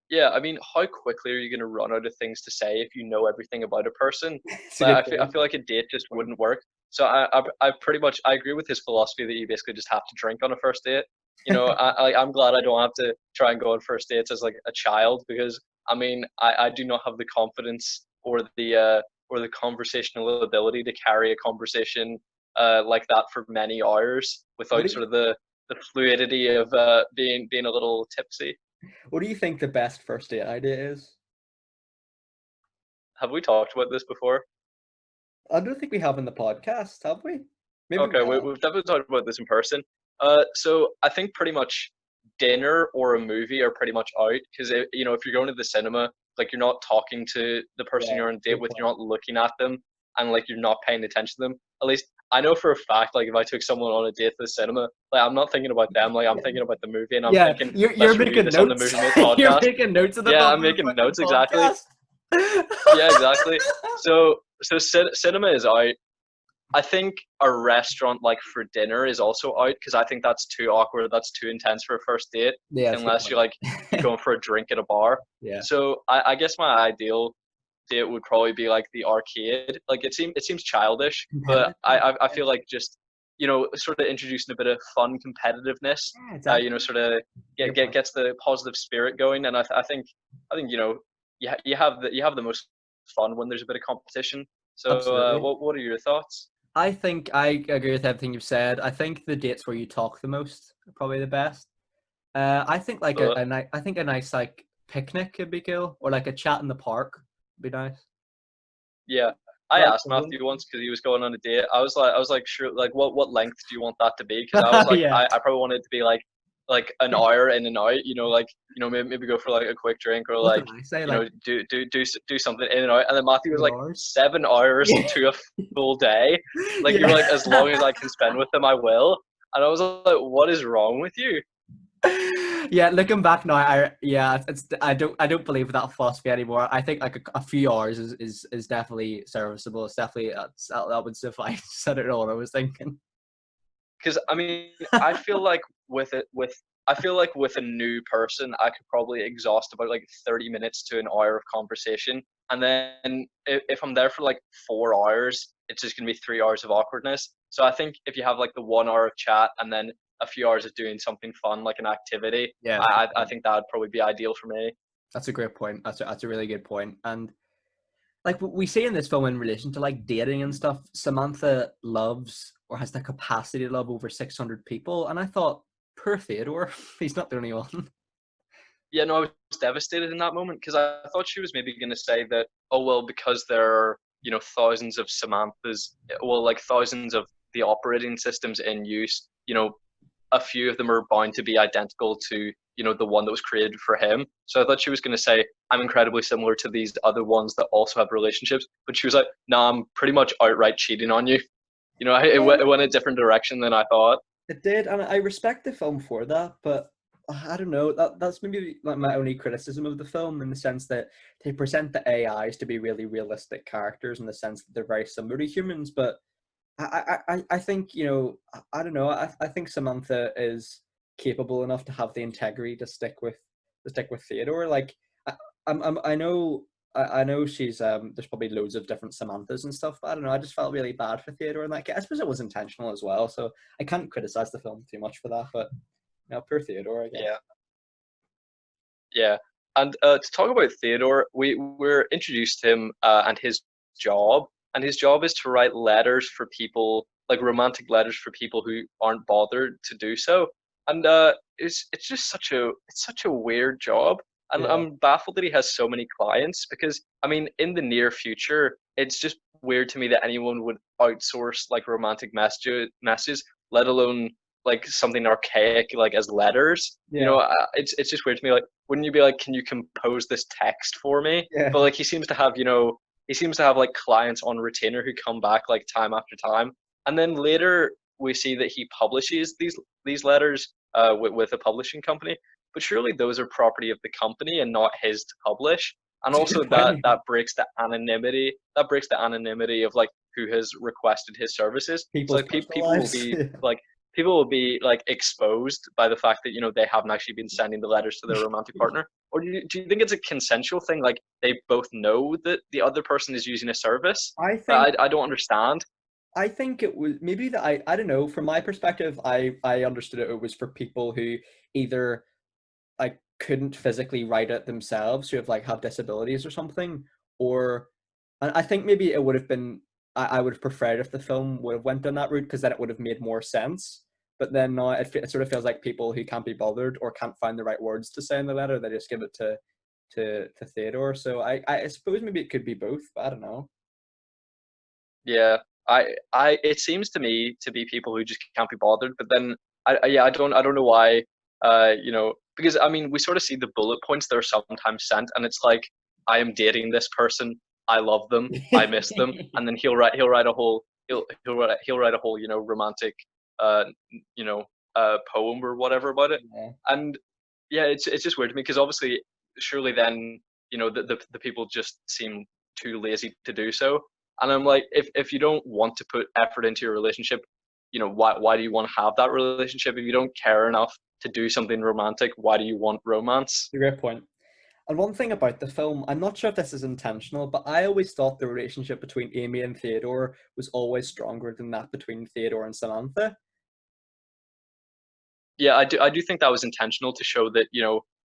Yeah, I mean, how quickly are you going to run out of things to say if you know everything about a person? It's a Like, good I point. feel like a date just wouldn't work. So I pretty much I agree with his philosophy that you basically just have to drink on a first date. You know, I'm glad I don't have to try and go on first dates as like a child because I mean, I do not have the confidence or the conversational ability to carry a conversation like that for many hours What without do you sort of the fluidity of being a little tipsy. What do you think the best first date idea is? Have we talked about this before? I don't think we have in the podcast, have we? Maybe we Okay, have. we've definitely talked about this in person. So I think pretty much dinner or a movie are pretty much out because you know if you're going to the cinema, like you're not talking to the person Yeah, you're on a date good with, you're point. not looking at them, and like you're not paying attention to them. At least I know for a fact, like if I took someone on a date to the cinema, like I'm not thinking about them, like I'm thinking about the movie, and I'm Yeah, thinking you're let's review making this on the notes. Movie Mate You're podcast. making notes of the Yeah, film I'm for the making fucking notes exactly. podcast. Yeah, exactly. So cinema is out. I think a restaurant like for dinner is also out because I think that's too awkward. That's too intense for a first date Yeah, that's a good unless you're point. like you're going for a drink at a bar. Yeah, So I guess my ideal date would probably be like the arcade. Like it seems childish, but competitive. I feel like just you know sort of introducing a bit of fun competitiveness. Yeah, You know, exactly. sort of Good point. gets the positive spirit going, and I think you know you have the most fun when there's a bit of competition. So Absolutely. what are your thoughts? I think I agree with everything you've said. I think the dates where you talk the most are probably the best. I think like Uh, I think a nice like picnic could be cool, or like a chat in the park would be nice. Yeah, I Right. asked Matthew once because he was going on a date. I was like, sure, like what length do you want that to be? Because I was like, Yeah. I probably wanted it to be like an hour in and out. You know, like you know maybe go for like a quick drink or What did like I say? you Like know do something in and out. And then Matthew was 2 hours? like 7 hours Yeah. to a full day. Like you were Yeah. like as long as I can spend with them, I will. And I was like, what is wrong with you? Yeah, looking back now, it's I don't believe that philosophy anymore. I think like a few hours is definitely serviceable. It's definitely that would suffice. I don't know what I was thinking. Because I mean, I feel like I feel like with a new person, I could probably exhaust about like 30 minutes to an hour of conversation, and then if I'm there for like 4 hours, it's just gonna be 3 hours of awkwardness. So I think if you have like the 1 hour of chat and then a few hours of doing something fun like an activity, Yeah, that's a good I point. think that would probably be ideal for me. That's a great point. That's a really good point. And like we see in this film in relation to like dating and stuff, Samantha loves or has the capacity to love over 600 people, and I thought, poor Theodore, he's not the only one. Yeah, no, I was devastated in that moment because I thought she was maybe going to say that, oh well, because there are you know thousands of Samanthas, well, like thousands of the operating systems in use, you know, a few of them are bound to be identical to you know the one that was created for him. So I thought she was going to say, I'm incredibly similar to these other ones that also have relationships, but she was like, no, I'm pretty much outright cheating on you. You know, Yeah, it went a different direction than I thought. it did, and I respect the film for that, but I don't know. That's maybe like my only criticism of the film, in the sense that they present the AIs to be really realistic characters, in the sense that they're very similar to humans. But I think I don't know. I think Samantha is capable enough to have the integrity to stick with Theodore. Like I, I know she's there's probably loads of different Samanthas and stuff, but I don't know, I just felt really bad for Theodore in that case. I suppose it was intentional as well, so I can't criticize the film too much for that, but poor Theodore, I guess. Yeah. Yeah, and to talk about Theodore, we were introduced to him and his job is to write letters for people, like romantic letters for people who aren't bothered to do so, and it's just such a weird job, and Yeah. I'm baffled that he has so many clients because I mean, in the near future, it's just weird to me that anyone would outsource like romantic messages, let alone like something archaic like as letters. You Yeah. know, it's just weird to me. Like, wouldn't you be like, can you compose this text for me? Yeah. But like, he seems to have, you know, he seems to have like clients on retainer who come back like time after time, and then later we see that he publishes these letters with a publishing company. But surely those are property of the company and not his to publish. And It's a also good point. that breaks the anonymity. That breaks the anonymity of like who has requested his services. So People's like personal people will lives. be like people will be like exposed by the fact that you know they haven't actually been sending the letters to their romantic partner, or do you think it's a consensual thing? Like they both know that the other person is using a service? I think I don't understand. I think it was maybe that I don't know. From my perspective, I understood it was for people who either like couldn't physically write it themselves, who have disabilities or something, or and I think maybe it would have been I would have preferred if the film would have went down that route because then it would have made more sense. But then now it sort of feels like people who can't be bothered or can't find the right words to say in the letter, they just give it to Theodore. So I suppose maybe it could be both, but I don't know. Yeah, it seems to me to be people who just can't be bothered. But then, yeah, I don't know why. Because I mean, we sort of see the bullet points that are sometimes sent, and it's like, I am dating this person, I love them, I miss them, and then he'll write a whole romantic, uh, poem or whatever about it, Yeah. and yeah, it's just weird to me because obviously, surely then the people just seem too lazy to do so. And I'm like, if you don't want to put effort into your relationship, why do you want to have that relationship? If you don't care enough to do something romantic, why do you want romance? A great point. And one thing about the film, I'm not sure if this is intentional, but I always thought the relationship between Amy and Theodore was always stronger than that between Theodore and Samantha. Yeah, I do think that was intentional to show that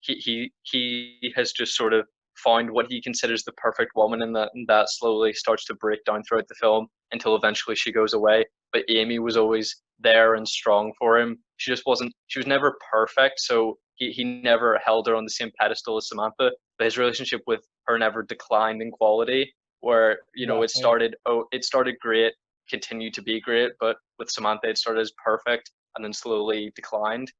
he has just sort of found what he considers the perfect woman, and that slowly starts to break down throughout the film until eventually she goes away. But Amy was always there and strong for him. She just wasn't. She was never perfect, so he never held her on the same pedestal as Samantha. But his relationship with her never declined in quality. Where Exactly. it started great, continued to be great, but with Samantha it started as perfect and then slowly declined.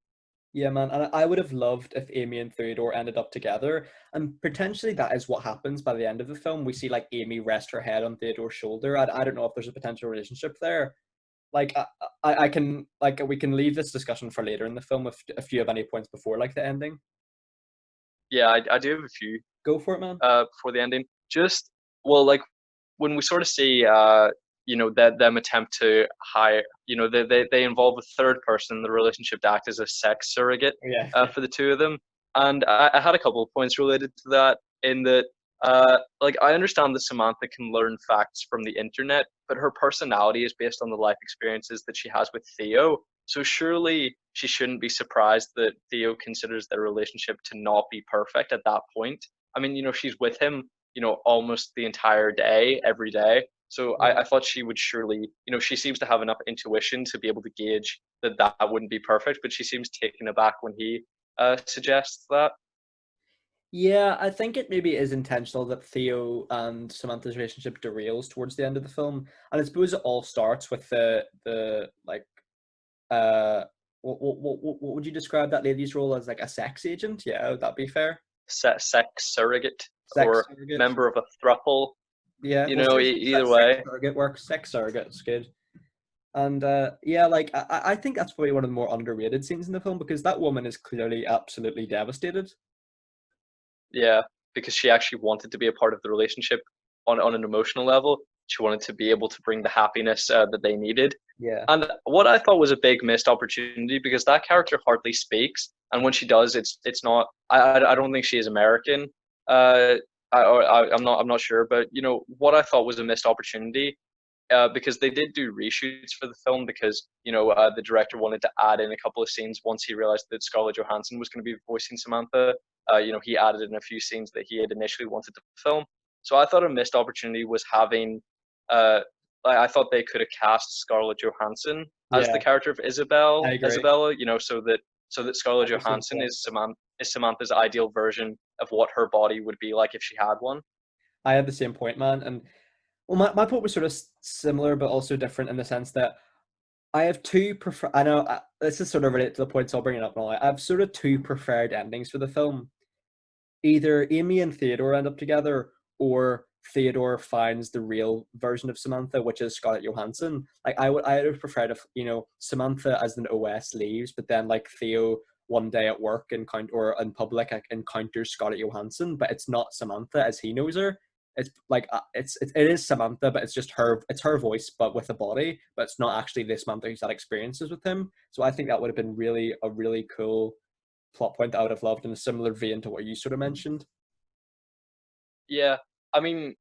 Yeah, man. And I would have loved if Amy and Theodore ended up together. And potentially that is what happens by the end of the film. We see like Amy rest her head on Theodore's shoulder. I don't know if there's a potential relationship there. Like I can like we can leave this discussion for later in the film if you have any points before like the ending. Yeah, I do have a few Go for it, man. before the ending. Just well, like when we sort of see that them attempt to hire, they involve a third person in the relationship to act as a sex surrogate Yeah. for the two of them. And I had a couple of points related to that, in that like I understand that Samantha can learn facts from the internet, but her personality is based on the life experiences that she has with Theo. So surely she shouldn't be surprised that Theo considers their relationship to not be perfect at that point. I mean, she's with him, almost the entire day, every day. So Yeah. I thought she would surely, she seems to have enough intuition to be able to gauge that wouldn't be perfect, but she seems taken aback when he suggests that. Yeah, I think it maybe is intentional that Theo and Samantha's relationship derails towards the end of the film, and I suppose it all starts with the like uh what would you describe that lady's role as, like a sex agent? Yeah, would that be fair? Sex surrogate Sex or surrogate. member of a thruple, Yeah, we'll say either sex way. surrogate works. Sex surrogate is good. And yeah, like I think that's probably one of the more underrated scenes in the film because that woman is clearly absolutely devastated. Yeah, because she actually wanted to be a part of the relationship on an emotional level. She wanted to be able to bring the happiness that they needed. Yeah, And what I thought was a big missed opportunity, because that character hardly speaks, and when she does, it's not. I don't think she is American. Uh, I'm not sure, but what I thought was a missed opportunity, because they did do reshoots for the film, because the director wanted to add in a couple of scenes once he realized that Scarlett Johansson was going to be voicing Samantha. He added in a few scenes that he had initially wanted to film. So I thought a missed opportunity was having. Uh, I thought they could have cast Scarlett Johansson as the yeah, character of I agree. Isabella. So that I Scarlett have the same Johansson point. is Samantha's ideal version of what her body would be like if she had one. I had the same point, man. And well, my point was sort of similar, but also different in the sense that I have two prefer. I know this is sort of related to the point, so I'll bring it up now. I have sort of two preferred endings for the film. Either Amy and Theodore end up together, or Theodore finds the real version of Samantha, which is Scarlett Johansson. Like I would have preferred if Samantha as an OS leaves, but then like Theo one day at work or in public like, encounters Scarlett Johansson, but it's not Samantha as he knows her. It's like it is Samantha, but it's just her. It's her voice, but with a body. But it's not actually this Samantha who's had experiences with him. So I think that would have been really a really cool plot point that I would have loved in a similar vein to what you sort of mentioned. Yeah, I mean,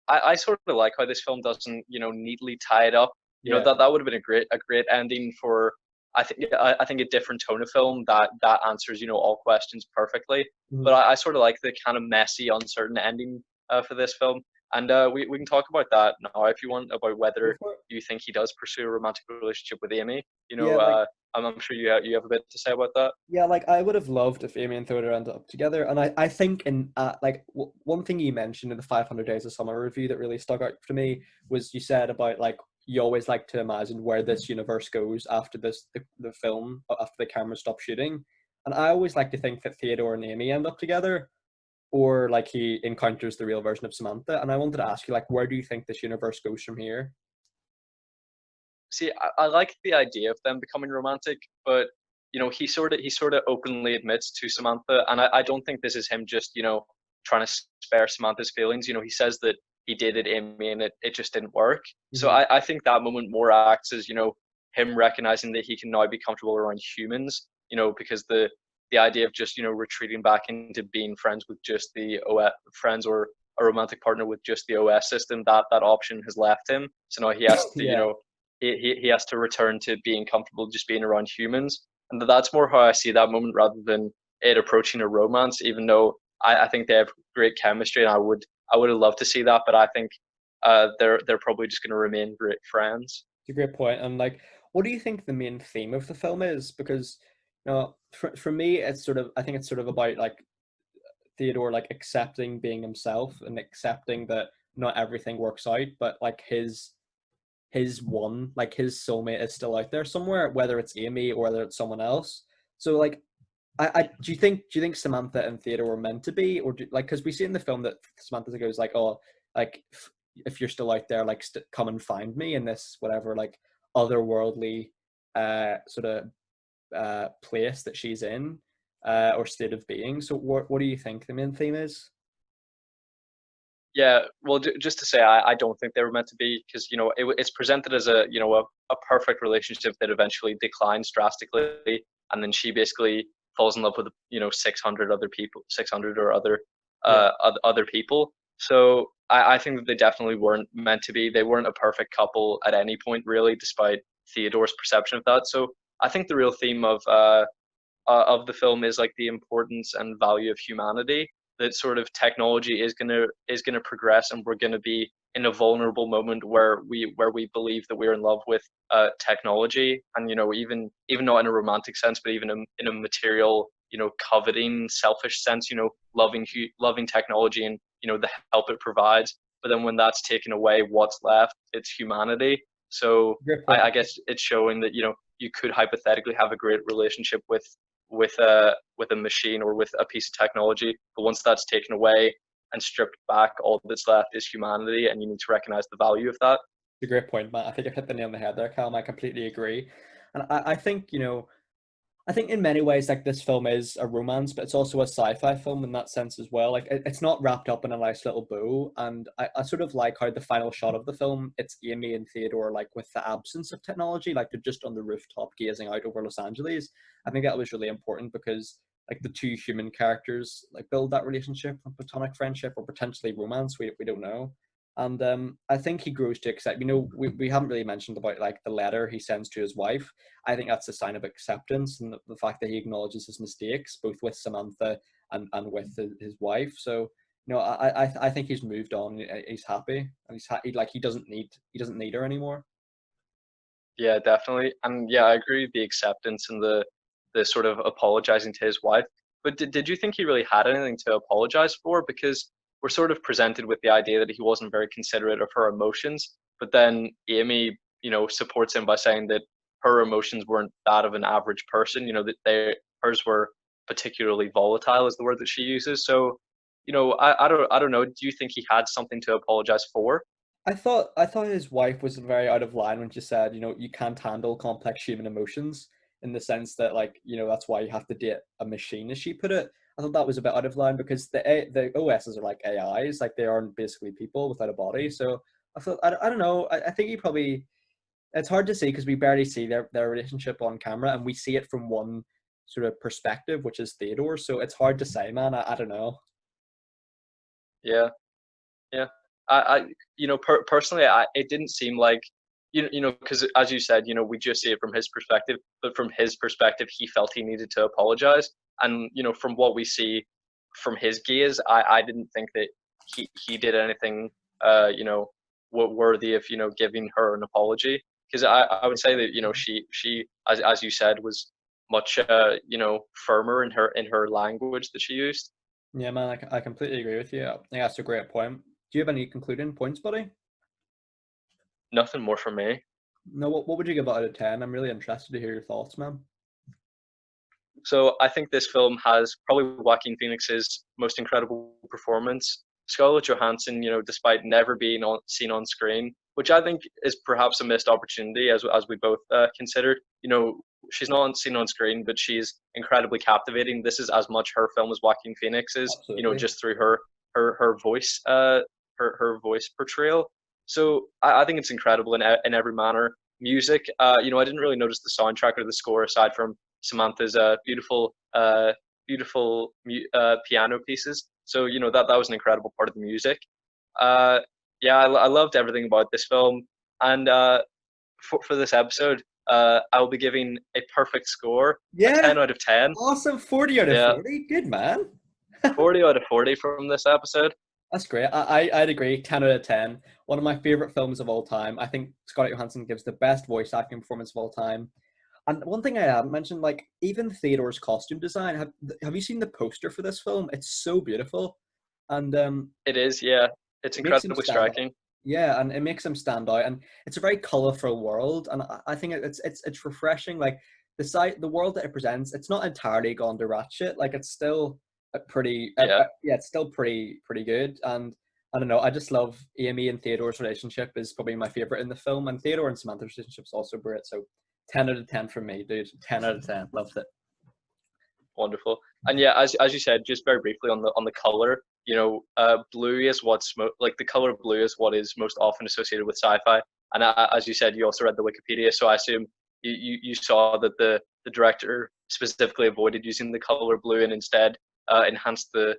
I sort of like how this film doesn't, neatly tie it up. Yeah. That would have been a great ending for, I think, a different tone of film that answers, all questions perfectly. But Mhm. I sort of like the kind of messy, uncertain ending for this film. And we can talk about that now if you want, about Go whether for it. you think he does pursue a romantic relationship with Amy. Yeah, like I'm sure you have a bit to say about that. yeah, like I would have loved if Amy and Theodore ended up together. And I think in like one thing you mentioned in the 500 Days of Summer review that really stuck out to me was you said about like you always like to imagine where this universe goes after the film after the camera stops shooting. And I always like to think that Theodore and Amy end up together, or like he encounters the real version of Samantha. And I wanted to ask you, like, where do you think this universe goes from here? See, I like the idea of them becoming romantic, but he sort of openly admits to Samantha, and I don't think this is him just trying to spare Samantha's feelings. He says that he dated Amy and it just didn't work. So Hmm. I think that moment more acts as him recognizing that he can now be comfortable around humans. Because the idea of just retreating back into being friends with just the OS friends, or a romantic partner with just the OS system, that option has left him. So now he has to Yeah, he has to return to being comfortable just being around humans. And that's more how I see that moment rather than it approaching a romance, even though I think they have great chemistry and I would have loved to see that, but I think they're probably just gonna remain great friends. it's a great point. And like, what do you think the main theme of the film is? Because for me, it's sort of I think it's sort of about like Theodore like accepting being himself and accepting that not everything works out, but like his one, like his soulmate is still out there somewhere, whether it's Amy or whether it's someone else. So like I do you think Samantha and Theodore were meant to be, or like because we see in the film that Samantha goes like, oh, like if you're still out there, like come and find me in this whatever like otherworldly sort of place that she's in, or state of being. So what do you think the main theme is? Yeah, well, just to say, I don't think they were meant to be, because it's presented as a perfect relationship that eventually declines drastically, and then she basically falls in love with 600 other people, 600 or Yeah, other people. So I think that they definitely weren't meant to be. They weren't a perfect couple at any point, really, despite Theodore's perception of that. So I think the real theme of the film is like the importance and value of humanity. That sort of technology is gonna progress, and we're gonna be in a vulnerable moment where we believe that we're in love with technology, and even not in a romantic sense, but even in a material, coveting, selfish sense, loving technology and the help it provides. But then when that's taken away, what's left? It's humanity. So great I, point. I guess it's showing that you could hypothetically have a great relationship with a machine or with a piece of technology, but once that's taken away and stripped back, all that's left is humanity, and you need to recognize the value of that. It's a great point, Matt. I think you've hit the nail on the head there, Callum. I completely agree. And I think, I think in many ways, like this film is a romance, but it's also a sci-fi film in that sense as well. Like it's not wrapped up in a nice little bow. And I sort of like how the final shot of the film, it's Amy and Theodore, like with the absence of technology, like they're just on the rooftop gazing out over Los Angeles. I think that was really important because like the two human characters like build that relationship, a platonic friendship, or potentially romance. We don't know. And I think he grows to accept. We haven't really mentioned about like the letter he sends to his wife. I think that's a sign of acceptance and the fact that he acknowledges his mistakes, both with Samantha and with his wife. So, I think he's moved on. He's happy, and like he doesn't need her anymore. Yeah, definitely. And yeah, I agree with the acceptance and the sort of apologizing to his wife. But did you think he really had anything to apologize for? Because we're sort of presented with the idea that he wasn't very considerate of her emotions, but then Amy, supports him by saying that her emotions weren't that of an average person, that hers were particularly volatile is the word that she uses. So, I don't know. Do you think he had something to apologize for? I thought his wife was very out of line when she said, you can't handle complex human emotions in the sense that like, that's why you have to date a machine, as she put it. I thought that was a bit out of line because the OSs are like AIs, like they aren't basically people without a body. So I don't know. I think he probably it's hard to see because we barely see their relationship on camera and we see it from one sort of perspective, which is Theodore. So it's hard to say, man. I don't know. Yeah. Yeah, I personally, it didn't seem like, because as you said, we just see it from his perspective, but from his perspective, he felt he needed to apologize, and from what we see from his gaze, I didn't think that he did anything, worthy of giving her an apology, because I would say that she as you said was much firmer in her language that she used. Yeah, man, I completely agree with you. I think that's a great point. Do you have any concluding points, buddy? Nothing more from me. No, what would you give out of 10? I'm really interested to hear your thoughts, man. So I think this film has probably Joaquin Phoenix's most incredible performance. Scarlett Johansson, despite never being seen on screen, which I think is perhaps a missed opportunity, as we both considered. She's not seen on screen, but she's incredibly captivating. This is as much her film as Joaquin Phoenix's. Absolutely. Just through her voice, her voice portrayal. So I think it's incredible in every manner. Music, I didn't really notice the soundtrack or the score aside from Samantha's beautiful piano pieces. So that was an incredible part of the music. Yeah, I loved everything about this film, and for this episode, I'll be giving a perfect score, a Yeah, 10 out of 10. awesome. 40 out of Yeah, 40. Good, man. 40 out of 40 from this episode. That's great. I'd agree. 10 out of 10. One of my favorite films of all time. I think Scarlett Johansson gives the best voice acting performance of all time. And one thing I haven't mentioned, like even Theodore's costume design. Have you seen the poster for this film? It's so beautiful, and It is, yeah. It's it makes him incredibly stand out. striking. Yeah, and it makes him stand out, and it's a very colorful world, and I think it's refreshing. Like the world that it presents, it's not entirely gone to rat shit. Like it's still a pretty, Yeah, yeah, it's still pretty good. And I don't know, I just love Amy and Theodore's relationship is probably my favorite in the film, and Theodore and Samantha's relationship is also great. So 10 out of 10 for me, dude. 10 out of 10. Loved it. wonderful. And yeah, as you said, just very briefly on the color, blue is like the color blue is what is most often associated with sci-fi. And as you said, you also read the Wikipedia, so I assume you saw that the director specifically avoided using the color blue and instead enhanced the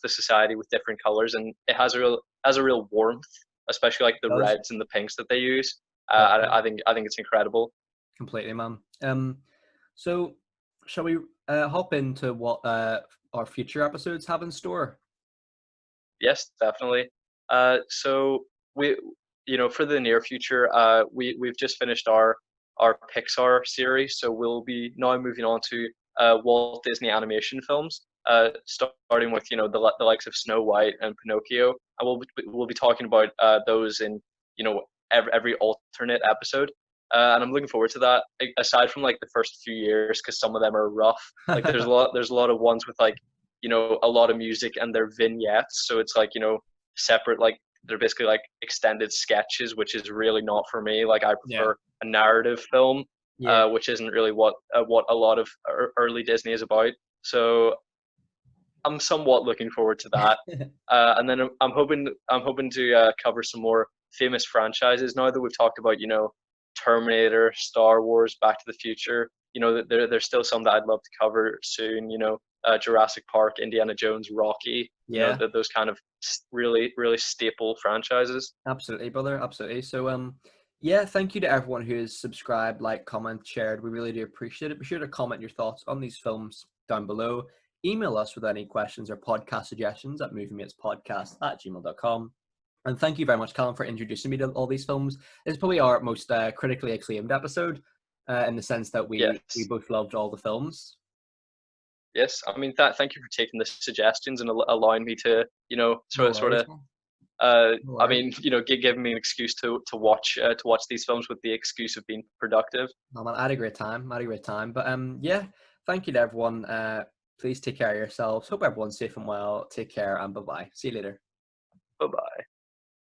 society with different colors, and it has a real warmth, especially like the It does. reds and the pinks that they use. Definitely. I think it's incredible. Completely, man. So shall we hop into what our future episodes have in store? Yes, definitely. So we, for the near future, we've just finished our Pixar series, so we'll be now moving on to Walt Disney animation films, starting with the likes of Snow White and Pinocchio, and we'll be talking about those in every alternate episode. And I'm looking forward to that. Aside from like the first few years, because some of them are rough. Like there's a lot of ones with like a lot of music and they're vignettes, so it's like separate, like they're basically like extended sketches, which is really not for me. Like I Yeah. prefer a narrative film, Yeah. which isn't really what a lot of early Disney is about. So I'm somewhat looking forward to that. And then I'm hoping to cover some more famous franchises now that we've talked about Terminator, Star Wars, Back to the Future. There's still some that I'd love to cover soon. Jurassic Park, Indiana Jones, Rocky. Yeah. Those kind of really really staple franchises. Absolutely, brother. Absolutely. So, yeah, thank you to everyone who has subscribed, like, comment, shared. We really do appreciate it. Be sure to comment your thoughts on these films down below. Email us with any questions or podcast suggestions at moviematespodcast@gmail.com. And thank you very much, Callum, for introducing me to all these films. This is probably our most critically acclaimed episode, in the sense that we Yes. both loved all the films. Yes, I mean thank you for taking the suggestions and allowing me to No sort worries, of man. No I worries. mean giving me an excuse to watch these films with the excuse of being productive. No, man, I had a great time. I had a great time. But yeah, thank you to everyone. Please take care of yourselves. Hope everyone's safe and well. Take care and bye bye. See you later. Bye bye.